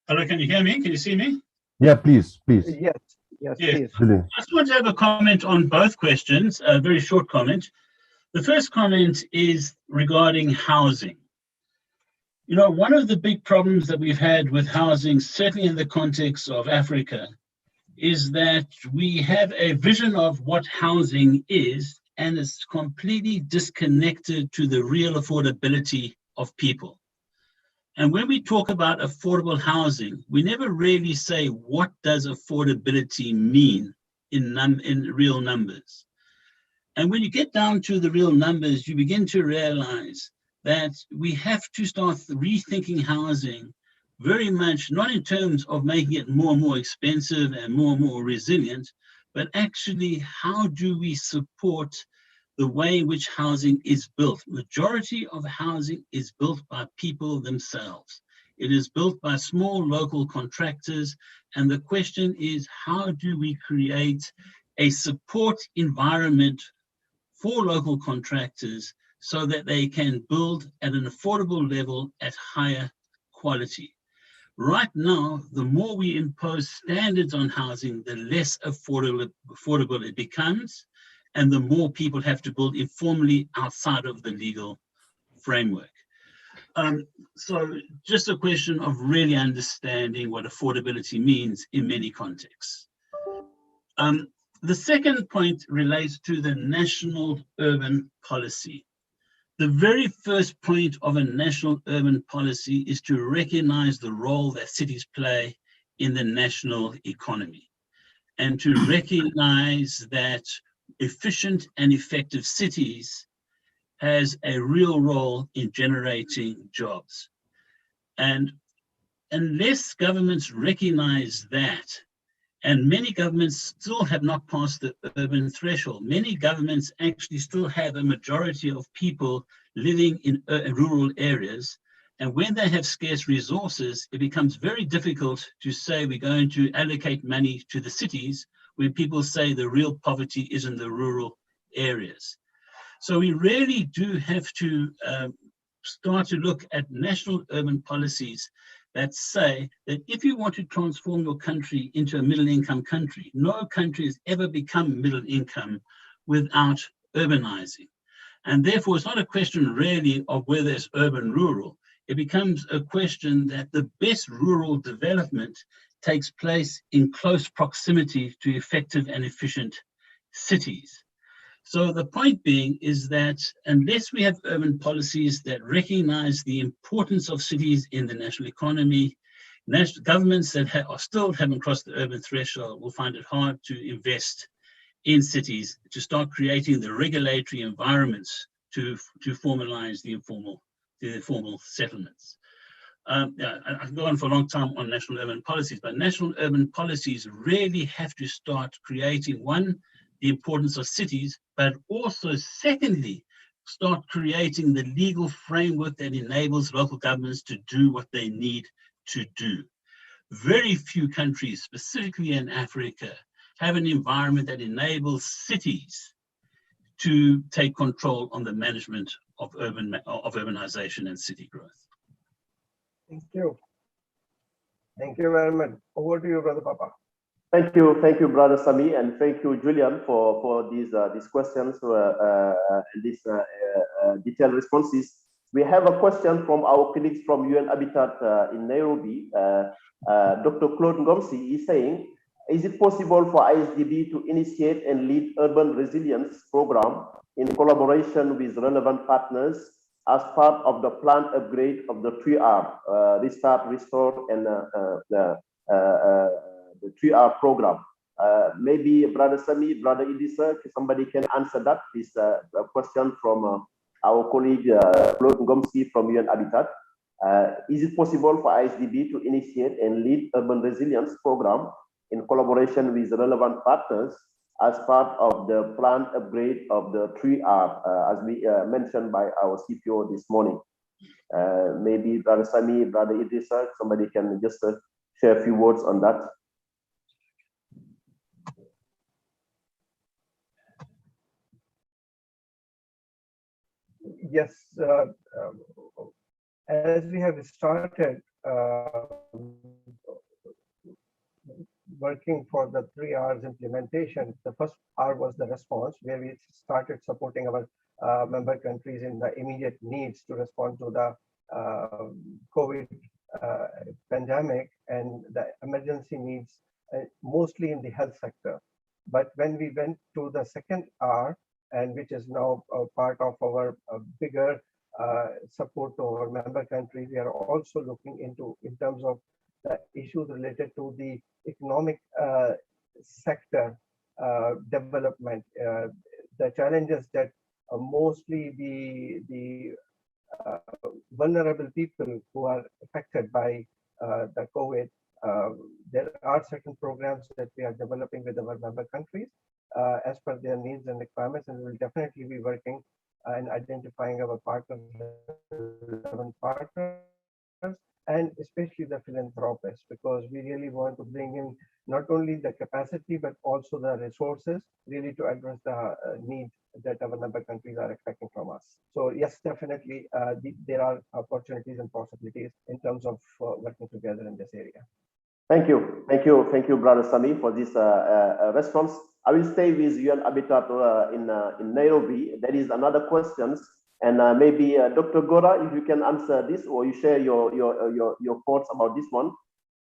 Speaker 9: Hello, can you hear me? Can you see me?
Speaker 6: Yeah, please.
Speaker 13: Yes, please.
Speaker 6: Brilliant.
Speaker 9: I just want to have a comment on both questions, a very short comment. The first comment is regarding housing. You know, one of the big problems that we've had with housing, certainly in the context of Africa, is that we have a vision of what housing is, and it's completely disconnected to the real affordability of people. And when we talk about affordable housing, we never really say, what does affordability mean in real numbers? And when you get down to the real numbers, you begin to realize that we have to start rethinking housing very much, not in terms of making it more and more expensive and more resilient, but actually, how do we support the way in which housing is built? Majority of housing is built by people themselves. It is built by small local contractors. And the question is, how do we create a support environment for local contractors so that they can build at an affordable level at higher quality? Right now, the more we impose standards on housing, the less affordable it becomes, and the more people have to build informally outside of the legal framework. So just a question of really understanding what affordability means in many contexts. The second point relates to the national urban policy. The very first point of a national urban policy is to recognize the role that cities play in the national economy, and to recognize that efficient and effective cities has a real role in generating jobs. And unless governments recognize that, and many governments still have not passed the urban threshold. Many governments actually still have a majority of people living in rural areas. And when they have scarce resources, it becomes very difficult to say we're going to allocate money to the cities when people say the real poverty is in the rural areas. So we really do have to start to look at national urban policies that say that if you want to transform your country into a middle-income country, no country has ever become middle-income without urbanizing. And therefore, it's not a question really of whether it's urban-rural. It becomes a question that the best rural development takes place in close proximity to effective and efficient cities. So the point being is that unless we have urban policies that recognize the importance of cities in the national economy, national governments that still haven't crossed the urban threshold will find it hard to invest in cities, to start creating the regulatory environments to formalize the informal settlements. I can go on for a long time on national urban policies, but national urban policies really have to start creating, one, the importance of cities, but also secondly, start creating the legal framework that enables local governments to do what they need to do. Very few countries, specifically in Africa, have an environment that enables cities to take control on the management of urbanization and city growth.
Speaker 13: Thank you. Thank you very much. Over to you, Brother Papa.
Speaker 1: Thank you, Brother Sami, and thank you, Julian, for these questions and these detailed responses. We have a question from our colleagues from UN Habitat in Nairobi. Dr. Claude Ngomsi is saying, is it possible for IsDB to initiate and lead urban resilience program in collaboration with relevant partners as part of the planned upgrade of the 3R, Restart, Restore, and the 3R program? Maybe Brother Sami, Brother Idrissa, somebody can answer that. This a question from our colleague Claude Ngomsi from UN Habitat. Is it possible for IsDB to initiate and lead urban resilience program in collaboration with relevant partners as part of the planned upgrade of the 3R, as we mentioned by our CPO this morning? Maybe Brother Sami, Brother Idrissa, somebody can just share a few words on that.
Speaker 13: Yes, as we have started working for the 3R's implementation, the first R was the response, where we started supporting our member countries in the immediate needs to respond to the COVID pandemic and the emergency needs, mostly in the health sector. But when we went to the second R, and which is now a part of our bigger support to our member countries, we are also looking into in terms of the issues related to the economic sector development, the challenges that mostly the vulnerable people who are affected by the COVID. There are certain programs that we are developing with our member countries as per their needs and requirements, and we will definitely be working and identifying our partners and especially the philanthropists, because we really want to bring in not only the capacity but also the resources really to address the needs that our member countries are expecting from us. So yes, definitely there are opportunities and possibilities in terms of working together in this area.
Speaker 1: Thank you, Brother Sami, for this response. I will stay with UN Habitat in Nairobi. There is another question, and maybe Dr. Gora, if you can answer this, or you share your thoughts about this one.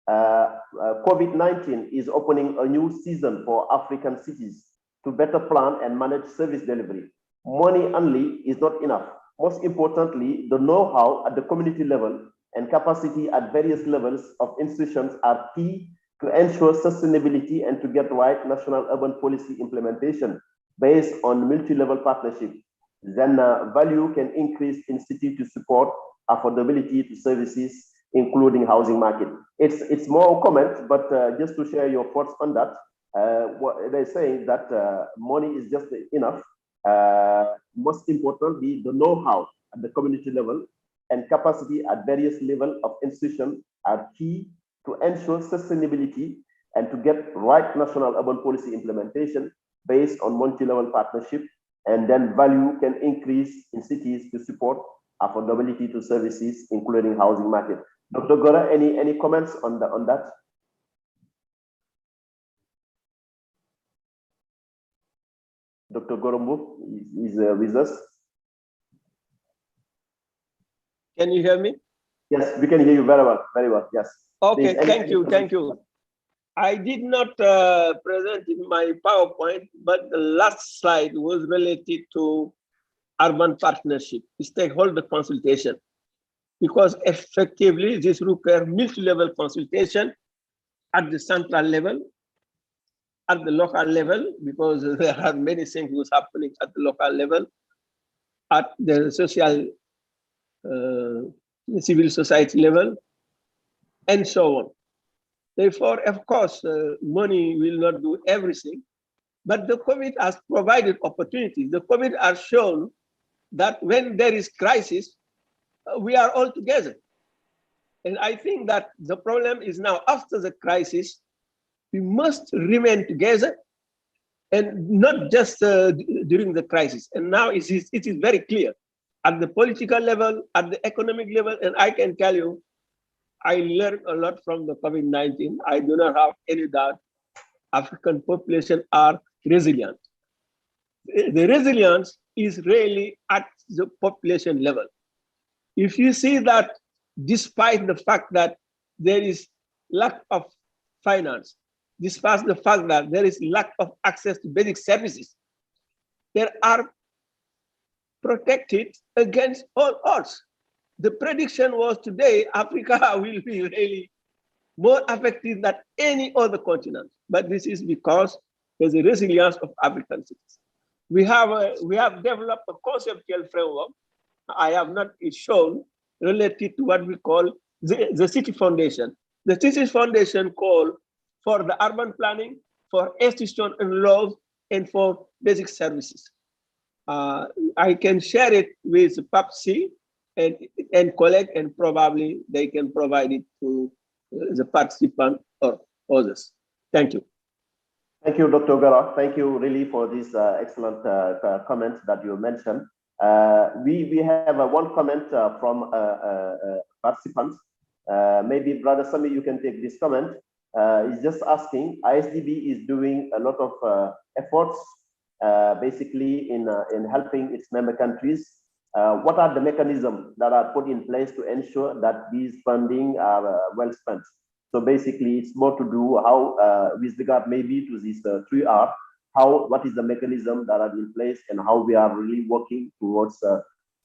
Speaker 1: COVID-19 is opening a new season for African cities to better plan and manage service delivery. Money only is not enough. Most importantly, the know-how at the community level and capacity at various levels of institutions are key to ensure sustainability and to get right national urban policy implementation based on multi-level partnership. Then value can increase in city to support affordability to services, including housing market. It's more comment, but just to share your thoughts on that, what they're saying that money is just enough. Most importantly, the know-how at the community level and capacity at various levels of institution are key to ensure sustainability and to get right national urban policy implementation based on multi-level partnership, and then value can increase in cities to support affordability to services, including housing market. Dr. Gora, any comments on that? Dr. Gorombo is with us.
Speaker 11: Can you hear me?
Speaker 1: Yes, we can hear you very well, yes.
Speaker 11: Okay, thank you. I did not present in my PowerPoint, but the last slide was related to urban partnership, stakeholder consultation, because effectively this requires multi-level consultation at the central level, at the local level, because there are many things happening at the local level, at the social, civil society level, and so on. Therefore, of course, money will not do everything, but the COVID has provided opportunities. The COVID has shown that when there is crisis, we are all together. And I think that the problem is now after the crisis, we must remain together and not just during the crisis. And now it is very clear at the political level, at the economic level, and I can tell you, I learned a lot from the COVID-19. I do not have any doubt African population are resilient. The resilience is really at the population level. If you see that despite the fact that there is lack of finance, despite the fact that there is lack of access to basic services, they are protected against all odds. The prediction was today, Africa will be really more affected than any other continent. But this is because there's a resilience of African cities. We have developed a conceptual framework. I have not shown related to what we call the city foundation. The city foundation call for the urban planning, for institution and laws, and for basic services. I can share it with PAPC and collect, and probably they can provide it to the participant or others. Thank you.
Speaker 1: Thank you, Dr. Gara. Thank you really for this excellent comment that you mentioned. We have one comment from participants. Maybe Brother Sami, you can take this comment. He's just asking, ISDB is doing a lot of efforts basically in helping its member countries. What are the mechanisms that are put in place to ensure that these funding are well spent? So basically, it's more to do how, with regard maybe to this 3R, what is the mechanism that are in place and how we are really working towards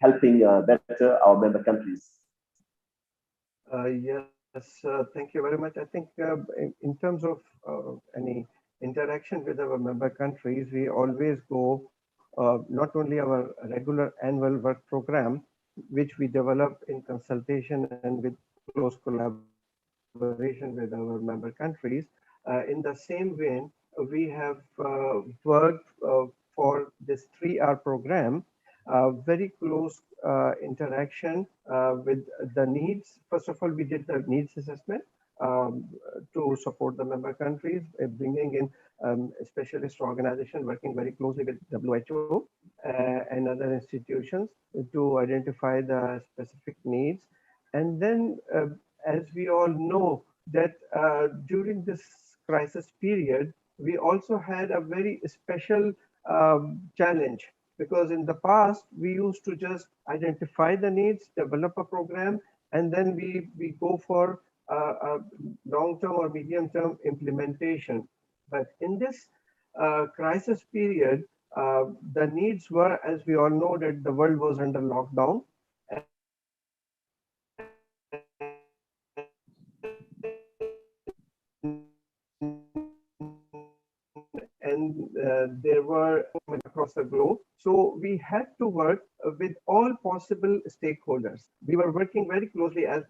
Speaker 1: helping better our member countries.
Speaker 13: Yes, thank you very much. I think in terms of any interaction with our member countries, we always go not only our regular annual work program, which we develop in consultation and with close collaboration with our member countries. In the same vein, we have worked for this 3R program, very close interaction with the needs. First of all, we did the needs assessment to support the member countries, bringing in specialist organizations working very closely with WHO and other institutions to identify the specific needs. And then, as we all know, that during this crisis period, we also had a very special challenge, because in the past, we used to just identify the needs, develop a program, and then we go for a long-term or medium-term implementation. But in this crisis period, the needs were, as we all know, that the world was under lockdown. And there were across the globe. So we had to work with all possible stakeholders. We were working very closely, as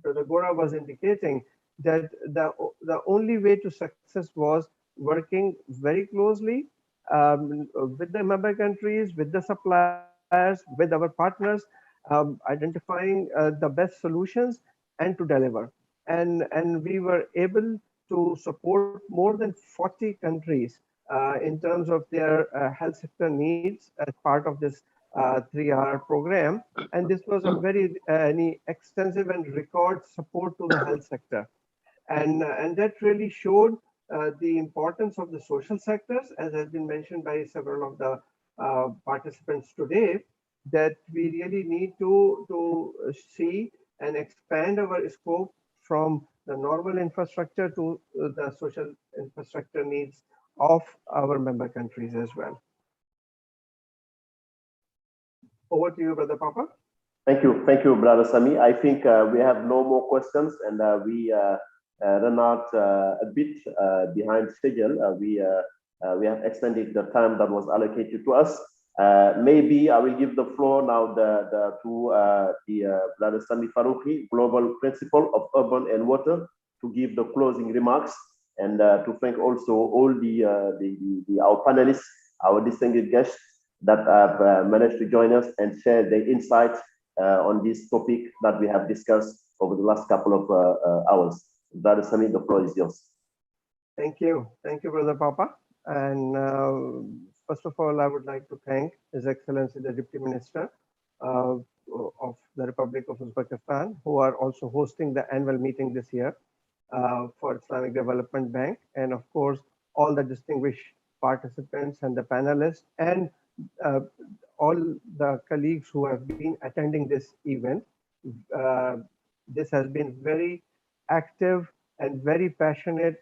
Speaker 13: Brother Gora was indicating, that the only way to success was working very closely with the member countries, with the suppliers, with our partners, identifying the best solutions and to deliver. And we were able to support more than 40 countries in terms of their health sector needs as part of this 3R program. And this was a very extensive and record support to the health sector. And that really showed the importance of the social sectors, as has been mentioned by several of the participants today, that we really need to see and expand our scope from the normal infrastructure to the social infrastructure needs of our member countries as well. Over to you, Brother Papa.
Speaker 1: Thank you, Brother Sami. I think we have no more questions, and we run out a bit behind schedule. We have extended the time that was allocated to us. Maybe I will give the floor now to Brother Sami Farouqi, Global Principal of Urban and Water, to give the closing remarks, and to thank also all our panelists, our distinguished guests that have managed to join us and share their insights on this topic that we have discussed over the last couple of hours. Brother Sami, the floor is yours.
Speaker 13: Thank you, Brother Papa. And first of all, I would like to thank His Excellency the Deputy Minister of the Republic of Uzbekistan, who are also hosting the annual meeting this year for Islamic Development Bank, and of course all the distinguished participants and the panelists, and all the colleagues who have been attending this event. This has been very active and very passionate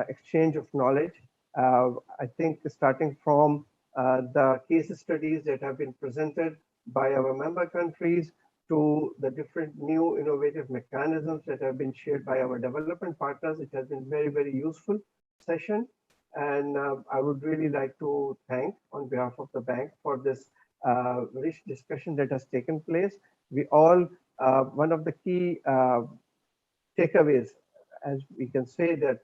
Speaker 13: exchange of knowledge. I think starting from the case studies that have been presented by our member countries to the different new innovative mechanisms that have been shared by our development partners, it has been very, very useful session. And I would really like to thank on behalf of the bank for this rich discussion that has taken place. We all, one of the key takeaways, as we can say, that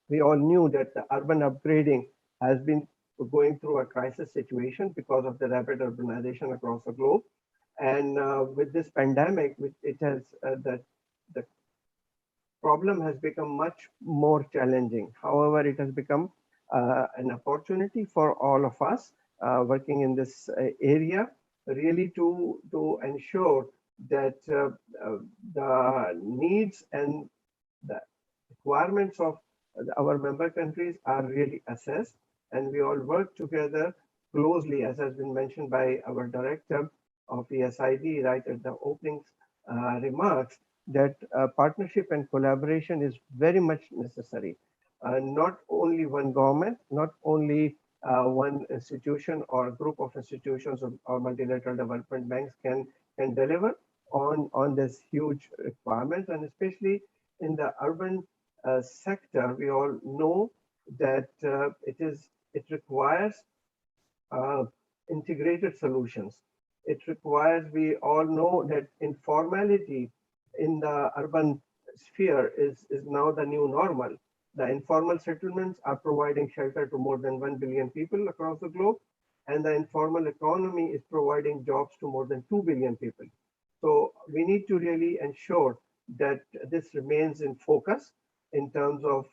Speaker 13: we all knew that the urban upgrading has been going through a crisis situation because of the rapid urbanization across the globe. And with this pandemic, it has the problem has become much more challenging. However, it has become an opportunity for all of us working in this area, really to ensure that the needs and the requirements of our member countries are really assessed, and we all work together closely, as has been mentioned by our director of ESID right at the opening remarks, that partnership and collaboration is very much necessary. Not only one government, not only one institution or group of institutions or multilateral development banks can deliver on this huge requirement, and especially in the urban sector, we all know that it requires integrated solutions. It requires, we all know that informality in the urban sphere is now the new normal. The informal settlements are providing shelter to more than 1 billion people across the globe, and the informal economy is providing jobs to more than 2 billion people. So we need to really ensure that this remains in focus in terms of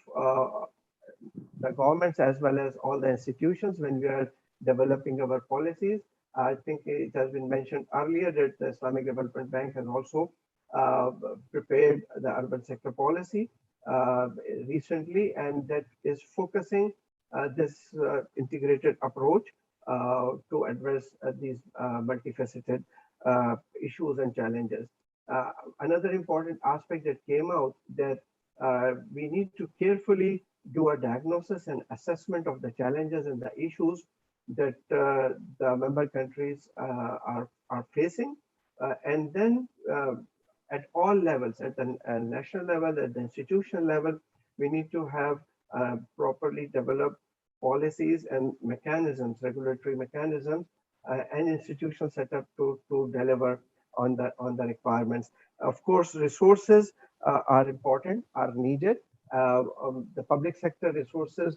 Speaker 13: the governments as well as all the institutions when we are developing our policies. I think it has been mentioned earlier that the Islamic Development Bank has also prepared the urban sector policy recently, and that is focusing this integrated approach to address these multifaceted issues and challenges. Another important aspect that came out that we need to carefully do a diagnosis and assessment of the challenges and the issues that the member countries are facing, and then at all levels, at the national level, at the institutional level, we need to have properly developed policies and mechanisms, regulatory mechanisms, and institutional setup to deliver on the requirements. Of course, resources are important, are needed. The public sector resources,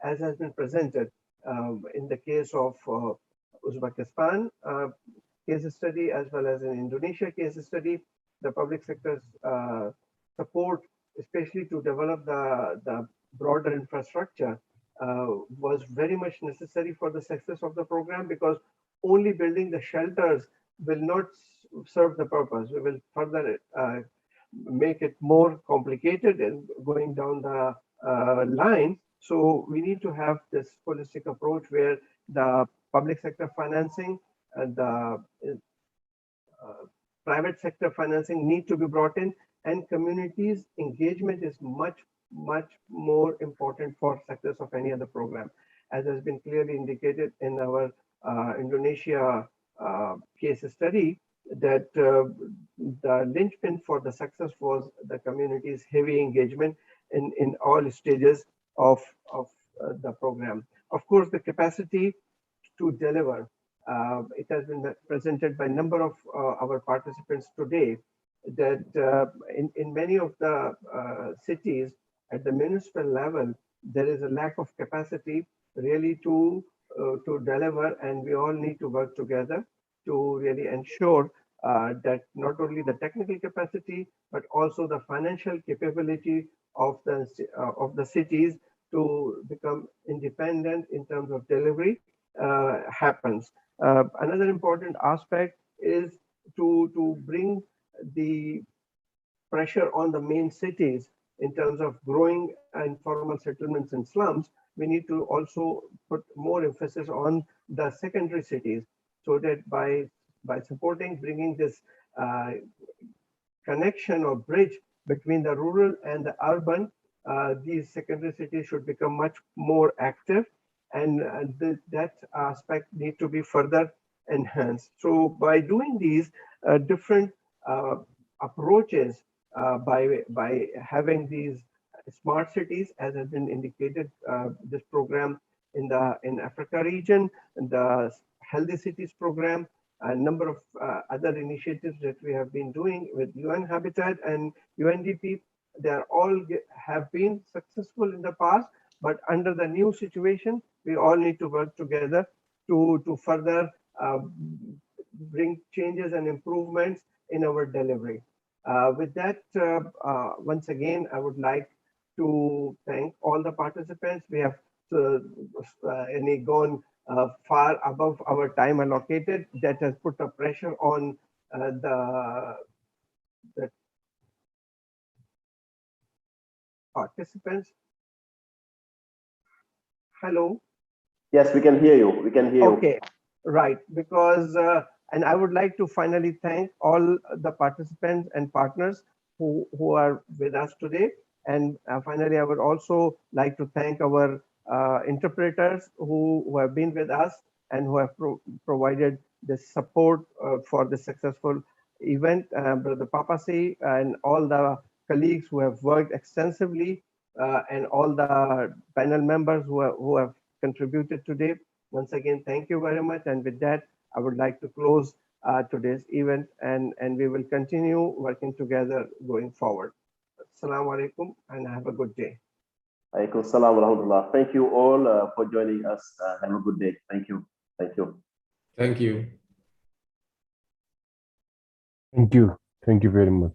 Speaker 13: as has been presented in the case of Uzbekistan case study, as well as in Indonesia case study, the public sector's support, especially to develop the broader infrastructure, was very much necessary for the success of the program, because only building the shelters will not serve the purpose. We will further make it more complicated and going down the line. So we need to have this holistic approach where the public sector financing and the private sector financing need to be brought in, and communities engagement is much more important for success of any other program, as has been clearly indicated in our Indonesia case study, that the linchpin for the success was the community's heavy engagement in all stages of the program. Of course, the capacity to deliver, it has been presented by a number of our participants today, that in many of the cities at the municipal level, there is a lack of capacity really to deliver, and we all need to work together to really ensure that not only the technical capacity, but also the financial capability of the cities to become independent in terms of delivery happens. Another important aspect is to bring the pressure on the main cities in terms of growing informal settlements and slums. We need to also put more emphasis on the secondary cities, so that by supporting, bringing this connection or bridge between the rural and the urban, these secondary cities should become much more active, and that aspect need to be further enhanced. So by doing these different approaches, by having these smart cities, as has been indicated, this program in Africa region, the Healthy Cities program, a number of other initiatives that we have been doing with UN Habitat and UNDP, they are all have been successful in the past, but under the new situation, we all need to work together to further bring changes and improvements in our delivery. With that, once again, I would like to thank all the participants. We have gone far above our time allocated. That has put a pressure on the participants. Hello?
Speaker 1: Yes, we can hear you. We can hear you.
Speaker 13: Okay, right. Because, and I would like to finally thank all the participants and partners who are with us today. And finally, I would also like to thank our interpreters who have been with us and who have provided the support for the successful event. Brother Papasi and all the colleagues who have worked extensively, and all the panel members who have contributed today. Once again, thank you very much. And with that, I would like to close today's event, and we will continue working together going forward. Assalamu alaikum, and have a good day.
Speaker 1: Alaikum salam wa rahmatullah. Thank you all for joining us. Have a good day. Thank you. Thank you.
Speaker 5: Thank you.
Speaker 6: Thank you. Thank you very much.